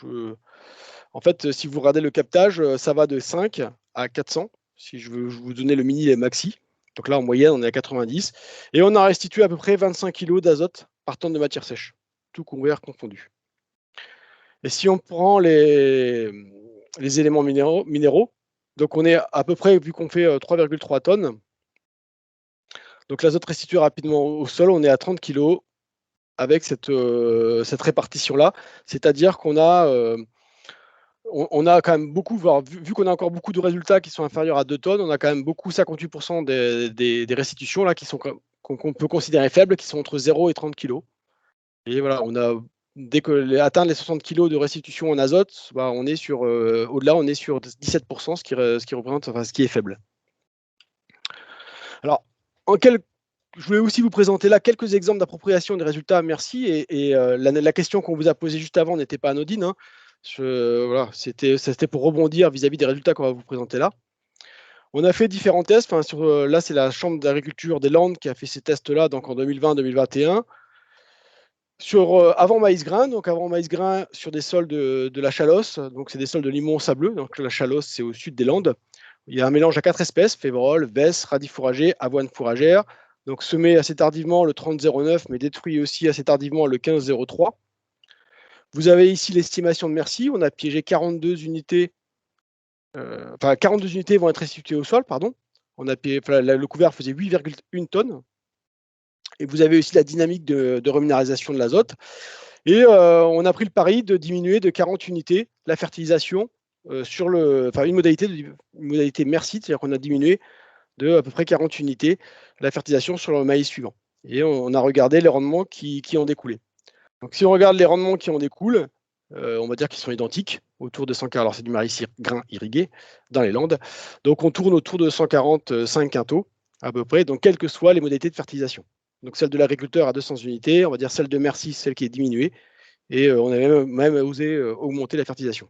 en fait, si vous regardez le captage, ça va de 5 à 400, si je veux vous donner le mini et le maxi. Donc là, en moyenne, on est à 90. Et on a restitué à peu près 25 kg d'azote par tonne de matière sèche, tout couvert confondu. Et si on prend les éléments minéraux, donc on est à peu près, vu qu'on fait 3,3 tonnes, donc l'azote restitué rapidement au sol, on est à 30 kg avec cette répartition-là. C'est-à-dire qu'on a, on a quand même beaucoup, vu qu'on a encore beaucoup de résultats qui sont inférieurs à 2 tonnes, on a quand même beaucoup, 58% des restitutions là, qu'on peut considérer faibles, qui sont entre 0 et 30 kg. Et voilà, dès que atteindre les 60 kg de restitution en azote, on est sur, au-delà, on est sur 17%, ce qui représente, ce qui est faible. Alors, je voulais aussi vous présenter là quelques exemples d'appropriation des résultats Merci. Et la question qu'on vous a posée juste avant n'était pas anodine. Voilà, c'était pour rebondir vis-à-vis des résultats qu'on va vous présenter là. On a fait différents tests. Là, c'est la Chambre d'agriculture des Landes qui a fait ces tests-là, donc en 2020-2021. Avant maïs grain, sur des sols de la Chalosse, donc c'est des sols de limon sableux, donc la Chalosse c'est au sud des Landes. Il y a un mélange à 4 espèces, févrole, vesse, radis fourragé, avoine fourragère, donc semé assez tardivement le 30-09, mais détruit aussi assez tardivement le 15-03. Vous avez ici l'estimation de Mercy, on a piégé 42 unités, 42 unités vont être restituées au sol, pardon. Le couvert faisait 8,1 tonnes. Et vous avez aussi la dynamique de reminéralisation de l'azote. Et on a pris le pari de diminuer de 40 unités la fertilisation sur une modalité Mercy, c'est-à-dire qu'on a diminué de à peu près 40 unités la fertilisation sur le maïs suivant. Et on a regardé les rendements qui en découlaient. Donc si on regarde les rendements qui en découlent, on va dire qu'ils sont identiques, autour de 140. Alors c'est du maïs grain irrigué dans les Landes. Donc on tourne autour de 145 quintaux à peu près, donc quelles que soient les modalités de fertilisation. Donc celle de l'agriculteur à 200 unités, on va dire celle de Mercy, celle qui est diminuée, et on a même osé augmenter la fertilisation.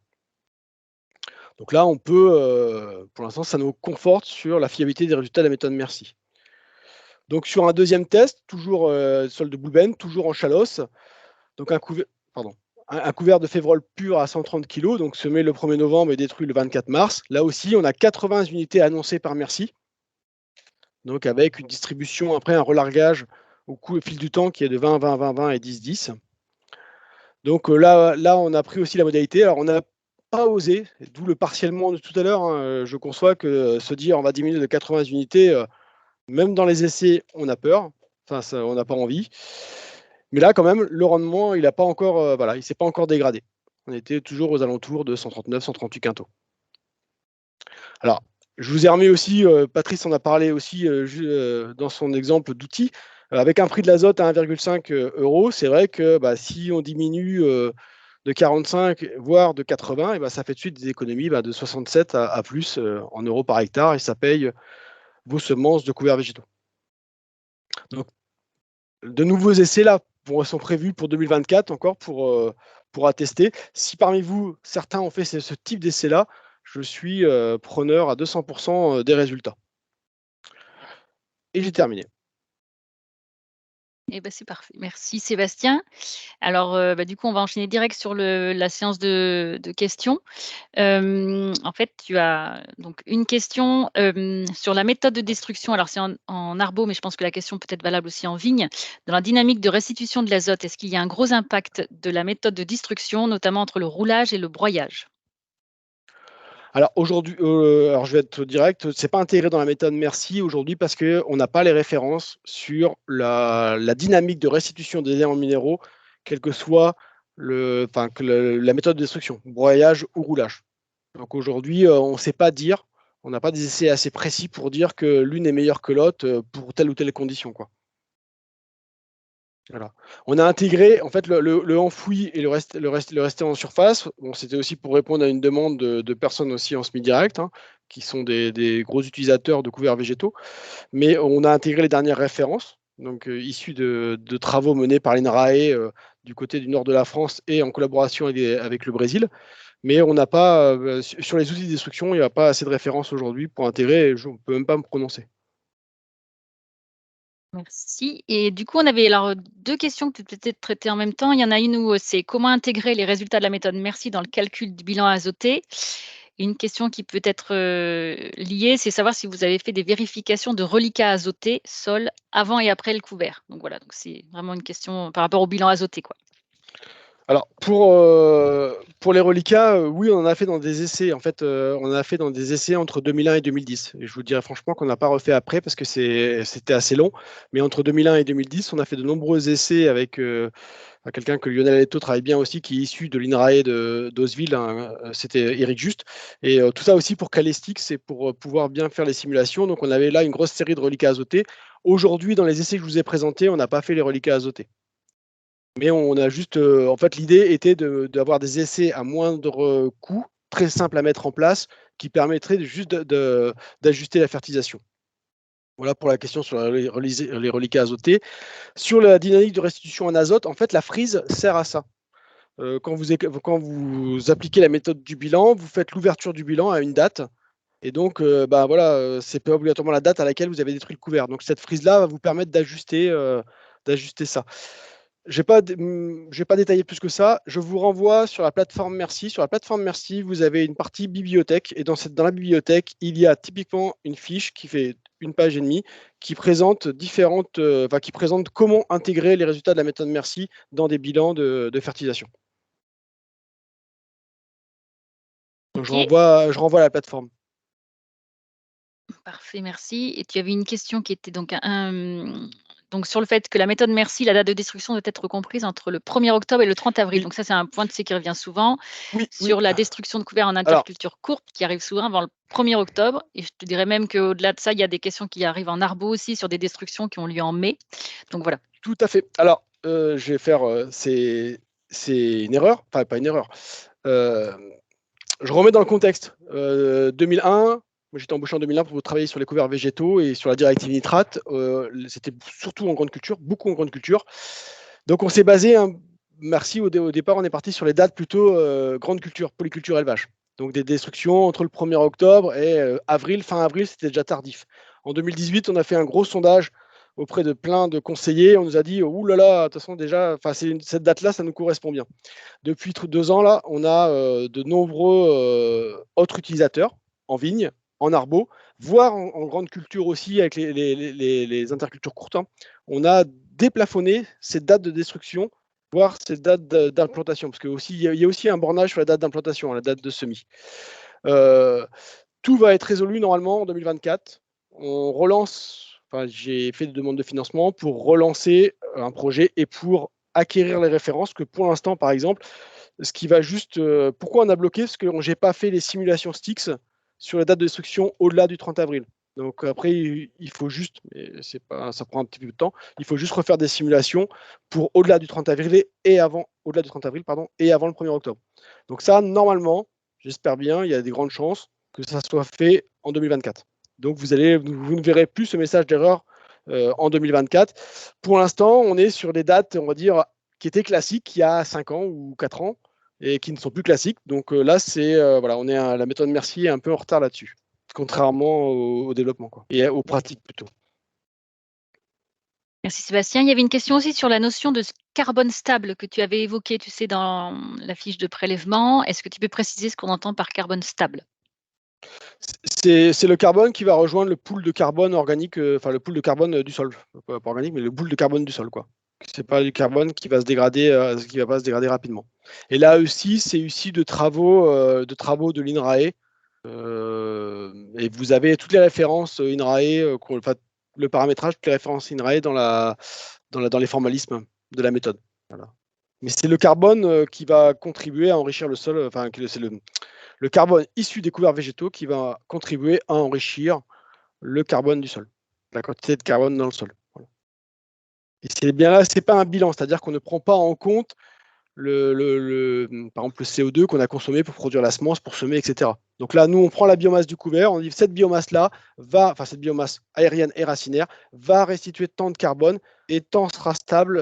Donc là, on peut, pour l'instant, ça nous conforte sur la fiabilité des résultats de la méthode Mercy. Donc sur un deuxième test, toujours sol de Boulbène, toujours en Chalosse, donc un couvert de févrole pur à 130 kg, donc semé le 1er novembre et détruit le 24 mars. Là aussi, on a 80 unités annoncées par Mercy, donc avec une distribution, après un relargage au fil du temps qui est de 20, 20, 20, 20 et 10, 10. Donc là, on a pris aussi la modalité. Alors, on n'a pas osé, d'où le partiellement de tout à l'heure. Hein, je conçois que se dire on va diminuer de 80 unités, même dans les essais, on a peur. Enfin, on n'a pas envie. Mais là, quand même, le rendement, il n'a pas encore, il s'est pas encore dégradé. On était toujours aux alentours de 139, 138 quintaux. Alors, je vous ai remis aussi, Patrice en a parlé aussi dans son exemple d'outil, avec un prix de l'azote à 1,5 €, c'est vrai que si on diminue de 45, voire de 80, et ça fait de suite des économies de 67 à plus en euros par hectare, et ça paye vos semences de couverts végétaux. Donc, de nouveaux essais là sont prévus pour 2024 encore pour attester. Si parmi vous, certains ont fait ce type d'essai-là, je suis preneur à 200% des résultats. Et j'ai terminé. Eh ben, c'est parfait. Merci Sébastien. Alors, du coup, on va enchaîner direct sur la séance de questions. En fait, tu as donc une question sur la méthode de destruction. Alors, c'est en arbo, mais je pense que la question peut être valable aussi en vigne. Dans la dynamique de restitution de l'azote, est-ce qu'il y a un gros impact de la méthode de destruction, notamment entre le roulage et le broyage? Alors aujourd'hui, alors je vais être direct, c'est pas intégré dans la méthode Mercy aujourd'hui parce qu'on n'a pas les références sur la dynamique de restitution des éléments minéraux, quelle que soit la méthode de destruction, broyage ou roulage. Donc aujourd'hui, on ne sait pas dire, on n'a pas des essais assez précis pour dire que l'une est meilleure que l'autre pour telle ou telle condition, quoi. Voilà. On a intégré en fait le enfoui et le resté en surface. Bon, c'était aussi pour répondre à une demande de personnes aussi en semi-direct, hein, qui sont des gros utilisateurs de couverts végétaux. Mais on a intégré les dernières références, donc issues de travaux menés par l'INRAE du côté du nord de la France et en collaboration avec le Brésil. Mais on n'a pas, sur les outils de destruction, il n'y a pas assez de références aujourd'hui pour intégrer, et je ne peux même pas me prononcer. Merci. Et du coup, on avait alors 2 questions que tu peux peut-être traiter en même temps. Il y en a une où c'est comment intégrer les résultats de la méthode Mercy dans le calcul du bilan azoté? Et une question qui peut être liée, c'est savoir si vous avez fait des vérifications de reliquats azotés sol avant et après le couvert. Donc voilà, donc c'est vraiment une question par rapport au bilan azoté, quoi. Alors, pour les reliquats, oui, on en a fait dans des essais. En fait, on en a fait dans des essais entre 2001 et 2010. Et je vous dirais franchement qu'on n'a pas refait après parce que c'était assez long. Mais entre 2001 et 2010, on a fait de nombreux essais avec quelqu'un que Lionel Aleto travaille bien aussi, qui est issu de l'INRAE d'Oswil. Hein, c'était Eric Juste. Et tout ça aussi pour Calestic, c'est pour pouvoir bien faire les simulations. Donc, on avait là une grosse série de reliquats azotés. Aujourd'hui, dans les essais que je vous ai présentés, on n'a pas fait les reliquats azotés. Mais on a juste, en fait, l'idée était d'avoir des essais à moindre coût, très simples à mettre en place, qui permettraient juste d'ajuster la fertilisation. Voilà pour la question sur les reliquats azotés. Sur la dynamique de restitution en azote, en fait, la frise sert à ça. Quand vous appliquez la méthode du bilan, vous faites l'ouverture du bilan à une date. Et donc, voilà, c'est pas obligatoirement la date à laquelle vous avez détruit le couvert. Donc, cette frise-là va vous permettre d'ajuster ça. Je vais pas détailler plus que ça. Je vous renvoie sur la plateforme Merci. Sur la plateforme Merci, vous avez une partie bibliothèque. Et dans la bibliothèque, il y a typiquement une fiche qui fait 1 page et demie, qui présente qui présente comment intégrer les résultats de la méthode Merci dans des bilans de fertilisation. Donc, Ok. je renvoie à la plateforme. Parfait, merci. Et tu avais une question qui était donc donc sur le fait que la méthode Merci, la date de destruction doit être comprise entre le 1er octobre et le 30 avril. Oui. Donc ça, c'est un point de C qui revient souvent. Oui. Sur la destruction de couverts en interculture courte, qui arrive souvent avant le 1er octobre. Et je te dirais même qu'au-delà de ça, il y a des questions qui arrivent en arbo aussi, sur des destructions qui ont lieu en mai. Donc voilà. Tout à fait. Alors, je vais faire, c'est une erreur, enfin pas une erreur. Je remets dans le contexte. 2001, moi j'étais embauché en 2001 pour travailler sur les couverts végétaux et sur la directive nitrate. C'était surtout en grande culture, beaucoup en grande culture. Donc on s'est basé, merci, au départ on est parti sur les dates plutôt grande culture, polyculture élevage. Donc des destructions entre le 1er octobre et fin avril, c'était déjà tardif. En 2018, on a fait un gros sondage auprès de plein de conseillers. On nous a dit, ouh là là, de toute façon déjà, cette date-là, ça nous correspond bien. Depuis 2 ans, là, on a de nombreux autres utilisateurs en vigne, en arbo, voire en grande culture aussi avec les intercultures courtes. On a déplafonné ces dates de destruction, voire ces dates d'implantation, parce qu'il y a aussi un bornage sur la date d'implantation, la date de semis. Tout va être résolu normalement en 2024. On relance, j'ai fait des demandes de financement pour relancer un projet et pour acquérir les références que pour l'instant, par exemple, ce qui va juste. Pourquoi on a bloqué? Parce que j'ai pas fait les simulations Styx sur la date de destruction au-delà du 30 avril. Donc après, il faut juste, mais ça prend un petit peu de temps, il faut juste refaire des simulations pour au-delà du 30 avril au-delà du 30 avril, et avant le 1er octobre. Donc ça, normalement, j'espère bien, il y a des grandes chances que ça soit fait en 2024. Donc vous ne verrez plus ce message d'erreur en 2024. Pour l'instant, on est sur des dates, on va dire, qui étaient classiques il y a 5 ans ou 4 ans et qui ne sont plus classiques. Donc là, voilà, la méthode Merci est un peu en retard là-dessus, contrairement au développement et aux pratiques plutôt. Merci Sébastien. Il y avait une question aussi sur la notion de carbone stable que tu avais évoquée, tu sais, dans la fiche de prélèvement. Est-ce que tu peux préciser ce qu'on entend par carbone stable? C'est le carbone qui va rejoindre le pool de carbone organique, le pool de carbone du sol, pas organique, mais le pool de carbone du sol, quoi. C'est pas du carbone qui va se dégrader, qui va pas se dégrader rapidement. Et là aussi, c'est issu de travaux de l'INRAE. Et vous avez toutes les références INRAE, le paramétrage, toutes les références INRAE dans les formalismes de la méthode. Voilà. Mais c'est le carbone qui va contribuer à enrichir le sol, c'est le carbone issu des couverts végétaux qui va contribuer à enrichir le carbone du sol, la quantité de carbone dans le sol. Voilà. Et c'est bien là, c'est pas un bilan, c'est-à-dire qu'on ne prend pas en compte par exemple le CO2 qu'on a consommé pour produire la semence, pour semer, etc. Donc là, nous, on prend la biomasse du couvert, on dit cette biomasse-là cette biomasse aérienne et racinaire va restituer tant de carbone et tant sera stable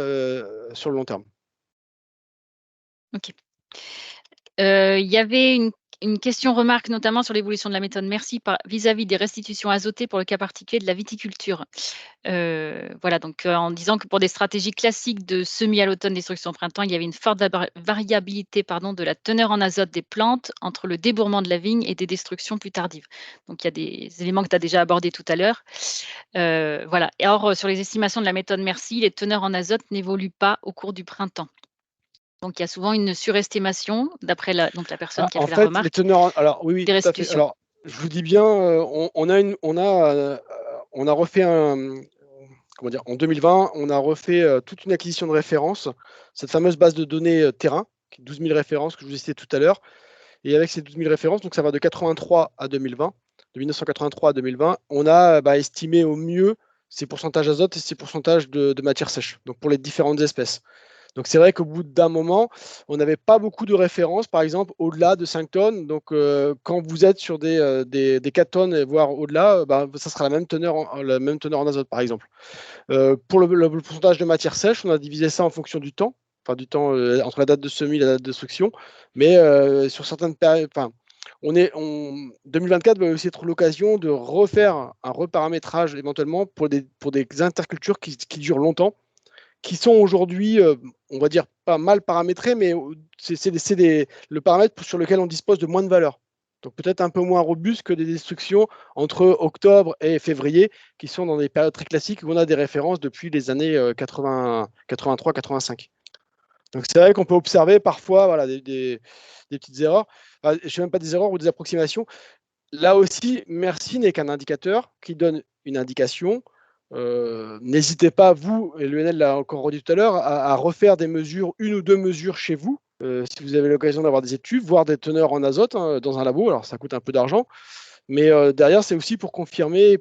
sur le long terme. Ok. Il y avait une question remarque notamment sur l'évolution de la méthode Merci vis-à-vis des restitutions azotées pour le cas particulier de la viticulture. Voilà, donc en disant que pour des stratégies classiques de semis à l'automne, destruction au printemps, il y avait une forte variabilité de la teneur en azote des plantes entre le débourrement de la vigne et des destructions plus tardives. Donc il y a des éléments que tu as déjà abordés tout à l'heure. Voilà. Et or, sur les estimations de la méthode Merci, les teneurs en azote n'évoluent pas au cours du printemps. Donc il y a souvent une surestimation, d'après la personne qui a fait la remarque. Les teneurs, alors oui, tout à fait. Alors, je vous dis bien, on a refait en 2020, on a refait toute une acquisition de références, cette fameuse base de données terrain, 12 000 références que je vous ai citées tout à l'heure. Et avec ces 12 000 références, donc ça va de 83 à 2020, de 1983 à 2020, on a estimé au mieux ces pourcentages d'azote et ces pourcentages de matière sèche, donc pour les différentes espèces. Donc c'est vrai qu'au bout d'un moment, on n'avait pas beaucoup de références, par exemple, au-delà de 5 tonnes. Donc quand vous êtes sur des 4 tonnes, voire au-delà, ça sera la même teneur en azote, par exemple. Pour le pourcentage de matière sèche, on a divisé ça en fonction du temps, entre la date de semis et la date de destruction. Mais sur certaines périodes, 2024 va aussi être l'occasion de refaire un reparamétrage éventuellement pour des intercultures qui durent longtemps, qui sont aujourd'hui, on va dire, pas mal paramétrés, mais c'est le paramètre sur lequel on dispose de moins de valeur. Donc peut-être un peu moins robuste que des destructions entre octobre et février, qui sont dans des périodes très classiques où on a des références depuis les années 83-85. Donc c'est vrai qu'on peut observer parfois voilà, des petites erreurs. Je ne sais même pas des erreurs ou des approximations. Là aussi, merci n'est qu'un indicateur qui donne une indication. N'hésitez pas, vous, et Lionel l'a encore redit tout à l'heure, à refaire des mesures, 1 ou 2 mesures chez vous, si vous avez l'occasion d'avoir des études, voire des teneurs en azote dans un labo. Alors ça coûte un peu d'argent, mais derrière, c'est aussi pour confirmer.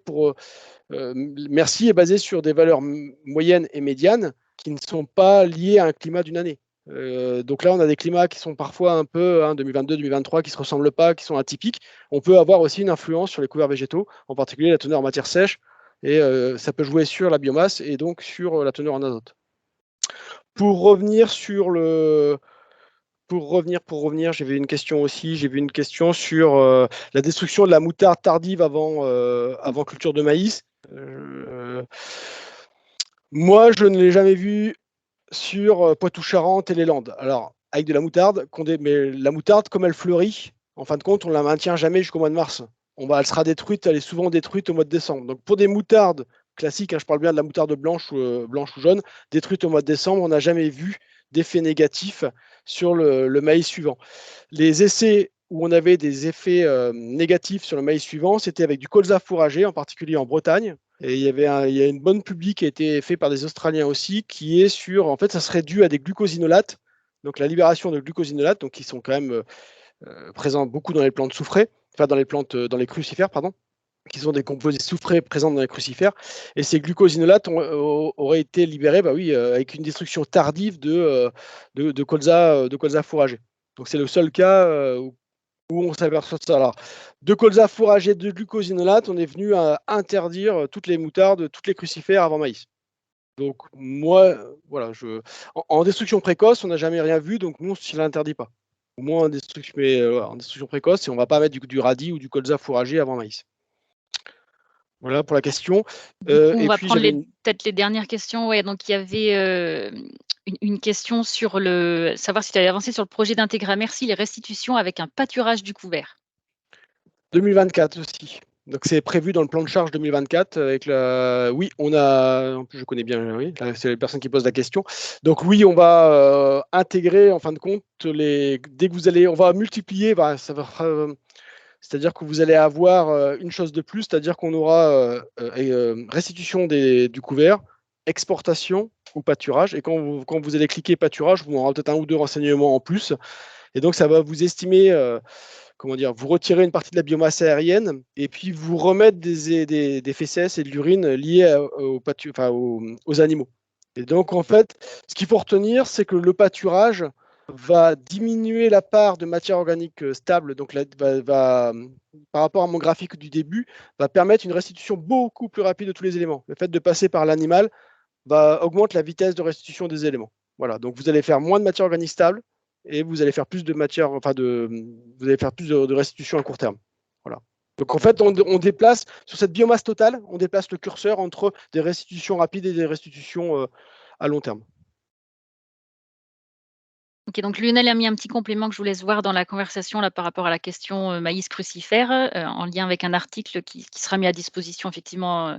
Merci est basé sur des valeurs moyennes et médianes qui ne sont pas liées à un climat d'une année. Donc là, on a des climats qui sont parfois un peu, 2022-2023, qui ne se ressemblent pas, qui sont atypiques. On peut avoir aussi une influence sur les couverts végétaux, en particulier la teneur en matière sèche, et ça peut jouer sur la biomasse et donc sur la teneur en azote. Pour revenir, j'avais une question aussi. J'ai vu une question sur la destruction de la moutarde tardive avant culture de maïs. Moi, je ne l'ai jamais vu sur Poitou-Charentes et les Landes. Alors, avec de la moutarde, mais la moutarde, comme elle fleurit, en fin de compte, on ne la maintient jamais jusqu'au mois de mars. Elle sera détruite, elle est souvent détruite au mois de décembre. Donc, pour des moutardes classiques, je parle bien de la moutarde blanche ou jaune, détruite au mois de décembre, on n'a jamais vu d'effet négatif sur le maïs suivant. Les essais où on avait des effets négatifs sur le maïs suivant, c'était avec du colza fourragé, en particulier en Bretagne. Et il y a une bonne publique qui a été faite par des Australiens aussi, qui est sur, en fait, ça serait dû à des glucosinolates, donc la libération de glucosinolates, donc qui sont quand même présents beaucoup dans les plantes soufrées, enfin dans les crucifères, pardon, qui sont des composés soufrés présents dans les crucifères. Et ces glucosinolates auraient été libérés, avec une destruction tardive de colza fourragé. Donc c'est le seul cas où on s'aperçoit de ça. Alors, de colza fourragé, de glucosinolate, on est venu à interdire toutes les moutardes, toutes les crucifères avant maïs. Donc moi, voilà, en destruction précoce, on n'a jamais rien vu, donc nous, on ne l'interdit pas. Au moins en destruction précoce, et on ne va pas mettre du radis ou du colza fourragé avant maïs. Voilà pour la question. On va prendre peut-être les dernières questions. Ouais, donc il y avait une question sur savoir si tu avais avancé sur le projet d'intégrer à Mercy les restitutions avec un pâturage du couvert. 2024 aussi. Donc c'est prévu dans le plan de charge 2024 avec oui, on a, en plus je connais bien, oui, c'est les personnes qui posent la question. Donc oui, on va intégrer en fin de compte dès que vous allez, on va multiplier, c'est-à-dire que vous allez avoir une chose de plus, c'est-à-dire qu'on aura restitution du couvert, exportation ou pâturage. Et quand vous allez cliquer pâturage, vous aurez peut-être 1 ou 2 renseignements en plus. Et donc ça va vous estimer vous retirez une partie de la biomasse aérienne et puis vous remettre des fécès et de l'urine liés aux animaux. Et donc, en fait, ce qu'il faut retenir, c'est que le pâturage va diminuer la part de matière organique stable, donc par rapport à mon graphique du début, va permettre une restitution beaucoup plus rapide de tous les éléments. Le fait de passer par l'animal augmente la vitesse de restitution des éléments. Voilà, donc vous allez faire moins de matière organique stable, et vous allez faire plus de matière, vous allez faire plus de restitution à court terme. Voilà. Donc en fait, on déplace sur cette biomasse totale, on déplace le curseur entre des restitutions rapides et des restitutions à long terme. Ok, donc Lionel a mis un petit complément que je vous laisse voir dans la conversation là, par rapport à la question maïs crucifère, en lien avec un article qui sera mis à disposition effectivement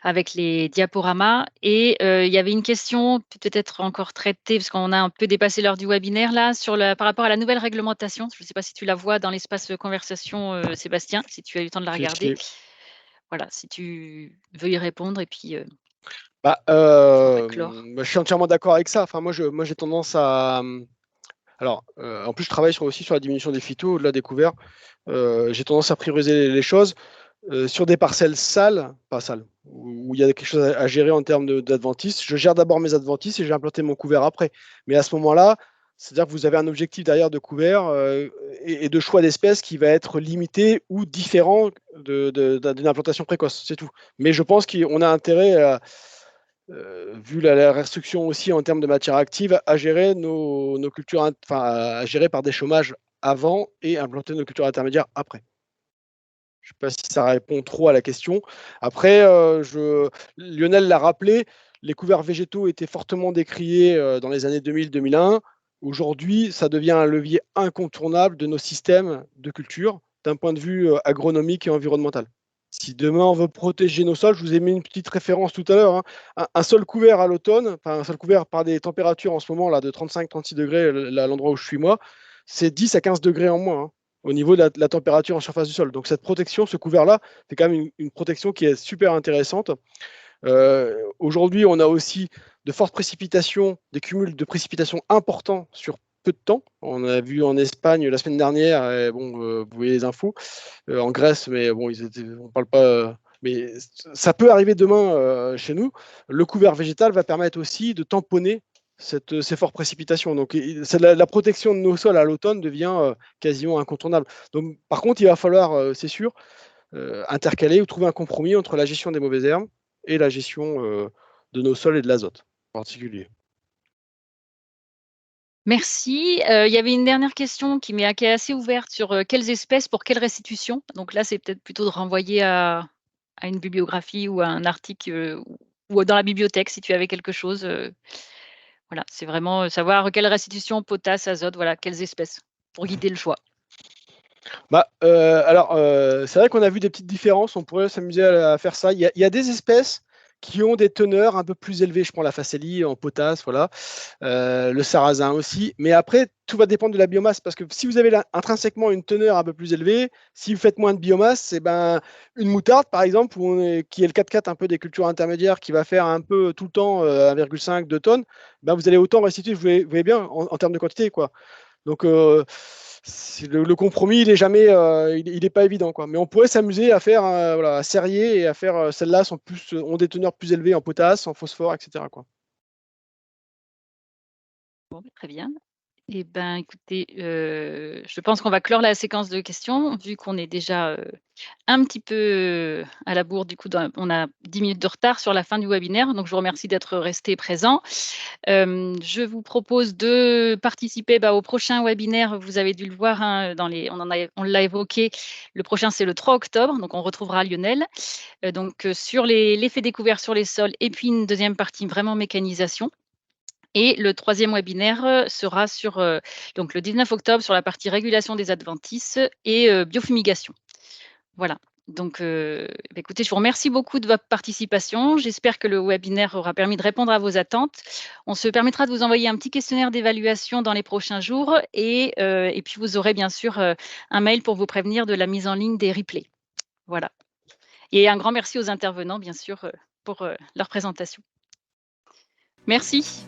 avec les diaporamas. Et il y avait une question peut-être encore traitée, parce qu'on a un peu dépassé l'heure du webinaire là, par rapport à la nouvelle réglementation. Je ne sais pas si tu la vois dans l'espace conversation, Sébastien, si tu as eu le temps de la regarder. Voilà, si tu veux y répondre et puis. Je suis entièrement d'accord avec ça. Enfin, moi, j'ai tendance à. Alors, en plus, je travaille aussi sur la diminution des phytos, au-delà des couverts. J'ai tendance à prioriser les choses sur des parcelles sales, pas sales, où il y a quelque chose à gérer en termes d'adventices. Je gère d'abord mes adventices et j'ai implanté mon couvert après. Mais à ce moment-là, c'est-à-dire que vous avez un objectif derrière de couvert et de choix d'espèces qui va être limité ou différent d'une implantation précoce, c'est tout. Mais je pense qu'on a intérêt vu la restriction aussi en termes de matière active, à gérer nos cultures, à gérer par des chômages avant et implanter nos cultures intermédiaires après. Je ne sais pas si ça répond trop à la question. Après, Lionel l'a rappelé, les couverts végétaux étaient fortement décriés dans les années 2000-2001. Aujourd'hui, ça devient un levier incontournable de nos systèmes de culture d'un point de vue agronomique et environnemental. Si demain on veut protéger nos sols, je vous ai mis une petite référence tout à l'heure, hein, un sol couvert à l'automne, enfin un sol couvert par des températures en ce moment là de 35-36 degrés, là, l'endroit où je suis moi, c'est 10 à 15 degrés en moins, hein, au niveau de la température en surface du sol. Donc cette protection, ce couvert-là, c'est quand même une protection qui est super intéressante. Aujourd'hui, on a aussi de fortes précipitations, des cumuls de précipitations importants sur peu de temps. On a vu en Espagne la semaine dernière, et bon, vous voyez les infos, en Grèce, mais bon, on ne parle pas. Mais ça peut arriver demain chez nous. Le couvert végétal va permettre aussi de tamponner ces fortes précipitations. Donc, la protection de nos sols à l'automne devient quasiment incontournable. Donc, par contre, il va falloir, c'est sûr, intercaler ou trouver un compromis entre la gestion des mauvaises herbes et la gestion de nos sols et de l'azote en particulier. Merci. Il y avait une dernière question qui est assez ouverte sur quelles espèces pour quelle restitution. Donc là, c'est peut-être plutôt de renvoyer à une bibliographie ou à un article ou dans la bibliothèque si tu avais quelque chose. Voilà, c'est vraiment savoir quelle restitution, potasse, azote, voilà, quelles espèces pour guider le choix. Alors, c'est vrai qu'on a vu des petites différences. On pourrait s'amuser à faire ça. Il y a des espèces qui ont des teneurs un peu plus élevées. Je prends la facélie en potasse, voilà. Le sarrasin aussi. Mais après, tout va dépendre de la biomasse. Parce que si vous avez intrinsèquement une teneur un peu plus élevée, si vous faites moins de biomasse, une moutarde, par exemple, qui est le 4-4 un peu des cultures intermédiaires, qui va faire un peu tout le temps 1,5, 2 tonnes, vous allez autant restituer, vous voyez bien, en termes de quantité, quoi. Donc, le compromis, il est jamais, il est pas évident, quoi. Mais on pourrait s'amuser à faire, voilà, à serrer et à faire celles-là ont des teneurs plus élevées en potasse, en phosphore, etc., quoi. Bon, très bien. Eh ben, écoutez, je pense qu'on va clore la séquence de questions, vu qu'on est déjà un petit peu à la bourre. Du coup, on a 10 minutes de retard sur la fin du webinaire. Donc, je vous remercie d'être resté présent. Je vous propose de participer au prochain webinaire. Vous avez dû le voir, hein, on l'a évoqué. Le prochain, c'est le 3 octobre. Donc, on retrouvera Lionel. Sur l'effet découvert sur les sols. Et puis, une deuxième partie, vraiment mécanisation. Et le troisième webinaire sera donc le 19 octobre sur la partie régulation des adventices et biofumigation. Voilà. Donc, écoutez, je vous remercie beaucoup de votre participation. J'espère que le webinaire aura permis de répondre à vos attentes. On se permettra de vous envoyer un petit questionnaire d'évaluation dans les prochains jours et puis vous aurez bien sûr un mail pour vous prévenir de la mise en ligne des replays. Voilà. Et un grand merci aux intervenants, bien sûr, pour leur présentation. Merci.